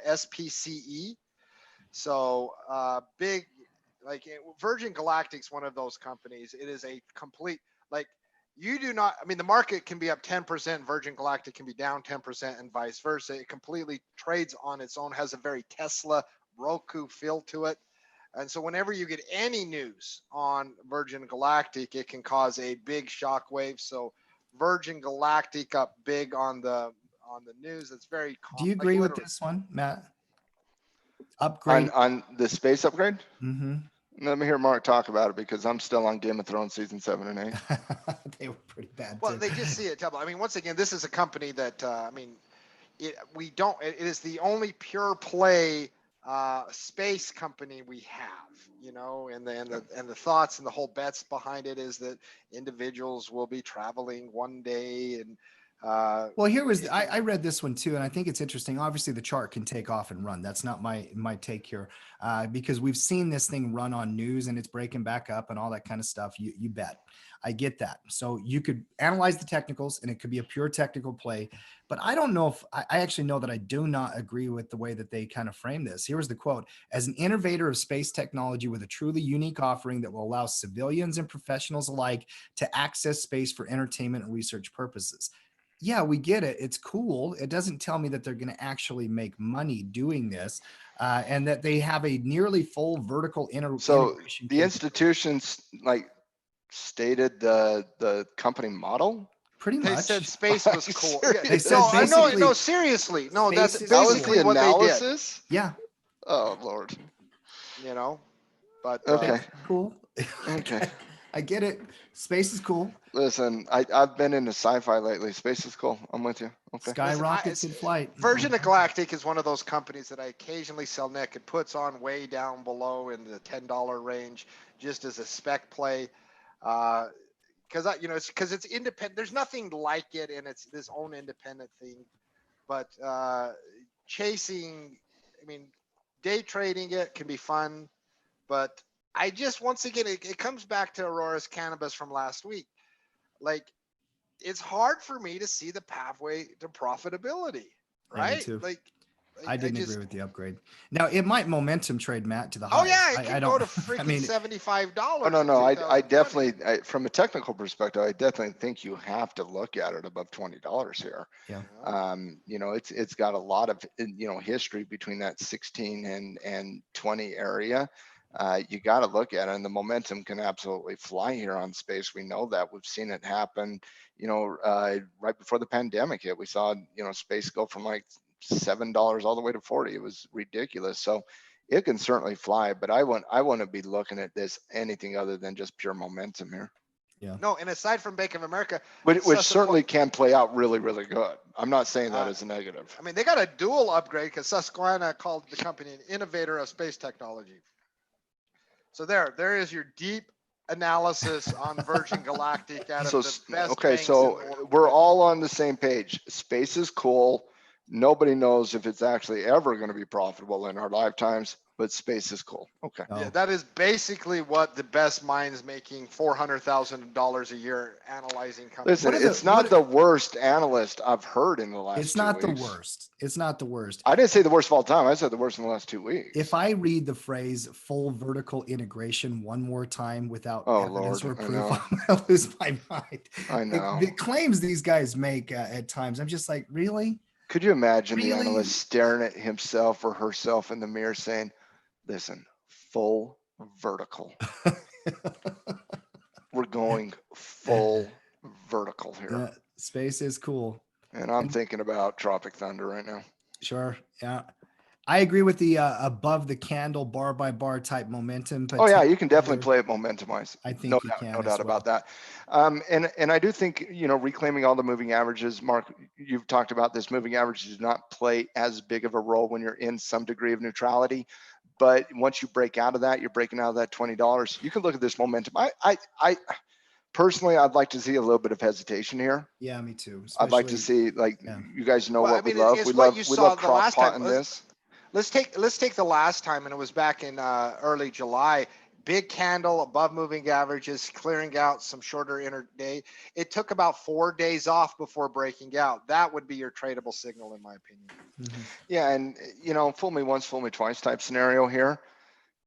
[SPEAKER 3] SPCE. So big, like Virgin Galactic's one of those companies. It is a complete, like, you do not, I mean, the market can be up 10%, Virgin Galactic can be down 10% and vice versa. It completely trades on its own, has a very Tesla, Roku feel to it. And so whenever you get any news on Virgin Galactic, it can cause a big shockwave. So Virgin Galactic up big on the news. It's very
[SPEAKER 1] Do you agree with this one, Matt? Upgrade
[SPEAKER 2] on the space upgrade?
[SPEAKER 1] Mm-hmm.
[SPEAKER 2] Let me hear Mark talk about it, because I'm still on Game of Thrones season 7 and 8.
[SPEAKER 1] They were pretty bad.
[SPEAKER 3] Well, they just see it double. I mean, once again, this is a company that it is the only pure play space company we have, and the thoughts and the whole bets behind it is that individuals will be traveling one day. And
[SPEAKER 1] well, I read this one too, and I think it's interesting. Obviously, the chart can take off and run. That's not my take here, because we've seen this thing run on news and it's breaking back up and all that kind of stuff. You bet. I get that. So you could analyze the technicals and it could be a pure technical play, but I don't know if I actually know that I do not agree with the way that they kind of frame this. Here was the quote: "As an innovator of space technology with a truly unique offering that will allow civilians and professionals alike to access space for entertainment and research purposes." Yeah, we get it. It's cool. It doesn't tell me that they're going to actually make money doing this, and that they have a nearly full vertical integration.
[SPEAKER 2] So the institutions stated the company model.
[SPEAKER 3] Pretty much. They said space was cool.
[SPEAKER 1] They said
[SPEAKER 3] no, seriously. No, that's basically what they did.
[SPEAKER 1] Yeah.
[SPEAKER 2] Oh, Lord.
[SPEAKER 3] But
[SPEAKER 2] okay.
[SPEAKER 1] Cool.
[SPEAKER 2] Okay.
[SPEAKER 1] I get it. Space is cool.
[SPEAKER 2] Listen, I've been into sci-fi lately. Space is cool. I'm with you. Okay.
[SPEAKER 1] Skyrockets in flight.
[SPEAKER 3] Virgin Galactic is one of those companies that I occasionally sell Nick. It puts on way down below in the $10 range, just as a spec play. Because it's independent. There's nothing like it, and it's this own independent thing. But chasing, I mean, day trading it can be fun, but I just, once again, it comes back to Aurora's cannabis from last week. Like, it's hard for me to see the pathway to profitability, right?
[SPEAKER 1] Yeah, me too.
[SPEAKER 3] Like
[SPEAKER 1] I didn't agree with the upgrade. Now it might momentum trade, Matt, to the highs.
[SPEAKER 3] Oh yeah, it can go to freaking $75.
[SPEAKER 2] Oh, no. I definitely, from a technical perspective, I definitely think you have to look at it above $20 here.
[SPEAKER 1] Yeah.
[SPEAKER 2] It's got a lot of history between that 16 and 20 area. You got to look at it, and the momentum can absolutely fly here on space. We know that. We've seen it happen. Right before the pandemic hit, we saw space go from like $7 all the way to 40. It was ridiculous. So it can certainly fly, but I want to be looking at this anything other than just pure momentum here.
[SPEAKER 1] Yeah.
[SPEAKER 3] No, and aside from Bank of America,
[SPEAKER 2] which certainly can play out really, really good. I'm not saying that as a negative.
[SPEAKER 3] I mean, they got a dual upgrade because Susquehanna called the company an innovator of space technology. So there is your deep analysis on Virgin Galactic out of the best.
[SPEAKER 2] Okay, so we're all on the same page. Space is cool. Nobody knows if it's actually ever going to be profitable in our lifetimes, but space is cool. Okay.
[SPEAKER 3] Yeah, that is basically what the best minds making $400,000 a year analyzing companies.
[SPEAKER 2] Listen, it's not the worst analyst I've heard in the last 2 weeks.
[SPEAKER 1] It's not the worst. It's not the worst.
[SPEAKER 2] I didn't say the worst of all time. I said the worst in the last 2 weeks.
[SPEAKER 1] If I read the phrase full vertical integration one more time without evidence or proof, I'm going to lose my mind.
[SPEAKER 2] I know.
[SPEAKER 1] The claims these guys make at times, I'm just like, really?
[SPEAKER 2] Could you imagine the analyst staring at himself or herself in the mirror saying, listen, full vertical. We're going full vertical here.
[SPEAKER 1] Yeah, space is cool.
[SPEAKER 2] And I'm thinking about Tropic Thunder right now.
[SPEAKER 1] Sure. Yeah. I agree with the above the candle bar by bar type momentum.
[SPEAKER 2] Oh yeah, you can definitely play it momentum wise.
[SPEAKER 1] I think
[SPEAKER 2] no doubt about that. And I do think, reclaiming all the moving averages, Mark, you've talked about this. Moving averages do not play as big of a role when you're in some degree of neutrality. But once you break out of that, you're breaking out of that $20. You can look at this momentum. I personally, I'd like to see a little bit of hesitation here.
[SPEAKER 1] Yeah, me too.
[SPEAKER 2] I'd like to see, you guys know what we love. We love cross pot in this.
[SPEAKER 3] Let's take the last time, and it was back in early July. Big candle above moving averages, clearing out some shorter intraday. It took about 4 days off before breaking out. That would be your tradable signal, in my opinion.
[SPEAKER 1] Mm-hmm.
[SPEAKER 2] Yeah, and fool me once, fool me twice type scenario here.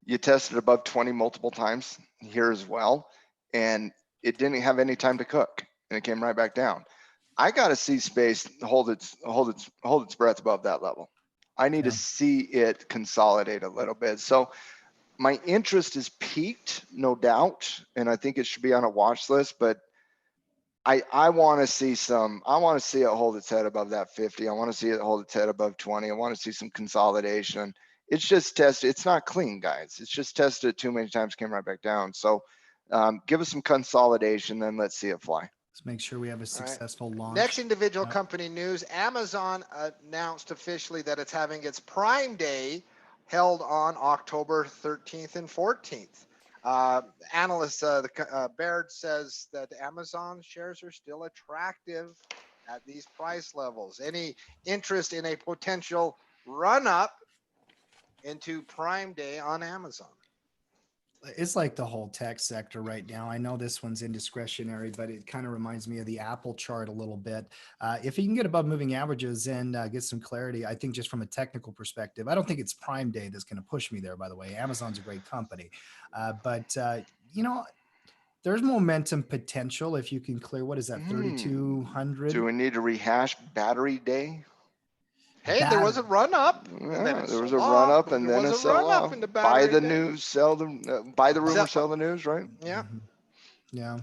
[SPEAKER 2] You tested above 20 multiple times here as well, and it didn't have any time to cook, and it came right back down. I got to see space hold its breath above that level. I need to see it consolidate a little bit. So my interest is peaked, no doubt, and I think it should be on a watch list, but I want to see it hold its head above that 50. I want to see it hold its head above 20. I want to see some consolidation. It's just tested. It's not clean, guys. It's just tested too many times, came right back down. So give us some consolidation, then let's see it fly.
[SPEAKER 1] Let's make sure we have a successful launch.
[SPEAKER 3] Next individual company news, Amazon announced officially that it's having its Prime Day held on October 13th and 14th. Analyst Baird says that Amazon shares are still attractive at these price levels. Any interest in a potential run-up into Prime Day on Amazon?
[SPEAKER 1] It's like the whole tech sector right now. I know this one's indiscretionary, but it kind of reminds me of the Apple chart a little bit. If you can get above moving averages and get some clarity, I think just from a technical perspective, I don't think it's Prime Day that's going to push me there, by the way. Amazon's a great company. But there's momentum potential if you can clear, what is that, 3,200?
[SPEAKER 2] Do we need to rehash Battery Day?
[SPEAKER 3] Hey, there was a run up.
[SPEAKER 2] Yeah, there was a run up and then a sell off. Buy the news, buy the rumor, sell the news, right?
[SPEAKER 3] Yeah.
[SPEAKER 1] Yeah.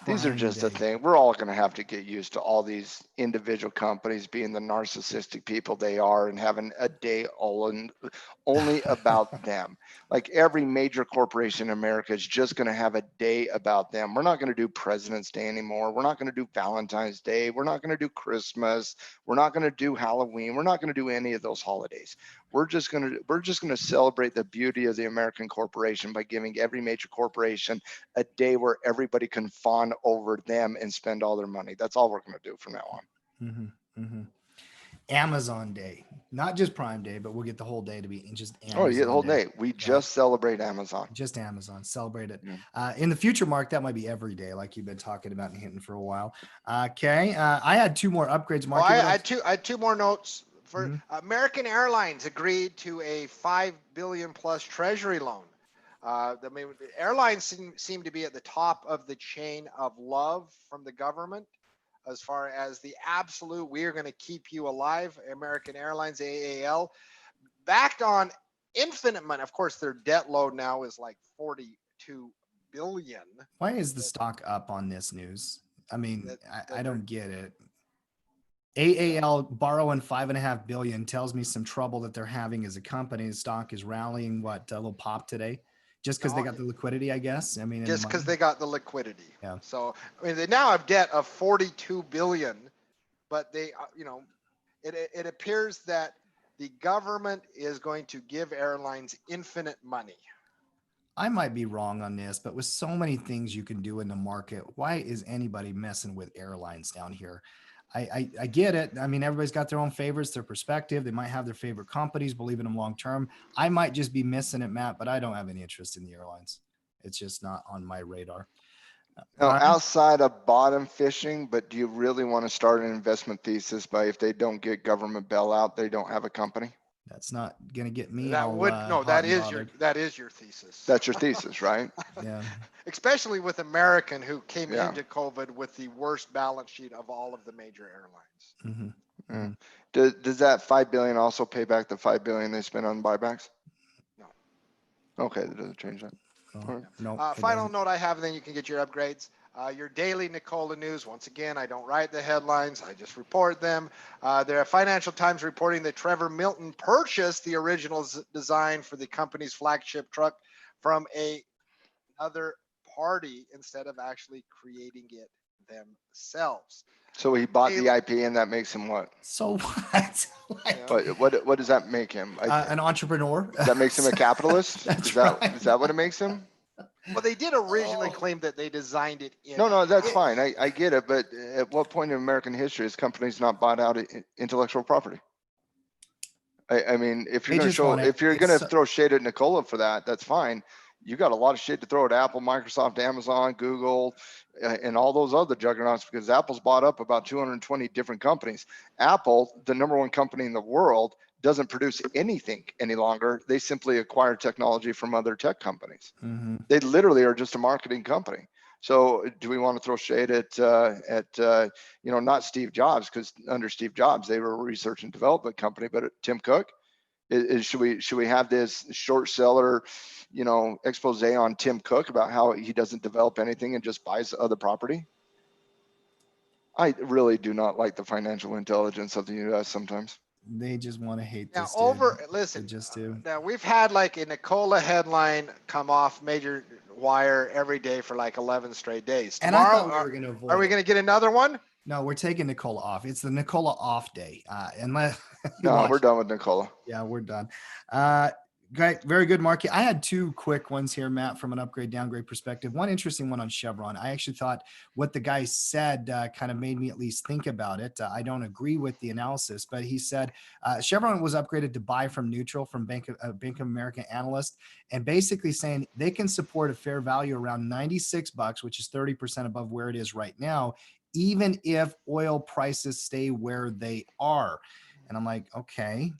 [SPEAKER 2] These are just a thing. We're all going to have to get used to all these individual companies being the narcissistic people they are and having a day only about them. Like every major corporation in America is just going to have a day about them. We're not going to do President's Day anymore. We're not going to do Valentine's Day. We're not going to do Christmas. We're not going to do Halloween. We're not going to do any of those holidays. We're just going to celebrate the beauty of the American corporation by giving every major corporation a day where everybody can fawn over them and spend all their money. That's all we're going to do from now on.
[SPEAKER 1] Mm-hmm, mm-hmm. Amazon Day, not just Prime Day, but we'll get the whole day to be just Amazon.
[SPEAKER 2] Oh, yeah, the whole day. We just celebrate Amazon.
[SPEAKER 1] Just Amazon. Celebrate it. Yeah. In the future, Mark, that might be every day, like you've been talking about and hinting for a while. Okay. I had two more upgrades, Mark.
[SPEAKER 3] I had two more notes. For American Airlines agreed to a $5 billion plus Treasury loan. I mean, airlines seem to be at the top of the chain of love from the government as far as the absolute, we're going to keep you alive. American Airlines, AAL, backed on infinite money. Of course, their debt load now is like $42 billion.
[SPEAKER 1] Why is the stock up on this news? I mean, I don't get it. AAL borrowing $5.5 billion tells me some trouble that they're having as a company. The stock is rallying, a little pop today, just because they got the liquidity, I guess. I mean,
[SPEAKER 3] just because they got the liquidity.
[SPEAKER 1] Yeah.
[SPEAKER 3] So I mean, they now have debt of $42 billion, but they, it appears that the government is going to give airlines infinite money.
[SPEAKER 1] I might be wrong on this, but with so many things you can do in the market, why is anybody messing with airlines down here? I get it. I mean, everybody's got their own favorites, their perspective. They might have their favorite companies, believe in them long term. I might just be missing it, Matt, but I don't have any interest in the airlines. It's just not on my radar.
[SPEAKER 2] Now, outside of bottom fishing, but do you really want to start an investment thesis by if they don't get government bailout, they don't have a company?
[SPEAKER 1] That's not going to get me.
[SPEAKER 3] That is your thesis.
[SPEAKER 2] That's your thesis, right?
[SPEAKER 1] Yeah.
[SPEAKER 3] Especially with American, who came into COVID with the worst balance sheet of all of the major airlines.
[SPEAKER 1] Mm-hmm. Mm-hmm.
[SPEAKER 2] Does that $5 billion also pay back the $5 billion they spent on buybacks?
[SPEAKER 3] No.
[SPEAKER 2] Okay, that doesn't change that.
[SPEAKER 1] No.
[SPEAKER 3] Final note I have, and then you can get your upgrades. Your daily Nicola news. Once again, I don't write the headlines. I just report them. There are Financial Times reporting that Trevor Milton purchased the original design for the company's flagship truck from another party instead of actually creating it themselves.
[SPEAKER 2] So he bought the IP, and that makes him what?
[SPEAKER 1] So what?
[SPEAKER 2] What does that make him?
[SPEAKER 1] An entrepreneur.
[SPEAKER 2] That makes him a capitalist? Is that what it makes him?
[SPEAKER 3] Well, they did originally claim that they designed it.
[SPEAKER 2] No, that's fine. I get it. But at what point in American history has companies not bought out intellectual property? I mean, if you're going to throw shade at Nicola for that, that's fine. You got a lot of shade to throw at Apple, Microsoft, Amazon, Google, and all those other juggernauts, because Apple's bought up about 220 different companies. Apple, the number one company in the world, doesn't produce anything any longer. They simply acquire technology from other tech companies. Mm-hmm. They literally are just a marketing company. So do we want to throw shade at not Steve Jobs, because under Steve Jobs, they were a research and development company, but Tim Cook? Should we have this short seller, expose on Tim Cook about how he doesn't develop anything and just buys other property? I really do not like the financial intelligence of the U.S. sometimes.
[SPEAKER 1] They just want to hate this.
[SPEAKER 3] Listen,
[SPEAKER 1] they just do.
[SPEAKER 3] Now we've had like a Nicola headline come off major wire every day for like 11 straight days. Tomorrow,
[SPEAKER 1] and I thought we were going to avoid.
[SPEAKER 3] Are we going to get another one?
[SPEAKER 1] No, we're taking Nicola off. It's the Nicola off day. Unless
[SPEAKER 2] we're done with Nicola.
[SPEAKER 1] Yeah, we're done. Great. Very good, Marky. I had two quick ones here, Matt, from an upgrade downgrade perspective. One interesting one on Chevron. I actually thought what the guy said kind of made me at least think about it. I don't agree with the analysis, but he said Chevron was upgraded to buy from neutral from Bank of America analyst, and basically saying they can support a fair value around $96, which is 30% above where it is right now, even if oil prices stay where they are. And I'm like, okay,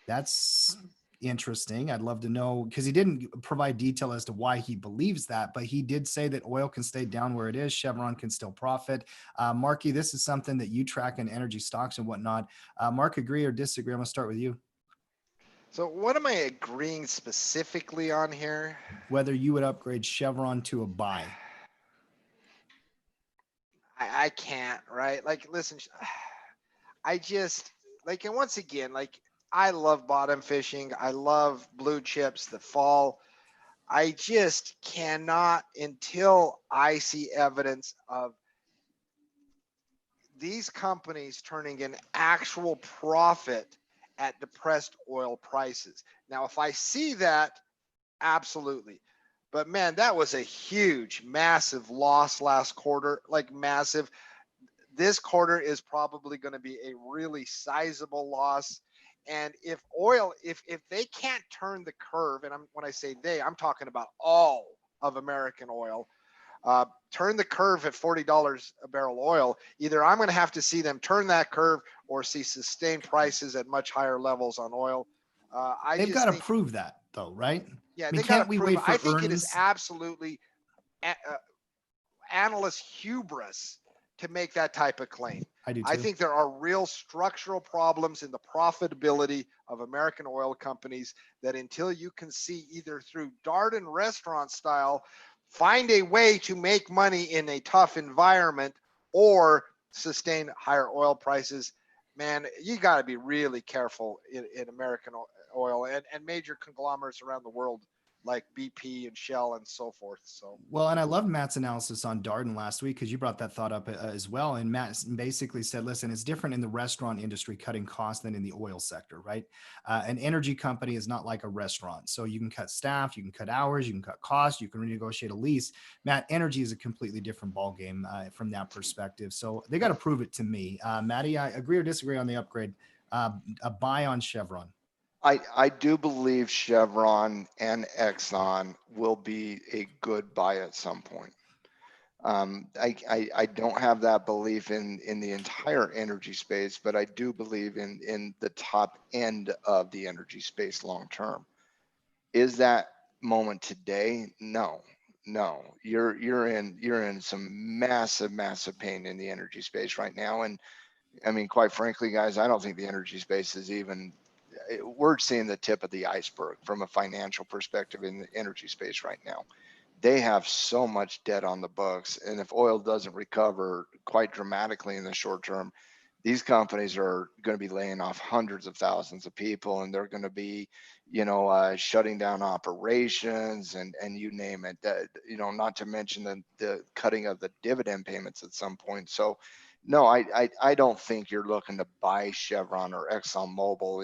[SPEAKER 1] that's interesting. I'd love to know, because he didn't provide detail as to why he believes that, but he did say that oil can stay down where it is. Chevron can still profit. Marky, this is something that you track in energy stocks and whatnot. Mark, agree or disagree? I'm going to start with you.
[SPEAKER 3] So what am I agreeing specifically on here?
[SPEAKER 1] Whether you would upgrade Chevron to a buy.
[SPEAKER 3] I can't, right? Like, listen, I just like, and once again, like, I love bottom fishing. I love blue chips that fall. I just cannot until I see evidence of these companies turning an actual profit at depressed oil prices. Now, if I see that, absolutely. But man, that was a huge, massive loss last quarter, like massive. This quarter is probably going to be a really sizable loss. And if oil, if they can't turn the curve, and when I say they, I'm talking about all of American oil, turn the curve at $40 a barrel oil, either I'm going to have to see them turn that curve or see sustained prices at much higher levels on oil.
[SPEAKER 1] They've got to prove that, though, right? I
[SPEAKER 3] Yeah,
[SPEAKER 1] mean,
[SPEAKER 3] they got to
[SPEAKER 1] can't we
[SPEAKER 3] prove
[SPEAKER 1] wait
[SPEAKER 3] it. I
[SPEAKER 1] for
[SPEAKER 3] think it is
[SPEAKER 1] earnings?
[SPEAKER 3] absolutely analyst hubris to make that type of claim.
[SPEAKER 1] I do too.
[SPEAKER 3] I think there are real structural problems in the profitability of American oil companies that until you can see either through Darden restaurant style, find a way to make money in a tough environment or sustain higher oil prices, man, you got to be really careful in American oil and major conglomerates around the world like BP and Shell and so forth. So,
[SPEAKER 1] Well, and I love Matt's analysis on Darden last week because you brought that thought up as well. And Matt basically said, listen, it's different in the restaurant industry cutting costs than in the oil sector, right? An energy company is not like a restaurant. So you can cut staff, you can cut hours, you can cut costs, you can renegotiate a lease. Matt, energy is a completely different ballgame from that perspective. So they got to prove it to me. Matty, I agree or disagree on the upgrade. A buy on Chevron.
[SPEAKER 2] I do believe Chevron and Exxon will be a good buy at some point. I don't have that belief in the entire energy space, but I do believe in the top end of the energy space long term. Is that moment today? No, no. You're in some massive pain in the energy space right now, and I mean, quite frankly, guys, I don't think the energy space is even. We're seeing the tip of the iceberg from a financial perspective in the energy space right now. They have so much debt on the books, and if oil doesn't recover quite dramatically in the short term, these companies are going to be laying off hundreds of thousands of people, and they're going to be, shutting down operations and you name it. Not to mention the cutting of the dividend payments at some point. So, no, I don't think you're looking to buy Chevron or ExxonMobil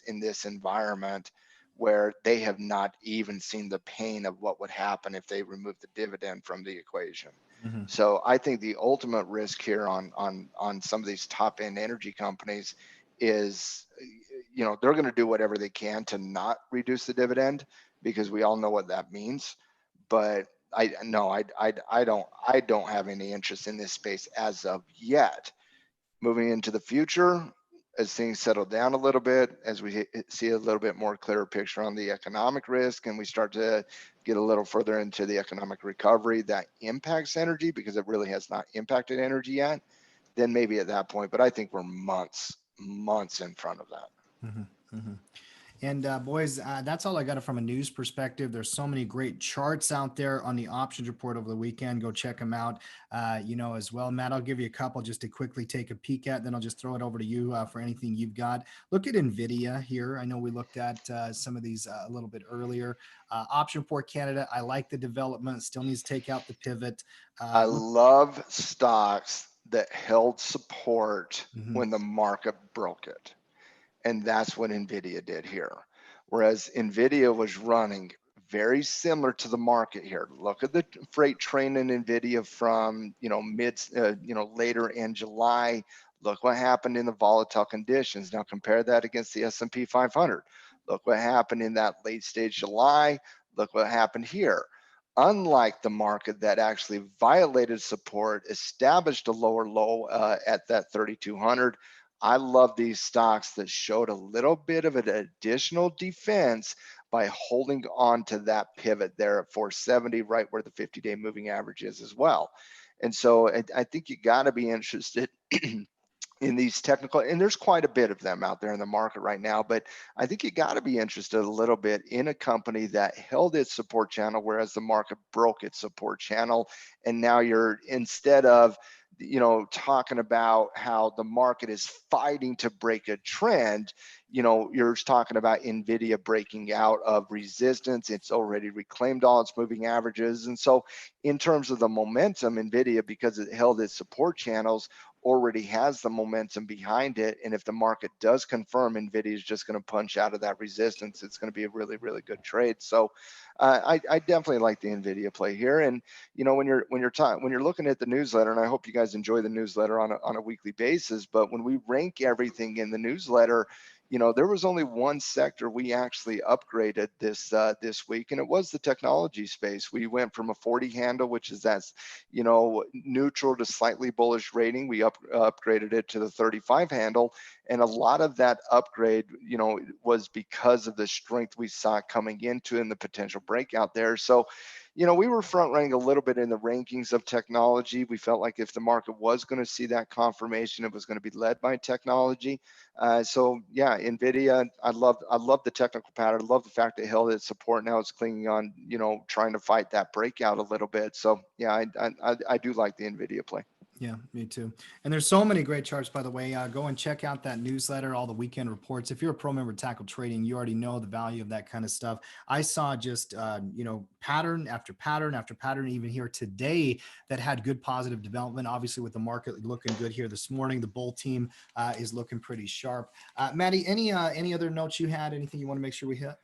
[SPEAKER 2] in this environment where they have not even seen the pain of what would happen if they remove the dividend from the equation.
[SPEAKER 1] Mm-hmm.
[SPEAKER 2] So I think the ultimate risk here on some of these top end energy companies is, they're going to do whatever they can to not reduce the dividend because we all know what that means. But I don't have any interest in this space as of yet. Moving into the future, as things settle down a little bit, as we see a little bit more clearer picture on the economic risk, and we start to get a little further into the economic recovery that impacts energy because it really has not impacted energy yet, then maybe at that point. But I think we're months in front of that.
[SPEAKER 1] Mm-hmm. Mm-hmm. And boys, that's all I got from a news perspective. There's so many great charts out there on the options report over the weekend. Go check them out, as well. Matt, I'll give you a couple just to quickly take a peek at. Then I'll just throw it over to you for anything you've got. Look at NVIDIA here. I know we looked at some of these a little bit earlier. Option report Canada, I like the development. Still needs to take out the pivot.
[SPEAKER 2] I love stocks that held support when the market broke it. And that's what NVIDIA did here. Whereas NVIDIA was running very similar to the market here. Look at the freight train in NVIDIA from, later in July. Look what happened in the volatile conditions. Now compare that against the S&P 500. Look what happened in that late stage July. Look what happened here. Unlike the market that actually violated support, established a lower low at that 3,200, I love these stocks that showed a little bit of an additional defense by holding on to that pivot there at 470, right where the 50-day moving average is as well. And so I think you got to be interested in these technical, and there's quite a bit of them out there in the market right now, but I think you got to be interested a little bit in a company that held its support channel, whereas the market broke its support channel. And now you're, instead of talking about how the market is fighting to break a trend, you're talking about NVIDIA breaking out of resistance. It's already reclaimed all its moving averages. And so in terms of the momentum, NVIDIA, because it held its support channels, already has the momentum behind it. And if the market does confirm NVIDIA is just going to punch out of that resistance, it's going to be a really, really good trade. So I definitely like the NVIDIA play here. And when you're looking at the newsletter, and I hope you guys enjoy the newsletter on a weekly basis, but when we rank everything in the newsletter, there was only one sector we actually upgraded this week, and it was the technology space. We went from a 40 handle, which is that's neutral to slightly bullish rating. We upgraded it to the 35 handle, and a lot of that upgrade, was because of the strength we saw coming into and the potential breakout there. So we were front running a little bit in the rankings of technology. We felt like if the market was going to see that confirmation, it was going to be led by technology. So yeah, NVIDIA, I love the technical pattern. I love the fact that it held its support. Now it's clinging on, trying to fight that breakout a little bit. So yeah, I do like the NVIDIA play.
[SPEAKER 1] Yeah, me too. And there's so many great charts, by the way. Go and check out that newsletter, all the weekend reports. If you're a pro member of Tackle Trading, you already know the value of that kind of stuff. I saw just, pattern after pattern after pattern, even here today, that had good positive development. Obviously, with the market looking good here this morning, the bull team is looking pretty sharp. Maddie, any other notes you had? Anything you want to make sure we hit?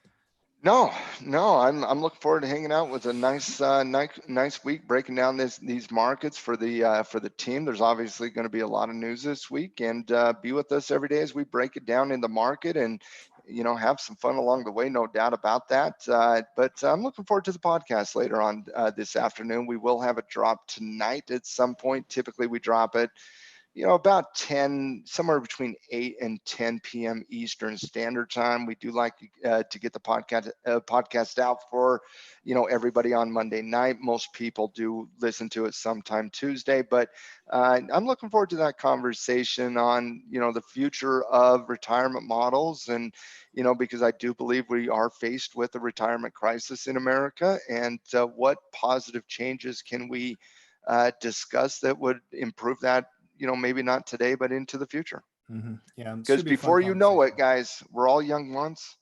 [SPEAKER 2] No, I'm looking forward to hanging out with a nice week, breaking down these markets for the team. There's obviously going to be a lot of news this week, and be with us every day as we break it down in the market, and have some fun along the way, no doubt about that. But I'm looking forward to the podcast later on this afternoon. We will have a drop tonight at some point. Typically, we drop it about 10, somewhere between 8 and 10 p.m. Eastern Standard Time. We do like to get the podcast out for, everybody on Monday night. Most people do listen to it sometime Tuesday, but I'm looking forward to that conversation on, the future of retirement models. And, because I do believe we are faced with a retirement crisis in America, and what positive changes can we discuss that would improve that, maybe not today, but into the future.
[SPEAKER 1] Mm-hmm. Yeah,
[SPEAKER 2] because before you know it, guys, we're all young once,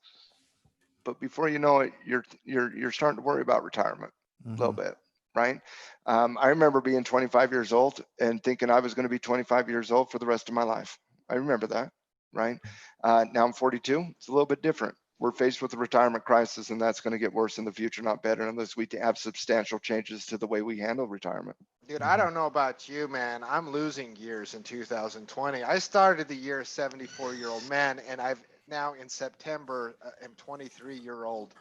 [SPEAKER 2] but before you know it, you're starting to worry about retirement a little bit, right? I remember being 25 years old and thinking I was going to be 25 years old for the rest of my life. I remember that, right? Now I'm 42. It's a little bit different. We're faced with a retirement crisis, and that's going to get worse in the future, not better, unless we have substantial changes to the way we handle retirement.
[SPEAKER 3] Dude, I don't know about you, man. I'm losing years in 2020. I started the year 74-year-old man, and I've now in September am 23-year-old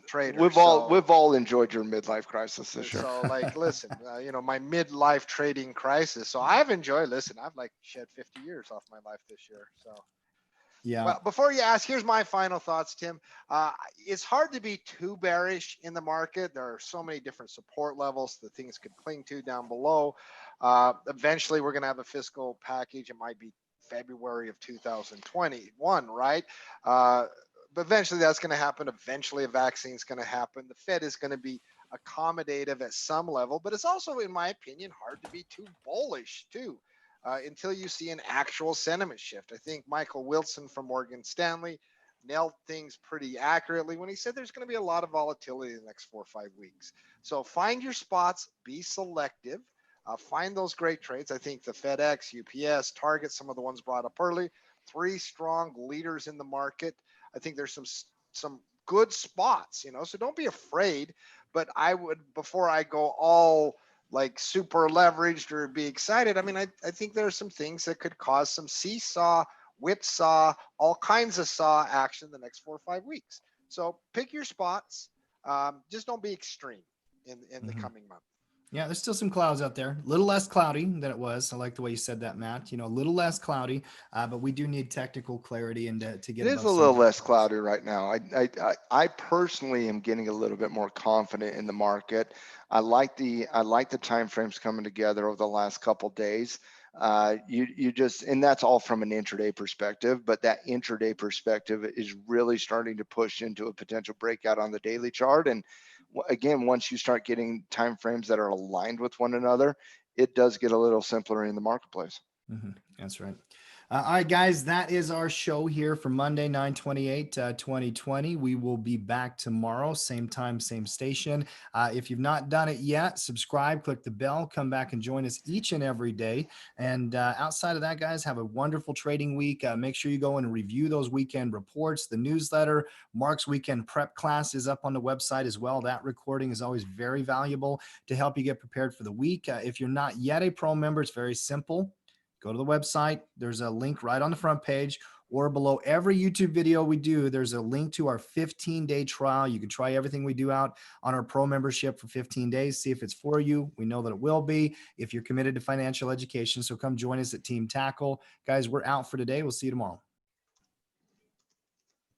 [SPEAKER 3] trader.
[SPEAKER 2] We've all enjoyed your midlife crisis this year.
[SPEAKER 3] So listen, my midlife trading crisis. So I've enjoyed. Listen, I've shed 50 years off my life this year. So.
[SPEAKER 1] Yeah.
[SPEAKER 3] Well, before you ask, here's my final thoughts, Tim. It's hard to be too bearish in the market. There are so many different support levels that things could cling to down below. Eventually, we're going to have a fiscal package. It might be February of 2021, right? But eventually, that's going to happen. Eventually, a vaccine is going to happen. The Fed is going to be accommodative at some level, but it's also, in my opinion, hard to be too bullish, too. Until you see an actual sentiment shift. I think Michael Wilson from Morgan Stanley nailed things pretty accurately when he said there's going to be a lot of volatility in the next 4 or 5 weeks. So find your spots, be selective, find those great trades. I think the Fedex, UPS, Target, some of the ones brought up early, 3 strong leaders in the market. I think there's some good spots, so don't be afraid. But I would, before I go all super leveraged or be excited, I think there are some things that could cause some seesaw, whipsaw, all kinds of saw action the next 4 or 5 weeks. So pick your spots. Just don't be extreme in the coming month.
[SPEAKER 1] Yeah, there's still some clouds out there. A little less cloudy than it was. I like the way you said that, Matt. A little less cloudy, but we do need technical clarity and to get.
[SPEAKER 2] It is a little less cloudy right now. I personally am getting a little bit more confident in the market. I like the time frames coming together over the last couple of days. You just, and that's all from an intraday perspective, but that intraday perspective is really starting to push into a potential breakout on the daily chart. And again, once you start getting time frames that are aligned with one another, it does get a little simpler in the marketplace.
[SPEAKER 1] That's right. All right, guys, that is our show here for Monday, 9/28/2020. We will be back tomorrow, same time, same station. If you've not done it yet, subscribe, click the bell, come back and join us each and every day. And outside of that, guys, have a wonderful trading week. Make sure you go and review those weekend reports, the newsletter. Mark's weekend prep class is up on the website as well. That recording is always very valuable to help you get prepared for the week. If you're not yet a pro member, it's very simple. Go to the website. There's a link right on the front page, or below every YouTube video we do, there's a link to our 15-day trial. You can try everything we do out on our pro membership for 15 days. See if it's for you. We know that it will be if you're committed to financial education. So come join us at Team Tackle. Guys, we're out for today. We'll see you tomorrow.